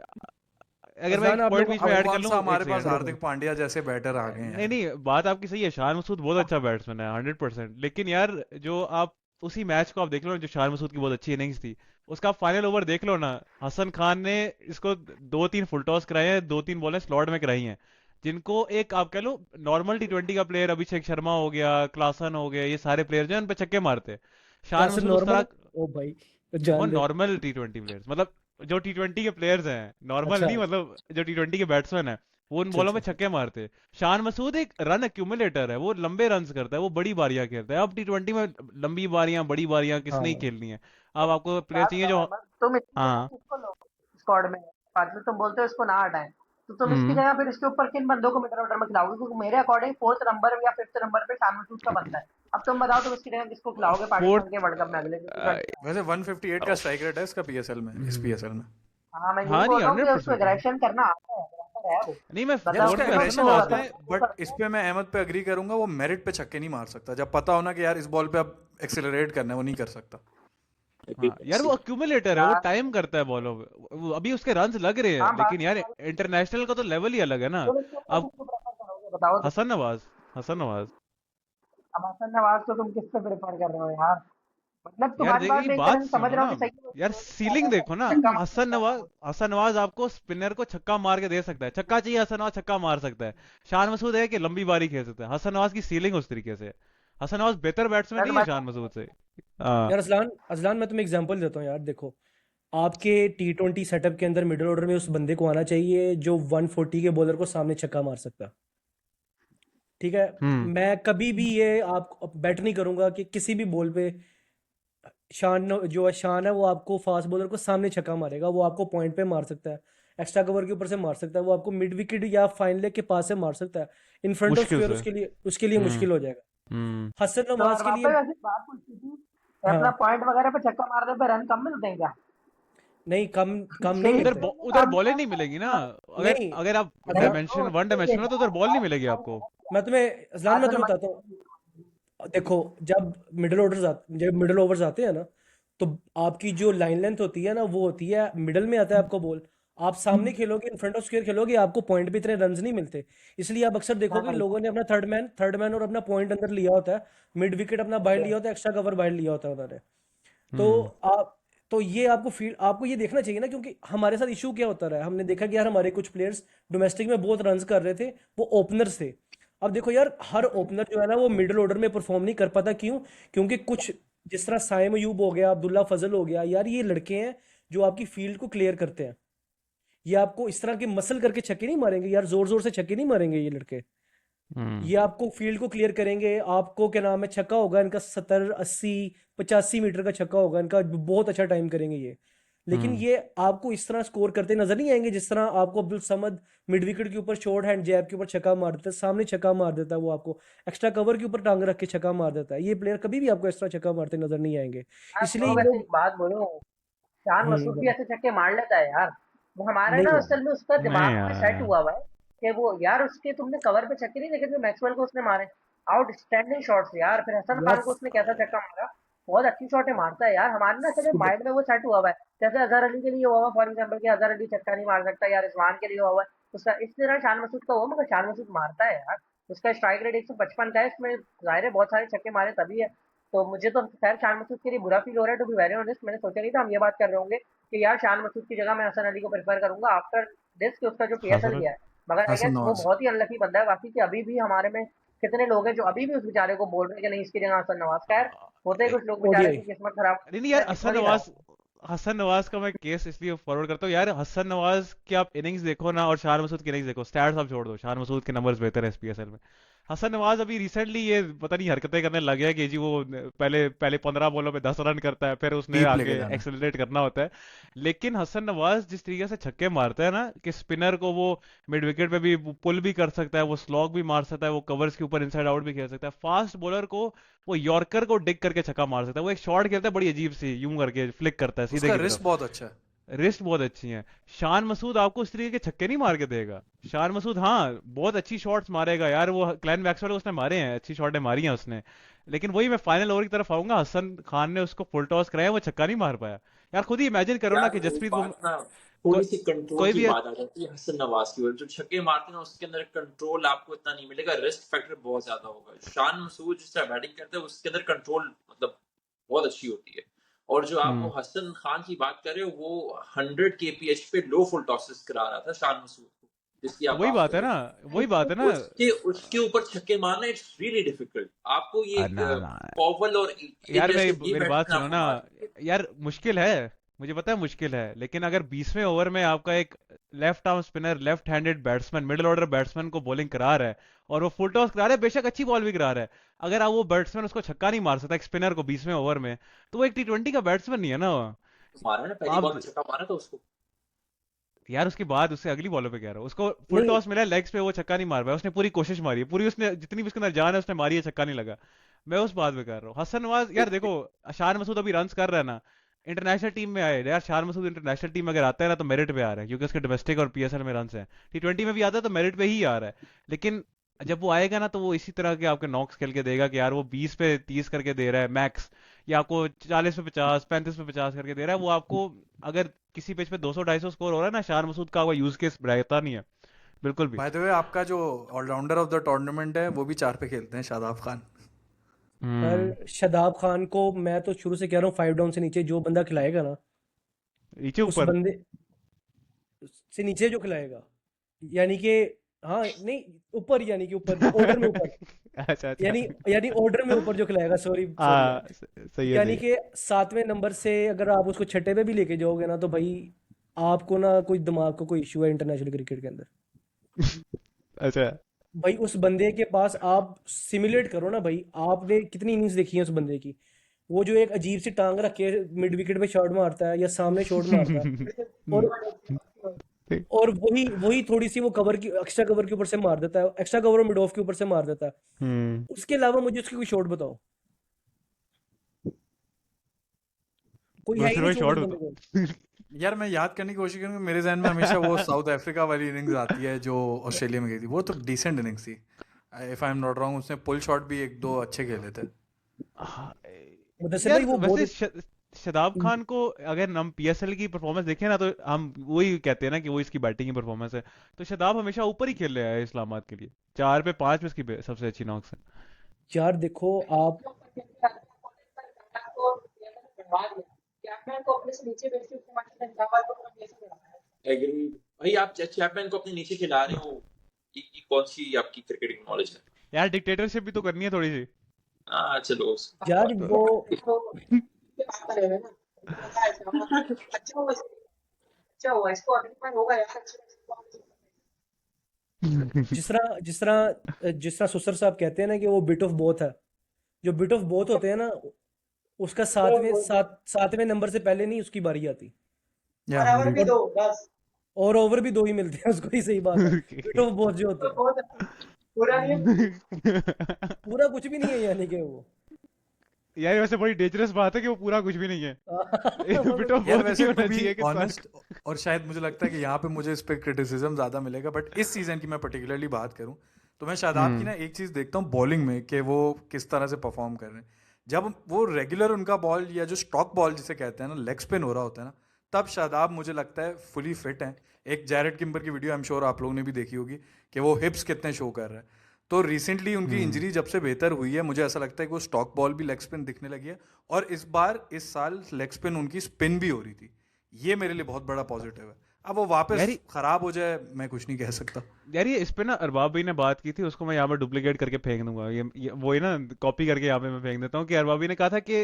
अगर मैं एक आप पॉइंट लोगों बीच में अब ऐड कर कौन लूं, सा एक हमारे पास सेकंड। बोलो बोलो। हार्दिक पांड्या जैसे बैटर आ गए हैं नहीं यार। नहीं, बात आपकी सही है, शान मसूद बहुत अच्छा बैट्समैन है 100%, लेकिन यार जो आप उसी मैच को आप देख लो ना, जो शान मसूद की बहुत अच्छी इनिंग्स थी, उसका फाइनल ओवर देख लो ना, हसन खान ने इसको 2-3 फुल टॉस कराए हैं, 2-3 बॉलें स्लॉट में कराई हैं, जिनको एक आप कह लो नॉर्मल T20 का प्लेयर, अभिषेक शर्मा हो गया, क्लासन हो गया, ये सारे प्लेयर जो है उन पे छक्के मारते हैं। शान क्लासन मसूद उस नॉर्मल तरह, है? ओ भाई, तो वो जान दे। नॉर्मल T20 प्लेयर्स, मतलब जो T20 के प्लेयर्स हैं, नॉर्मल अच्छा नहीं, मतलब जो T20 के बैट्समैन हैं, वो उन अच्छा बॉलों में अच्छा। छक्के मारते हैं। शान मसूद एक रन एक्यूमुलेटर है, वो लंबे रन्स करता है, वो बड़ी बारियां खेलता है। अब T20 में लंबी बारियां, बड़ी बारियां किसने ही हाँ खेलनी है? अब आपको प्लेयर बात चाहिए बताओ जो, अहमद, तुम इसकी जगह हाँ। किसको लो स्क्वाड में? बाद में तुम बोलते हो इसको ना हटाएं, तो तुम इसकी हम्म जगह फिर इसके ऊपर किन बंदों को मिडिल ऑर्डर में खिलाओगे? क्योंकि मेरे अकॉर्डिंग 4th नंबर या 5th नंबर पे शान मसूद का बनता है। अब तुम बताओ तुम इसकी जगह किसको खिलाओगे फोर्थ, पाकिस्तान के वर्ल्ड कप में अगले जो वैसे 158 का स्ट्राइक रेट है इसका पीएसएल में, इस पीएसएल में। हाँ मैं यही हाँ बोल नहीं, रहा हूँ कि हंड्रेड उसको परसेंट एग्रेशन करना आता है, ग्राफर है वो। नहीं, मैं यार बताओ उसका फोर्थ में उसको हसन एग्रेशन किसको नवाज आता को, है, किसको बट करते इस हैं? पे मैं अहमद पे अग्री करूंगा, वो मेरिट पे छक्के नहीं मार सकता। जब पता हो ना कि यार इस बॉल पे अब एक्सेलरेट करना है, वो नहीं कर सकता। हाँ यार, वो अक्यूमुलेटर है, वो यार टाइम करता है बॉलों पे। अभी उसके रन्स लग रहे हैं, हाँ बात लेकिन तो यार तुम्हारी, इंटरनेशनल का तो लेवल ही अलग है ना। तुम इसके ऊपर अब किसको प्रेफर करोगे बताओ तुम? हसन नवाज, हसन नवाज। अब हसन नवाज को तुम किस पे प्रेफर कर रहे हो यार? मतलब यार तुम्हारी बात देखिए, मैं एक तरह बात से समझ सुनो रहा ना, हूँ कि सही है, यार सीलिंग देखो ना। छक्का मार हसन सकता है। नवाज, हसन नवाज आपको स्पिनर को छक्का मार के दे सकता है, छक्का चाहिए हसन नवाज छक्का मार सकता है। शान मसूद है कि लंबी बारी खेल सकता है, हसन नवाज की सीलिंग उस तरीके से है। हसन नवाज बेहतर बैट्समैन रन नहीं है शान बना मसूद से। हाँ। यार अजलान, अजलान मैं तुम्हें एग्जांपल देता हूँ यार, देखो आपके T20 सेटअप के अंदर मिडिल ऑर्डर में उस बंदे को आना चाहिए जो 140 के बॉलर को सामने छक्का मार सकता है। ठीक है, हम्म मैं कभी भी ये आप बेट नहीं करूंगा कि किसी भी बॉल पे जो है शान है वो आपको फास्ट बॉलर को सामने छक्का मारेगा। वो आपको पॉइंट पे मार सकता है, एक्स्ट्रा कवर के ऊपर से मार सकता है, वो आपको मिड विकेट या फाइन लेग के पास से मार सकता है। इन फ्रंट ऑफ मुश्किल स्क्वायर से। उसके लिए हम्म मुश्किल हो जाएगा। हम्म हसन तो नवाज और के वहां लिए, पे वैसे बात पूछती थी कि अपना हाँ, पॉइंट वगैरह पे छक्का मारने पे रन कम मिलते हैं क्या? नहीं कम कम नहीं यही उधर मिलते। उधर काफी बॉलें टाइम नहीं से मिलेगी ना। हमारे अगर नहीं अगर आप नहीं अजलान, तो डायमेंशन वन डायमेंशनल हो तो उधर बॉल नहीं बात मिलेगी तुम्हारी आपको। गलत है। मैं तुम्हें अजलान बात मैं तो तुम्हें तुम्हारी बताता हूँ। देखो, जब मिडिल ओवर्स आते हैं ना, तो आपकी जो लाइन लेंथ होती है ना, वो होती है मिडल में आता है आपका बॉल। आप सामने खेलोगे, इन फ्रंट ऑफ स्क्वायर खेलोगे, आपको पॉइंट पे इतने रन्स नहीं मिलते। इसलिए आप अक्सर देखोगे हाँ, लोगों ने अपना थर्ड मैन और अपना पॉइंट अंदर लिया होता है, मिड विकेट अपना बाहर लिया होता है, एक्स्ट्रा कवर बाहर लिया होता है उन्होंने। तो हम्म आप तो ये आपको ये देखना चाहिए ना, क्योंकि हमारे साथ इशू क्या होता रहा है, हमने देखा कि यार हमारे कुछ प्लेयर्स डोमेस्टिक में बहुत रन्स कर रहे थे, वो ओपनर्स थे। अब देखो यार, हर ओपनर जो है ना वो मिडिल ऑर्डर में परफॉर्म नहीं कर पाता। क्यों? क्योंकि कुछ, जिस तरह साइम अयूब हो गया, अब्दुल्ला फजल हो गया, यार ये लड़के हैं जो आपकी फील्ड को क्लियर करते हैं। ये आपको इस तरह के मसल करके छक्के नहीं मारेंगे यार, जोर जोर से छक्के नहीं मारेंगे ये लड़के। हम्म ये आपको फील्ड को क्लियर करेंगे। आपको क्या नाम है, छक्का होगा इनका 70 80 85 मीटर का छक्का होगा इनका, बहुत अच्छा टाइम करेंगे ये। लेकिन हम्म ये आपको इस तरह स्कोर करते नजर नहीं आएंगे जिस तरह आपको अब्दुल समद मिड विकेट के ऊपर शॉर्ट हैंड जैब के ऊपर छक्का मार देता है, सामने छक्का मार देता है, वो आपको एक्स्ट्रा कवर के ऊपर टांग रख के छक्का मार देता है। ये प्लेयर कभी भी आपको इस तरह छक्का मारते नजर नहीं आएंगे। यार इसलिए तो ये वैसे लोग, एक बात बोलूं, शान मसूद भी बोलो। ऐसे छक्के मार लेता है यार। वो हमारे ना नहीं, असल में उसका नहीं दिमाग में सेट यार। हुआ हुआ है कि वो यार उसके तुमने कवर पे छक्के नहीं देखे जो मैक्सवेल को उसने मारे? आउटस्टैंडिंग शॉट्स यार। फिर हसन यार खान को उसने कैसा छक्का मारा? बहुत अच्छी शॉटें मारता है यार। हमारे ना असल में माइंड में वो सेट हुआ हुआ है, जैसे अजहर अली के लिए हुआ हुआ फॉर एग्जाम्पल कि अजहर अली छक्का नहीं मार सकता, या रिजवान के लिए हुआ हुआ है उसका। इस तरह शान मसूद का हुआ, मगर शान मसूद मारता है यार। उसका स्ट्राइक रेट 155 का है, इसमें जाहिर है बहुत सारे छक्के मारे तभी है। तो मुझे तो खैर शान मसूद के लिए बुरा फील हो रहा है, टू बी वेरी ऑनेस्ट। मैंने सोचा नहीं था हम ये बात कर रहे होंगे कि यार शान मसूद की जगह मैं हसन अली को प्रेफर करूंगा आफ्टर दिस कि उसका जो पीएसएल हसन, गया है। मगर आई हसन गेस वो नवाज। बहुत ही अनलकी बंदा है बाकी, कि अभी भी हमारे में कितने लोग हैं जो अभी भी उस बेचारे को बोल रहे हैं कि नहीं इसकी जगह हसन नवाज। खैर होते हैं कुछ लोग बेचारे ओडीआई की किस्मत खराब नहीं नहीं यार, है, हो नहीं रहा। हसन नवाज का मैं केस इसलिए फॉरवर्ड करता हूँ यार। हसन नवाज की आप इनिंग्स देखो ना और शान मसूद की इनिंग्स देखो, स्टैट्स आप छोड़ दो, शान मसूद के नंबर्स बेहतर है एसपीएसएल में। हसन नवाज अभी रिसेंटली ये पता नहीं हरकतें करने लग गया कि जी वो पहले पहले 15 बॉलों पे 10 रन करता है, फिर उसने डीप आगे लेके जाना है। एक्सेलरेट करना होता है। लेकिन हसन नवाज जिस तरीके से छक्के मारता है ना, कि स्पिनर को वो मिड विकेट पे भी पुल भी कर सकता है, वो स्लॉग भी मार सकता है, वो कवर्स के ऊपर इनसाइड आउट भी खेल सकता है, फास्ट बॉलर को वो यॉर्कर को डिग करके छक्का मार सकता है। वो एक शॉट खेलता है बड़ी अजीब सी, यूं करके फ्लिक करता है सीधे उसका की रिस्ट तरफ। बहुत अच्छा है। रिस्ट बहुत अच्छी है। शान मसूद आपको इस तरीके के छक्के नहीं मार के देगा। शान मसूद हाँ बहुत अच्छी शॉट्स मारेगा यार, वो क्लैन मैक्सवेल उसने मारे हैं, अच्छी शॉटें मारी हैं उसने। लेकिन वही मैं फाइनल ओवर की तरफ आऊंगा, हसन खान ने उसको फुल टॉस कराया, वो छक्का नहीं मार पाया। यार खुद ही इमेजिन करो ना यार कि वो जसप्रीत बात ना, को, थोड़ी सी कंट्रोल कोई की भी बात आ जाती है हसन नवाज की ओर। जो छक्के मारते हैं ना उसके अंदर कंट्रोल आपको इतना नहीं मिलेगा, रिस्क फैक्टर बहुत ज्यादा होगा। शान मसूद जिस तरह बैटिंग करते हैं उसके अंदर कंट्रोल मतलब बहुत अच्छी होती है। और जो आप वो हम्म, हसन खान की बात कर रहे हो, वो 100 kph पे लो फुल टॉसेस करा रहा था शान मसूद को, जिसकी तो आप वही बात बात कर है रहे ना, हो। वही बात है ना। उसके उसके ऊपर छक्के मारना इट्स रियली डिफिकल्ट। आपको ये ना ना पॉवल और यार एलियस मेरी ये मेरी बात बैट्समैन सुनो आपको ना। मारेंगे। यार मुश्किल है, मुझे पता है मुश्किल है, लेकिन अगर 20वें ओवर में आपका एक left arm spinner, left handed batsman, middle order batsman को बॉलिंग करा रहा है और वो फुल टॉस करा रहा है, बेशक अच्छी बॉल भी करा रहा है, अगर आप वो बैट्समैन उसको छक्का नहीं मार सकता एक स्पिनर को 20वें ओवर में, तो वो एक टी20 का बैट्समैन नहीं है ना वो। मारा ना, पहली बॉल आप में छक्का मारा था उसको। यार उसके बाद उससे अगली बॉलों पे कह रहा हूँ, उसको फुल नहीं टॉस मिला लेग्स पे, वो छक्का नहीं मार पाया, उसने पूरी कोशिश मारी है, पूरी उसने जितनी भी उसके अंदर जान है उसने मारी है, छक्का नहीं लगा। मैं उस बात पे कर रहा हूँ। हसन नवाज यार देखो, शान मसूद अभी रन्स कर रहा है ना, इंटरनेशनल टीम में आए यार, शान मसूद इंटरनेशनल टीम में अगर आता है ना तो मेरिट पे आ रहा है, क्योंकि उसके डोमेस्टिक और पीएसएल में रन्स हैं। टी20 में भी आता है तो मेरिट पे ही आ रहा है। लेकिन जब वो आएगा ना तो वो इसी तरह के आपके नॉक्स खेल के देगा कि यार वो 20 पे 30 करके दे रहा है मैक्स, या आपको 40 पे 50, 35 पे 50 करके दे रहा है, वो आपको अगर किसी पिच पे 200-250 स्कोर हो रहा है ना, शान मसूद का कोई यूज केस रहता नहीं है बिल्कुल भी। बाय द वे, आपका जो ऑलराउंडर ऑफ द टूर्नामेंट है वो भी 4 पे खेलते हैं, शादाब खान। हम्म, पर शादाब खान को मैं तो शुरू से कह रहा हूँ 5 डाउन से नीचे जो बंदा खिलाएगा ना, नीचे उस ऊपर। बंदे से नीचे जो खिलाएगा, यानी कि हाँ नहीं, ऊपर यानी कि ऊपर ऑर्डर में ऊपर, अच्छा अच्छा। यानी यानी ऑर्डर में ऊपर जो खिलाएगा, सॉरी सॉरी यार, सही है यानी सही कि 7वें नंबर से अगर आप उसको छठे पे भी लेके जाओगे ना, तो भाई आपको ना कोई दिमाग को कोई इशू है इंटरनेशनल क्रिकेट के अंदर। है। अच्छा। भाई उस बंदे के पास आप सिमुलेट करो ना भाई, आपने कितनी इनिंग्स देखी है उस बंदे की, वो जो एक अजीब सी टांग रख के मिड विकेट पे शॉट मारता है या सामने शॉट मारता है, और और वही वही थोड़ी सी वो कवर की एक्स्ट्रा कवर के ऊपर से मार देता है, एक्स्ट्रा कवर और मिड ऑफ के ऊपर से मार देता है। हम्म। उसके अलावा मुझे उसकी कोई शॉट बताओ, कोई है बस ही फिर नहीं वही शॉट उस शॉर्ट बंदे को। होता। यार मैं याद करने की कोशिश करूंगा, मेरे जहन में हमेशा वो साउथ अफ्रीका वाली इनिंग्स आती है जो ऑस्ट्रेलिया में गई थी, वो तो डिसेंट इनिंग्स थी। If I am not wrong, उसने पुल शॉट भी एक दो अच्छे खेले थे। हाँ, मुदस्सिर भाई यार वो वैसे बहुत शादाब खान को अगर हम पीएसएल की परफॉर्मेंस देखें ना, तो हम वही कहते हैं ना कि वो इसकी बैटिंग की परफॉर्मेंस है। तो शादाब हमेशा ऊपर ही खेल रहा है इस्लामाबाद के लिए, 4 पे 5 में इसकी सबसे अच्छी नॉक्स है। यार देखो आप, कैप्टन को अपने से नीचे भेजते उसके बाद हैदराबाद को अपने से बढ़ाया है। एग्री भाई, आप चैपमैन को अपने नीचे खिला रहे हो, ये कौन सी आपकी क्रिकेटिंग नॉलेज है? यार डिक्टेटरशिप भी तो करनी है थोड़ी सी। हाँ चलो। यार तो वो इसको बात कर रहे हैं ना, पता है अच्छा हुआ इसको अभी मैं होगा यार, जिस तरह सुसर साहब कहते हैं ना कि वो बिट ऑफ बोथ है, जो बिट ऑफ बोथ होते हैं ना, उसका सातवें नंबर से पहले नहीं उसकी बारी आती, या बराबर भी इंडीड। और दो बस, और ओवर भी 2 ही मिलते हैं उसको, ही सही बात है। बिट ऑफ बोथ जो होते तो हैं, बहुत पूरा नहीं पूरा कुछ भी नहीं है यानी कि वो यार वैसे बड़ी डेंजरस बात है कि वो पूरा कुछ भी नहीं है। बेटा मतलब यार बहुत नहीं वैसे टू होना बी चाहिए कि सारे। ऑनेस्ट, और शायद मुझे लगता है कि यहाँ पे मुझे इस पे क्रिटिसिज्म ज़्यादा मिलेगा, बट इस सीज़न की मैं पर्टिकुलरली बात करूँ तो मैं शादाब की हम्म ना एक चीज़ देखता हूँ बॉलिंग में कि वो किस तरह से परफॉर्म कर रहे हैं। जब वो रेगुलर उनका बॉल या जो स्टॉक बॉल जिसे कहते हैं ना, लेग स्पिन हो रहा होता है ना, तब शादाब मुझे लगता है फुली फिट है। एक जैरेड किम्बर की वीडियो आई एम श्योर आप लोगों ने भी देखी होगी कि वो हिप्स कितने शो कर रहा है। तो रिसेंटली उनकी हम्म इंजरी जब से बेहतर हुई है, मुझे ऐसा लगता है कि वो स्टॉक बॉल भी लेग स्पिन दिखने लगी है, और इस बार इस साल लेग स्पिन उनकी स्पिन भी हो रही थी। ये मेरे लिए बहुत बड़ा पॉजिटिव है। अब वो वापस यार खराब हो जाए मैं कुछ नहीं कह सकता। यार ये इस पे ना अरबाब भाई ने बात की थी, उसको मैं यहाँ पर डुप्लीकेट करके फेंक दूंगा, ये वही ना, कॉपी करके यहाँ पे मैं फेंक देता हूँ कि अरबाब भाई ने कहा था कि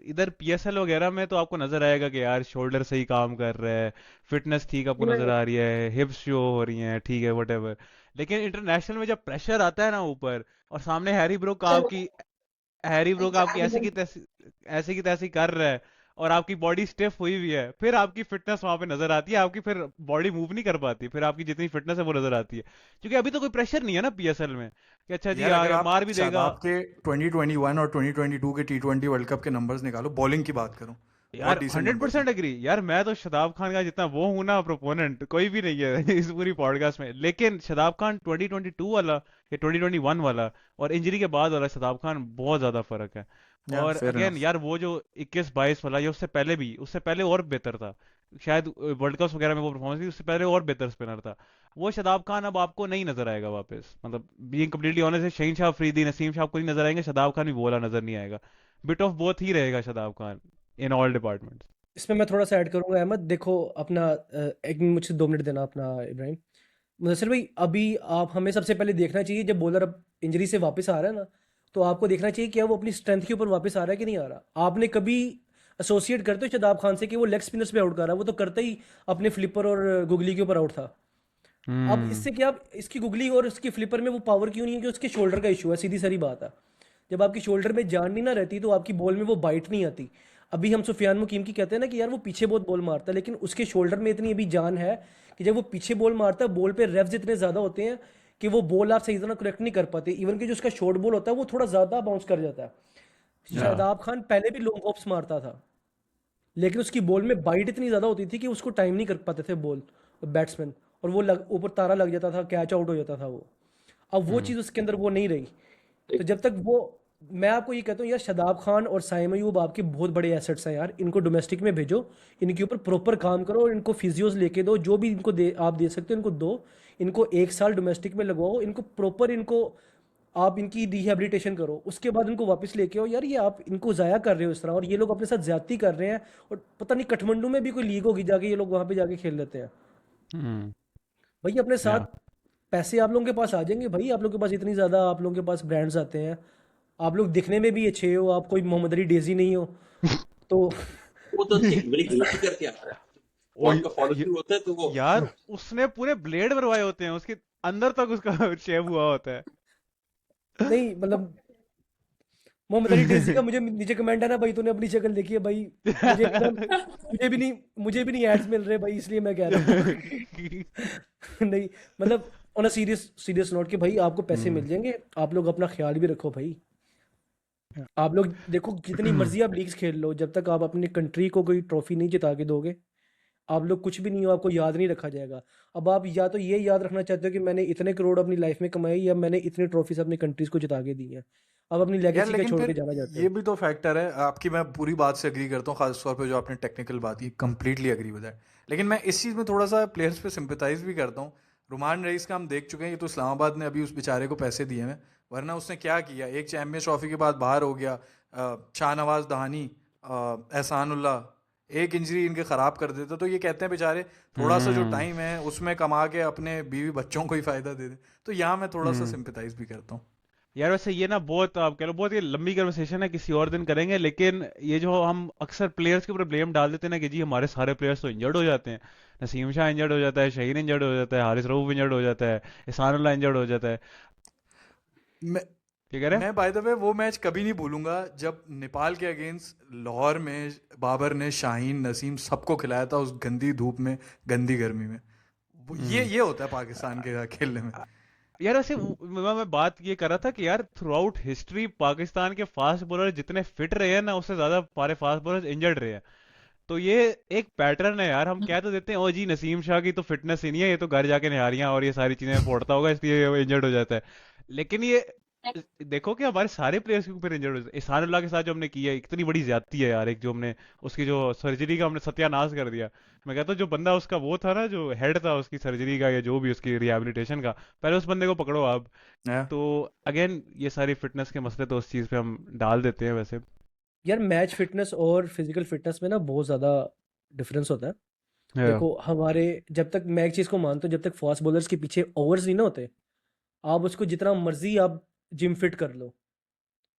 इधर पीएसएल वगैरह में तो आपको नजर आएगा कि यार शोल्डर सही काम कर रहा है, फिटनेस ठीक आपको नजर आ रही है, हिप्स शो हो रही हैं, ठीक है वटेवर। लेकिन इंटरनेशनल में जब प्रेशर आता है ना ऊपर, और सामने हैरी ब्रोक आपकी ऐसे की तैसी कर रहा है, और आपकी बॉडी स्टिफ हुई हुई है, फिर आपकी फिटनेस वहां पे नजर आती है, आपकी फिर बॉडी मूव नहीं कर पाती, फिर आपकी जितनी फिटनेस है वो नजर आती है, क्योंकि अभी तो कोई प्रेशर नहीं है ना पीएसएल में कि अच्छा जी यार आ अगर गया आप मार भी देगा। शादाब के 2021 और 2022 के T20 वर्ल्ड कप के नंबर्स निकालो, बॉलिंग की बात करूं, बहुत यार डिसेंट हंड्रेड नंबर्स हैं। परसेंट एग्री यार, मैं तो शदाब खान का जितना वो हूं ना प्रोपोनेंट, कोई भी नहीं है इस पूरी पॉडकास्ट में, लेकिन शदाब खान 2022 वाला या 2021 वाला और इंजरी के बाद वाला शदाब खान बहुत ज्यादा फर्क है। या और फेयर अगेन इनफ। यार वो जो 21-22 वाला, या उससे पहले भी, उससे पहले और बेहतर था, शायद वर्ल्ड कप वगैरह में वो परफॉर्मेंस थी, उससे पहले और बेहतर स्पिनर था। वो शदाब खान अब आपको नहीं नजर आएगा वापस, मतलब बीइंग कम्प्लीटली ऑनेस्ट है, शहीन शाह अफरीदी, नसीम शाह आपको नहीं नजर आएंगे, शदाब खान भी वो वाला नजर नहीं आएगा। बिट ऑफ बोथ ही रहेगा Shadab Khan in all departments. इसमें मैं थोड़ा सा ऐड करूंगा अहमद, देखो अपना एक मिनट, मुझे 2 मिनट देना अपना इब्राहिम। मुदस्सिर भाई, अभी आप हमें सबसे पहले देखना चाहिए जब बॉलर अब इंजरी से वापस आ रहा है ना, तो आपको देखना चाहिए क्या वो अपनी स्ट्रेंथ के ऊपर वापस आ रहा है कि नहीं आ रहा। आपने कभी एसोसिएट करते हो शदाब खान से कि वो लेग स्पिनर्स पे आउट कर रहा है? वो तो करते ही अपने फ्लिपर और गुगली के ऊपर आउट था। अब हम्म। इससे क्या, इसकी गुगली और इसकी फ्लिपर में वो पावर क्यों नहीं है? कि उसके शोल्डर का इशू है, सीधी सारी बात है। जब आपकी शोल्डर में जान नहीं ना रहती तो आपकी बॉल में वो बाइट नहीं आती। अभी हम सुफियान मुकीम की कहते हैं ना कि यार वो पीछे बहुत बॉल मारता है, लेकिन उसके शोल्डर में इतनी अभी जान है कि जब वो पीछे बॉल मारता है, बॉल पे रेव्स इतने ज़्यादा होते हैं कि वो बॉल आप सही तरह करेक्ट नहीं कर पाते। इवन कि जो उसका शॉर्ट बॉल होता है वो थोड़ा ज़्यादा बाउंस कर जाता है। या शादाब खान पहले भी लॉन्ग हॉप्स मारता था, लेकिन उसकी बॉल में बाइट इतनी ज़्यादा होती थी कि उसको टाइम नहीं कर पाते थे बॉल बैट्समैन, और वो ऊपर तारा लग जाता था, कैच आउट हो जाता था वो। अब वो हम्म। चीज़ उसके अंदर वो नहीं रही। तो जब तक वो, मैं आपको ये कहता हूँ यार, शादाब खान और साइम अयूब आपके बहुत बड़े एसेट्स हैं यार, इनको डोमेस्टिक में भेजो, इनके ऊपर प्रॉपर काम करो, और इनको फिजियोज लेके दो, जो भी इनको दे आप दे सकते हो इनको दो। इनको 1 साल डोमेस्टिक में लगवाओ, इनको प्रॉपर, इनको आप इनकी रिहेबिलिटेशन करो, उसके बाद इनको वापस लेके आओ। यार ये आप इनको ज़ाया कर रहे हो इस तरह, और ये लोग अपने साथ ज्यादती कर रहे हैं। और पता नहीं काठमांडू में भी कोई लीग होगी जाके, ये लोग वहाँ पे जाके खेल लेते हैं। हम्म। भाई अपने साथ या पैसे आप लोगों के पास आ जाएंगे भाई, आप लोगों के पास इतनी ज़्यादा आप लोगों के पास ब्रांड्स आते हैं, आप लोग दिखने में भी अच्छे हो, आप कोई मोहम्मद अली डेजी नहीं हो तो वो तो ठीक बड़ी गलती करके आ रहा है। ओ बॉल का फॉलो थ्रू होता है तो वो यार उसने पूरे ब्लेड मरवाए होते हैं, उसके अंदर तक उसका शेव हुआ होता है। नहीं मतलब, मोहम्मद अली डेजी का मुझे नीचे कमेंट है ना भाई, तूने अपनी शक्ल देखी है भाई? मुझे भी ना, मुझे भी नहीं एड्स मिल रहे भाई, इसलिए मैं कह रहा हूँ नहीं मतलब, on a serious serious note कि भाई आपको पैसे मिल जाएंगे, आप लोग अपना ख्याल भी रखो भाई। आप लोग देखो जितनी मर्जी आप लीग्स खेल लो, जब तक आप अपनी कंट्री को कोई ट्रॉफी नहीं जिता के दोगे, आप लोग कुछ भी नहीं हो, आपको याद नहीं रखा जाएगा। अब आप या तो ये याद रखना चाहते हो कि मैंने इतने करोड़ अपनी लाइफ में कमाए, या मैंने इतनी ट्रॉफीज अपनी कंट्रीज को जिता के दी हैं, आप अपनी यार लेगेसी का लेकिन छोड़ फिर के जाना चाहते ये हो। भी तो फैक्टर है आपकी, मैं पूरी बात से एग्री करता हूँ, खास तौर पे जो आपने टेक्निकल बात की, कंप्लीटली एग्री विद दैट। लेकिन मैं इस चीज़ में थोड़ा सा प्लेयर्स पे सिंपथाइज भी करता हूँ। रुमान रईस का हम देख चुके हैं, ये तो इस्लामाबाद ने अभी उस बेचारे को पैसे दिए हैं, वरना उसने क्या किया, एक चैंपियंस ट्रॉफी के बाद बाहर हो गया। शाहनवाज दहानी, एहसानुल्लाह, एक इंजरी इनके ख़राब कर देता, तो ये कहते हैं बेचारे थोड़ा सा जो हम्म। टाइम है उसमें कमा के अपने बीवी बच्चों को ही फ़ायदा दे दें। तो यहाँ मैं थोड़ा सा हम्म। सिंपथाइज भी करता हूँ। यार वैसे ये ना बहुत, आप कह लो बहुत ये लंबी कन्वर्सेशन है, किसी और दिन करेंगे, लेकिन ये जो हम अक्सर प्लेयर्स के ऊपर ब्लेम डाल देते हैं ना कि जी हमारे सारे प्लेयर्स तो इंजर्ड हो जाते हैं, नसीम शाह इंजर्ड हो जाता है, शहीन इंजर्ड हो जाता है, हारिस रऊफ इंजर्ड हो जाता है, एहसानुल्लाह इंजर्ड हो जाता है। मैं क्या कह रहे हैं? मैं बाय द वे वो मैच कभी नहीं भूलूंगा जब नेपाल के अगेंस्ट लाहौर में बाबर ने शाहीन नसीम सबको खिलाया था उस गंदी धूप में, गंदी गर्मी में। हम्म। ये होता है पाकिस्तान के साथ खेलने में। यार वैसे मैं बात ये कर रहा था कि यार थ्रू आउट हिस्ट्री पाकिस्तान के फास्ट बॉलर जितने फिट रहे हैं ना, उससे ज्यादा हमारे फास्ट बॉलर इंजर्ड रहे हैं। तो ये एक पैटर्न है यार, हम कह तो देते हैं ओ जी नसीम शाह की तो फिटनेस ही नहीं है, ये तो घर जाके निहारियां और ये सारी चीजें फोड़ता होगा इसलिए वो इंजर्ड हो जाता है। लेकिन ये देखो कि हमारे सारे प्लेयर्स के ऊपर इंजर्ड हो जाते हैं। एहसानुल्लाह के साथ जो हमने किया है इतनी बड़ी ज्यादती है यार, एक जो हमने उसकी जो सर्जरी का हमने सत्यानाश कर दिया। मैं कहता हूँ जो बंदा उसका वो था ना, जो हेड था उसकी सर्जरी का या जो भी उसकी रिहेबिलिटेशन का, पहले उस बंदे को पकड़ो आप। Yeah. तो अगेन ये सारी फिटनेस के मसले तो उस चीज पे हम डाल देते हैं वैसे। यार मैच फिटनेस और फिजिकल फिटनेस में ना बहुत ज़्यादा डिफरेंस होता है। या देखो हमारे, जब तक मैं एक चीज़ को मानता हूँ, जब तक फास्ट बॉलर्स के पीछे ओवर्स नहीं ना होते, आप उसको जितना मर्जी आप जिम फिट कर लो,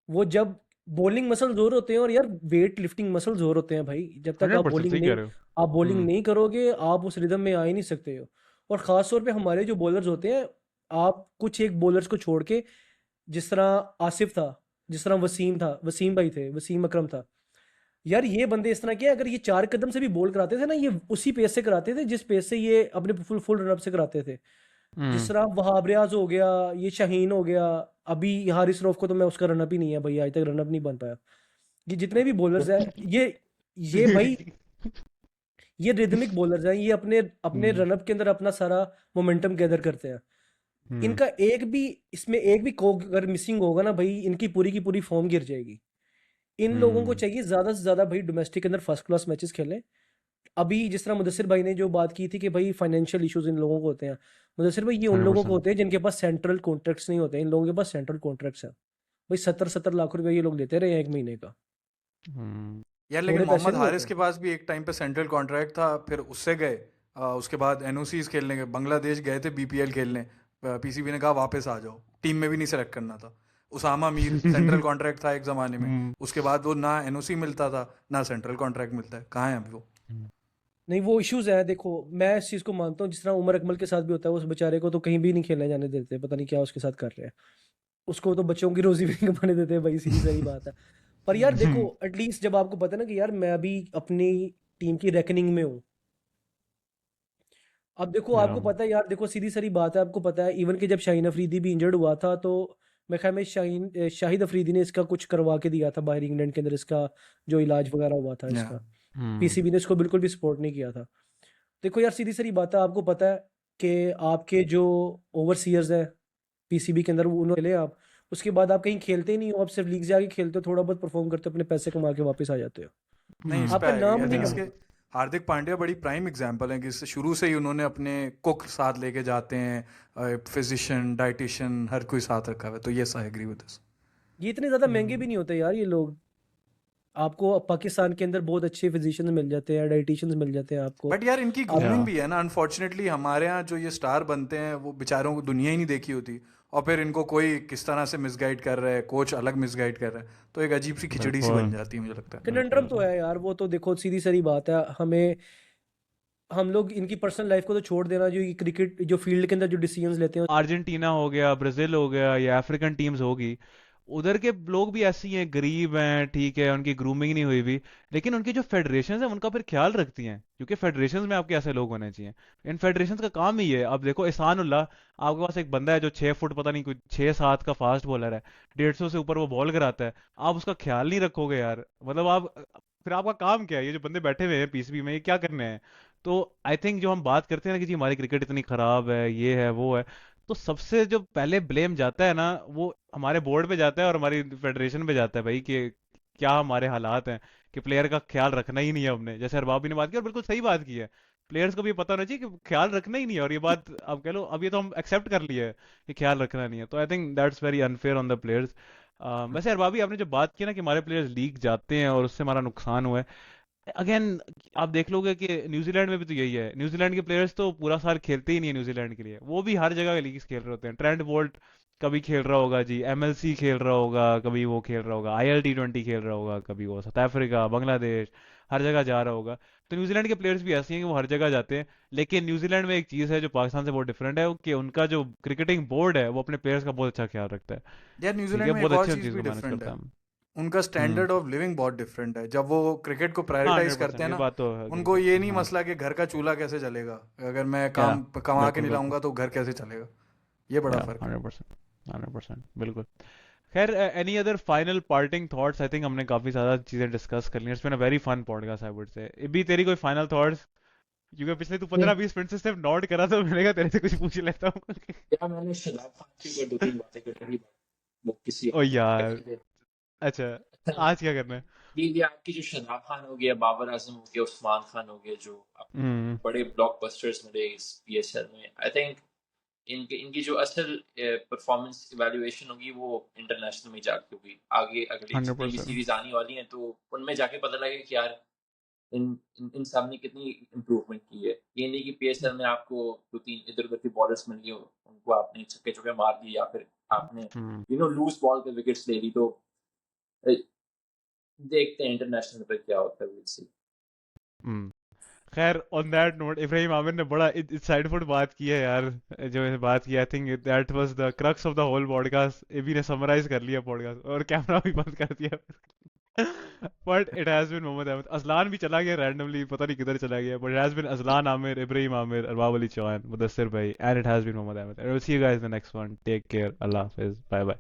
वो जब बॉलिंग मसल जोर होते हैं, और यार वेट लिफ्टिंग मसल जोर होते हैं भाई, जब तक 100% सही कह रहे हो। आप बॉलिंग हम्म। नहीं करोगे, आप उस रिदम में आ ही नहीं सकते हो। और ख़ास तौर पे हमारे जो बॉलर्स होते हैं, आप कुछ एक बॉलर्स को छोड़ के, जिस तरह आसिफ था, जिस तरह वसीम था, वसीम भाई थे, वसीम अकरम था, यार ये बंदे इस तरह के, अगर ये 4 कदम से भी बॉल कराते थे ना, ये उसी पेस से कराते थे जिस पेस से ये अपने फुल फुल रन अप से कराते थे। जिस हम्म। तरह वहाब रियाज हो गया, ये शाहीन हो गया, अभी हारिस रऊफ को तो मैं उसका रनअप ही नहीं है भाई, आज तक रनअप नहीं बन पाया। ये जितने भी बॉलर्स हैं, ये भाई, ये रिदमिक बॉलर्स हैं, ये अपने अपने हम्म। रनअप के अंदर अपना सारा मोमेंटम गैदर करते हैं। हम्म। इनका एक भी, इसमें एक भी कोक अगर मिसिंग होगा ना भाई, इनकी पूरी की पूरी फॉर्म गिर जाएगी। इन लोगों को हम्म। चाहिए ज्यादा से ज्यादा भाई डोमेस्टिक के अंदर फर्स्ट क्लास मैचेस खेलें। अभी जिस तरह मुदस्सिर भाई ने जो बात की थी कि भाई फाइनेंशियल इश्यूज इन लोगों को होते हैं, मुदस्सिर भाई ये उन लोगों को 100%। होते हैं जिनके पास सेंट्रल कॉन्ट्रैक्ट्स नहीं होते हैं, इन लोगों के पास सेंट्रल कॉन्ट्रैक्ट्स हैं भाई। 70-70 लाख रुपए ये लोग लेते रहे हैं एक महीने का, हम्म। यार लेकिन थोड़े पैसे मोहम्मद नहीं हारिस होते। के पास भी एक टाइम पे सेंट्रल कॉन्ट्रैक्ट था, फिर उससे गए। उसके बाद एनओसीज खेलने गए, बांग्लादेश गए थे बीपीएल खेलने। पीसीबी ने कहा वापस आ जाओ, टीम में भी नहीं सेलेक्ट करना था। उसामा मीर सेंट्रल कॉन्ट्रैक्ट था एक ज़माने में, हम्म। उसके बाद वो ना एनओसी मिलता था ना सेंट्रल कॉन्ट्रैक्ट मिलता है, कहाँ है अभी वो? नहीं, वो इश्यूज हैं, देखो मैं इस चीज़ को मानता हूँ, जिस तरह उमर अकमल के साथ भी होता है, उस बेचारे को तो कहीं भी नहीं खेलने जाने देते, पता नहीं क्या उसके साथ कर रहे हैं। उसको तो बच्चों की रोजी भी नहीं कमाने देते हैं भाई, सीधी सारी बात है। पर यार देखो, एटलीस्ट जब आपको पता है ना कि यार मैं अभी अपनी टीम की रेकनिंग में हूँ। अब देखो या आपको पता है यार, देखो सीधी सारी बात है, आपको पता है इवन कि जब शाहीन अफरीदी भी इंजर्ड हुआ था, तो मैं ख्याल में शाहिद अफरीदी ने इसका कुछ करवा के दिया था बाहर इंग्लैंड के अंदर, इसका जो इलाज वगैरह हुआ था या इसका। हम्म। पीसीबी ने इसको बिल्कुल भी सपोर्ट नहीं किया था। देखो यार सीधी सारी बात है, आपको पता है कि आपके जो ओवरसीयर्स हैं पीसीबी के अंदर, वो उन्होंने ले आप, उसके बाद आप कहीं खेलते ही नहीं हो, आप सिर्फ लीग जाके खेलते हो, थोड़ा बहुत परफॉर्म करते हो, अपने पैसे कमा के वापस आ जाते हो, नहीं, इस पे आपका नाम आई नहीं थिंक इसके बनता। हार्दिक पांड्या बड़ी प्राइम एग्जांपल है कि इससे शुरू से ही उन्होंने अपने कुक साथ लेके जाते हैं, फिजिशियन डाइटिशियन हर कोई साथ रखा हुआ है, तो yes I agree with this. ये इतने ज़्यादा महंगे भी नहीं होते यार ये लोग। आपको पाकिस्तान के अंदर बहुत अच्छे फिजिशियंस मिल जाते हैं, डाइटिशियंस मिल जाते हैं आपको। बट यार इनकी आप ग्रूमिंग भी है ना, अनफॉर्चुनेटली हमारे यहाँ जो ये स्टार बनते हैं वो बेचारों को दुनिया ही नहीं देखी होती, और फिर इनको कोई किस तरह से मिसगाइड कर रहा है, कोच अलग मिसगाइड कर रहा है, तो एक अजीब सी खिचड़ी सी बन बिल्कुल। जाती है मुझे लगता है। कन्नड्रम तो बिल्कुल। है यार, वो तो देखो सीधी सारी बात है, हमें, हम लोग इनकी पर्सनल लाइफ को तो छोड़ देना, जो ये क्रिकेट जो फील्ड के अंदर जो डिसीजंस लेते हैं। अर्जेंटीना हो गया, ब्राजील हो गया, या अफ्रीकन टीम्स होगी, उधर के लोग भी ऐसे ही हैं, गरीब हैं, ठीक है, उनकी ग्रूमिंग नहीं हुई भी, लेकिन उनकी जो फेडरेशन है उनका फिर ख्याल रखती हैं, क्योंकि फेडरेशन में आपके ऐसे लोग होने चाहिए। इन फेडरेशन का काम ही है। अब देखो एहसान उल्लाह, आपके पास एक बंदा है जो 6 फुट पता नहीं कुछ 6-7 का फास्ट बॉलर है, 150 से ऊपर वो बॉल कराता है, आप उसका ख्याल नहीं रखोगे यार, मतलब आप, फिर आपका काम क्या है? ये जो बंदे बैठे हुए हैं पीसीबी में, ये क्या करने हैं? तो आई थिंक जो हम बात करते हैं ना कि जी हमारी क्रिकेट इतनी खराब है, ये है वो है, तो सबसे जो पहले ब्लेम जाता है ना, वो हमारे बोर्ड पे जाता है और हमारी फेडरेशन पे जाता है भाई, कि क्या हमारे हालात हैं, कि प्लेयर का ख्याल रखना ही नहीं है हमने। जैसे अरबाबी ने बात की और बिल्कुल सही बात की है, प्लेयर्स को भी ये पता होना चाहिए कि ख्याल रखना ही नहीं है, और ये बात आप कह लो, अब ये तो हम एक्सेप्ट कर लिए है कि ख्याल रखना नहीं है, तो I think that's very unfair on the players. वैसे अरबाबी, आपने जो बात की ना कि हमारे प्लेयर्स लीग जाते हैं और उससे हमारा नुकसान हुआ है, अगेन आप देख लोगे कि न्यूजीलैंड में भी तो यही है। न्यूजीलैंड के प्लेयर्स तो पूरा साल खेलते ही नहीं है न्यूजीलैंड के लिए, वो भी हर जगह लीग्स खेल रहे होते हैं। ट्रेंट बोल्ट कभी खेल रहा होगा जी, एमएलसी खेल रहा होगा, कभी वो खेल रहा होगा, ILT20 खेल रहा होगा, कभी वो साउथ अफ्रीका, बांग्लादेश, हर जगह जा रहा होगा। तो न्यूजीलैंड के प्लेयर्स भी ऐसे हैं कि वो हर जगह जाते हैं। लेकिन न्यूजीलैंड में एक चीज़ है जो पाकिस्तान से बहुत डिफरेंट है, कि उनका जो क्रिकेटिंग बोर्ड है वो अपने प्लेयर्स का बहुत अच्छा ख्याल रखता है। यार ठीक न्यूजीलैंड है, में बहुत एक और अच्छे उन चीज़ चीज़ भी को मैनेज डिफरेंट करता है, है। उनका हम्म। स्टैंडर्ड ऑफ लिविंग बहुत डिफरेंट है। जब वो क्रिकेट को हाँ, प्रायोरिटाइज हंड्रेड करते परसेंट हैं ये ना, बात तो एग्री उनको करता ये हूँ, नहीं हाँ। मसला कि घर का चूल्हा कैसे चलेगा, अगर मैं या काम कमा के बिल्कुल नहीं बिल्कुल। लाऊंगा तो घर कैसे चलेगा। ये बड़ा या फर्क है। 100%। 100% बिल्कुल। खैर, any other final parting thoughts? I think हमने काफी ज्यादा चीजें डिस्कस कर ली, it's been a very fun podcast I would say. भी तेरी कोई फाइनल थॉट्स? क्योंकि पिछले तू नहीं, 15-20 मिनट से सिर्फ नॉट करा, तो मैंने कहा तेरे से कुछ पूछ ही लेता हूँ। या मैंने शदाब खान के ऊपर 2-3 बातें कर रही, वो किसी ओ और दिन यार, करेंगे। अच्छा, अच्छा, आज क्या करना है? ये आपकी जो शदाब खान हो गया, बाबर आजम हो गया, उस्मान खान हो गया, जो हम्म। बड़े ब्लॉकबस्टर्स मिले इस PSL में, आई थिंक इनकी जो असल परफॉर्मेंस इवैल्यूएशन होगी वो इंटरनेशनल में जाके होगी। आगे अगली जितनी भी 100%। सीरीज आने वाली हैं तो उनमें जाके पता लगेगा कि यार इन सब ने कितनी इम्प्रूवमेंट की है। ये नहीं कि पीएसएल में आपको 2-3 इधर-उधर की बॉलर्स मिल गए, उनको आपने छक्के-चौके मार दिए या फिर आपने लूज़ बॉल पे विकेट्स ले ली। तो अ, देखते हैं इंटरनेशनल पे क्या होता है, विल सी। हम्म। खैर on that note Ibrahim Aamir ने बड़ा इंसाइटफुल बात की है यार। जो मैंने बात की I think that was the crux of the whole podcast. AB ने समराइज कर लिया पॉडकास्ट और कैमरा भी बंद कर दिया। But it has been Mohammad Ahmed. Ajlan भी चला गया रैंडमली, पता नहीं किधर चला गया, but it has been Ajlan Aamir, Ibrahim Aamir, Arbab Ali Chauhan, Mudassir भाई, and it has been Mohammad Ahmed. I will see you guys in the next one. Take care, अल्लाह हाफिज, बाय बाय।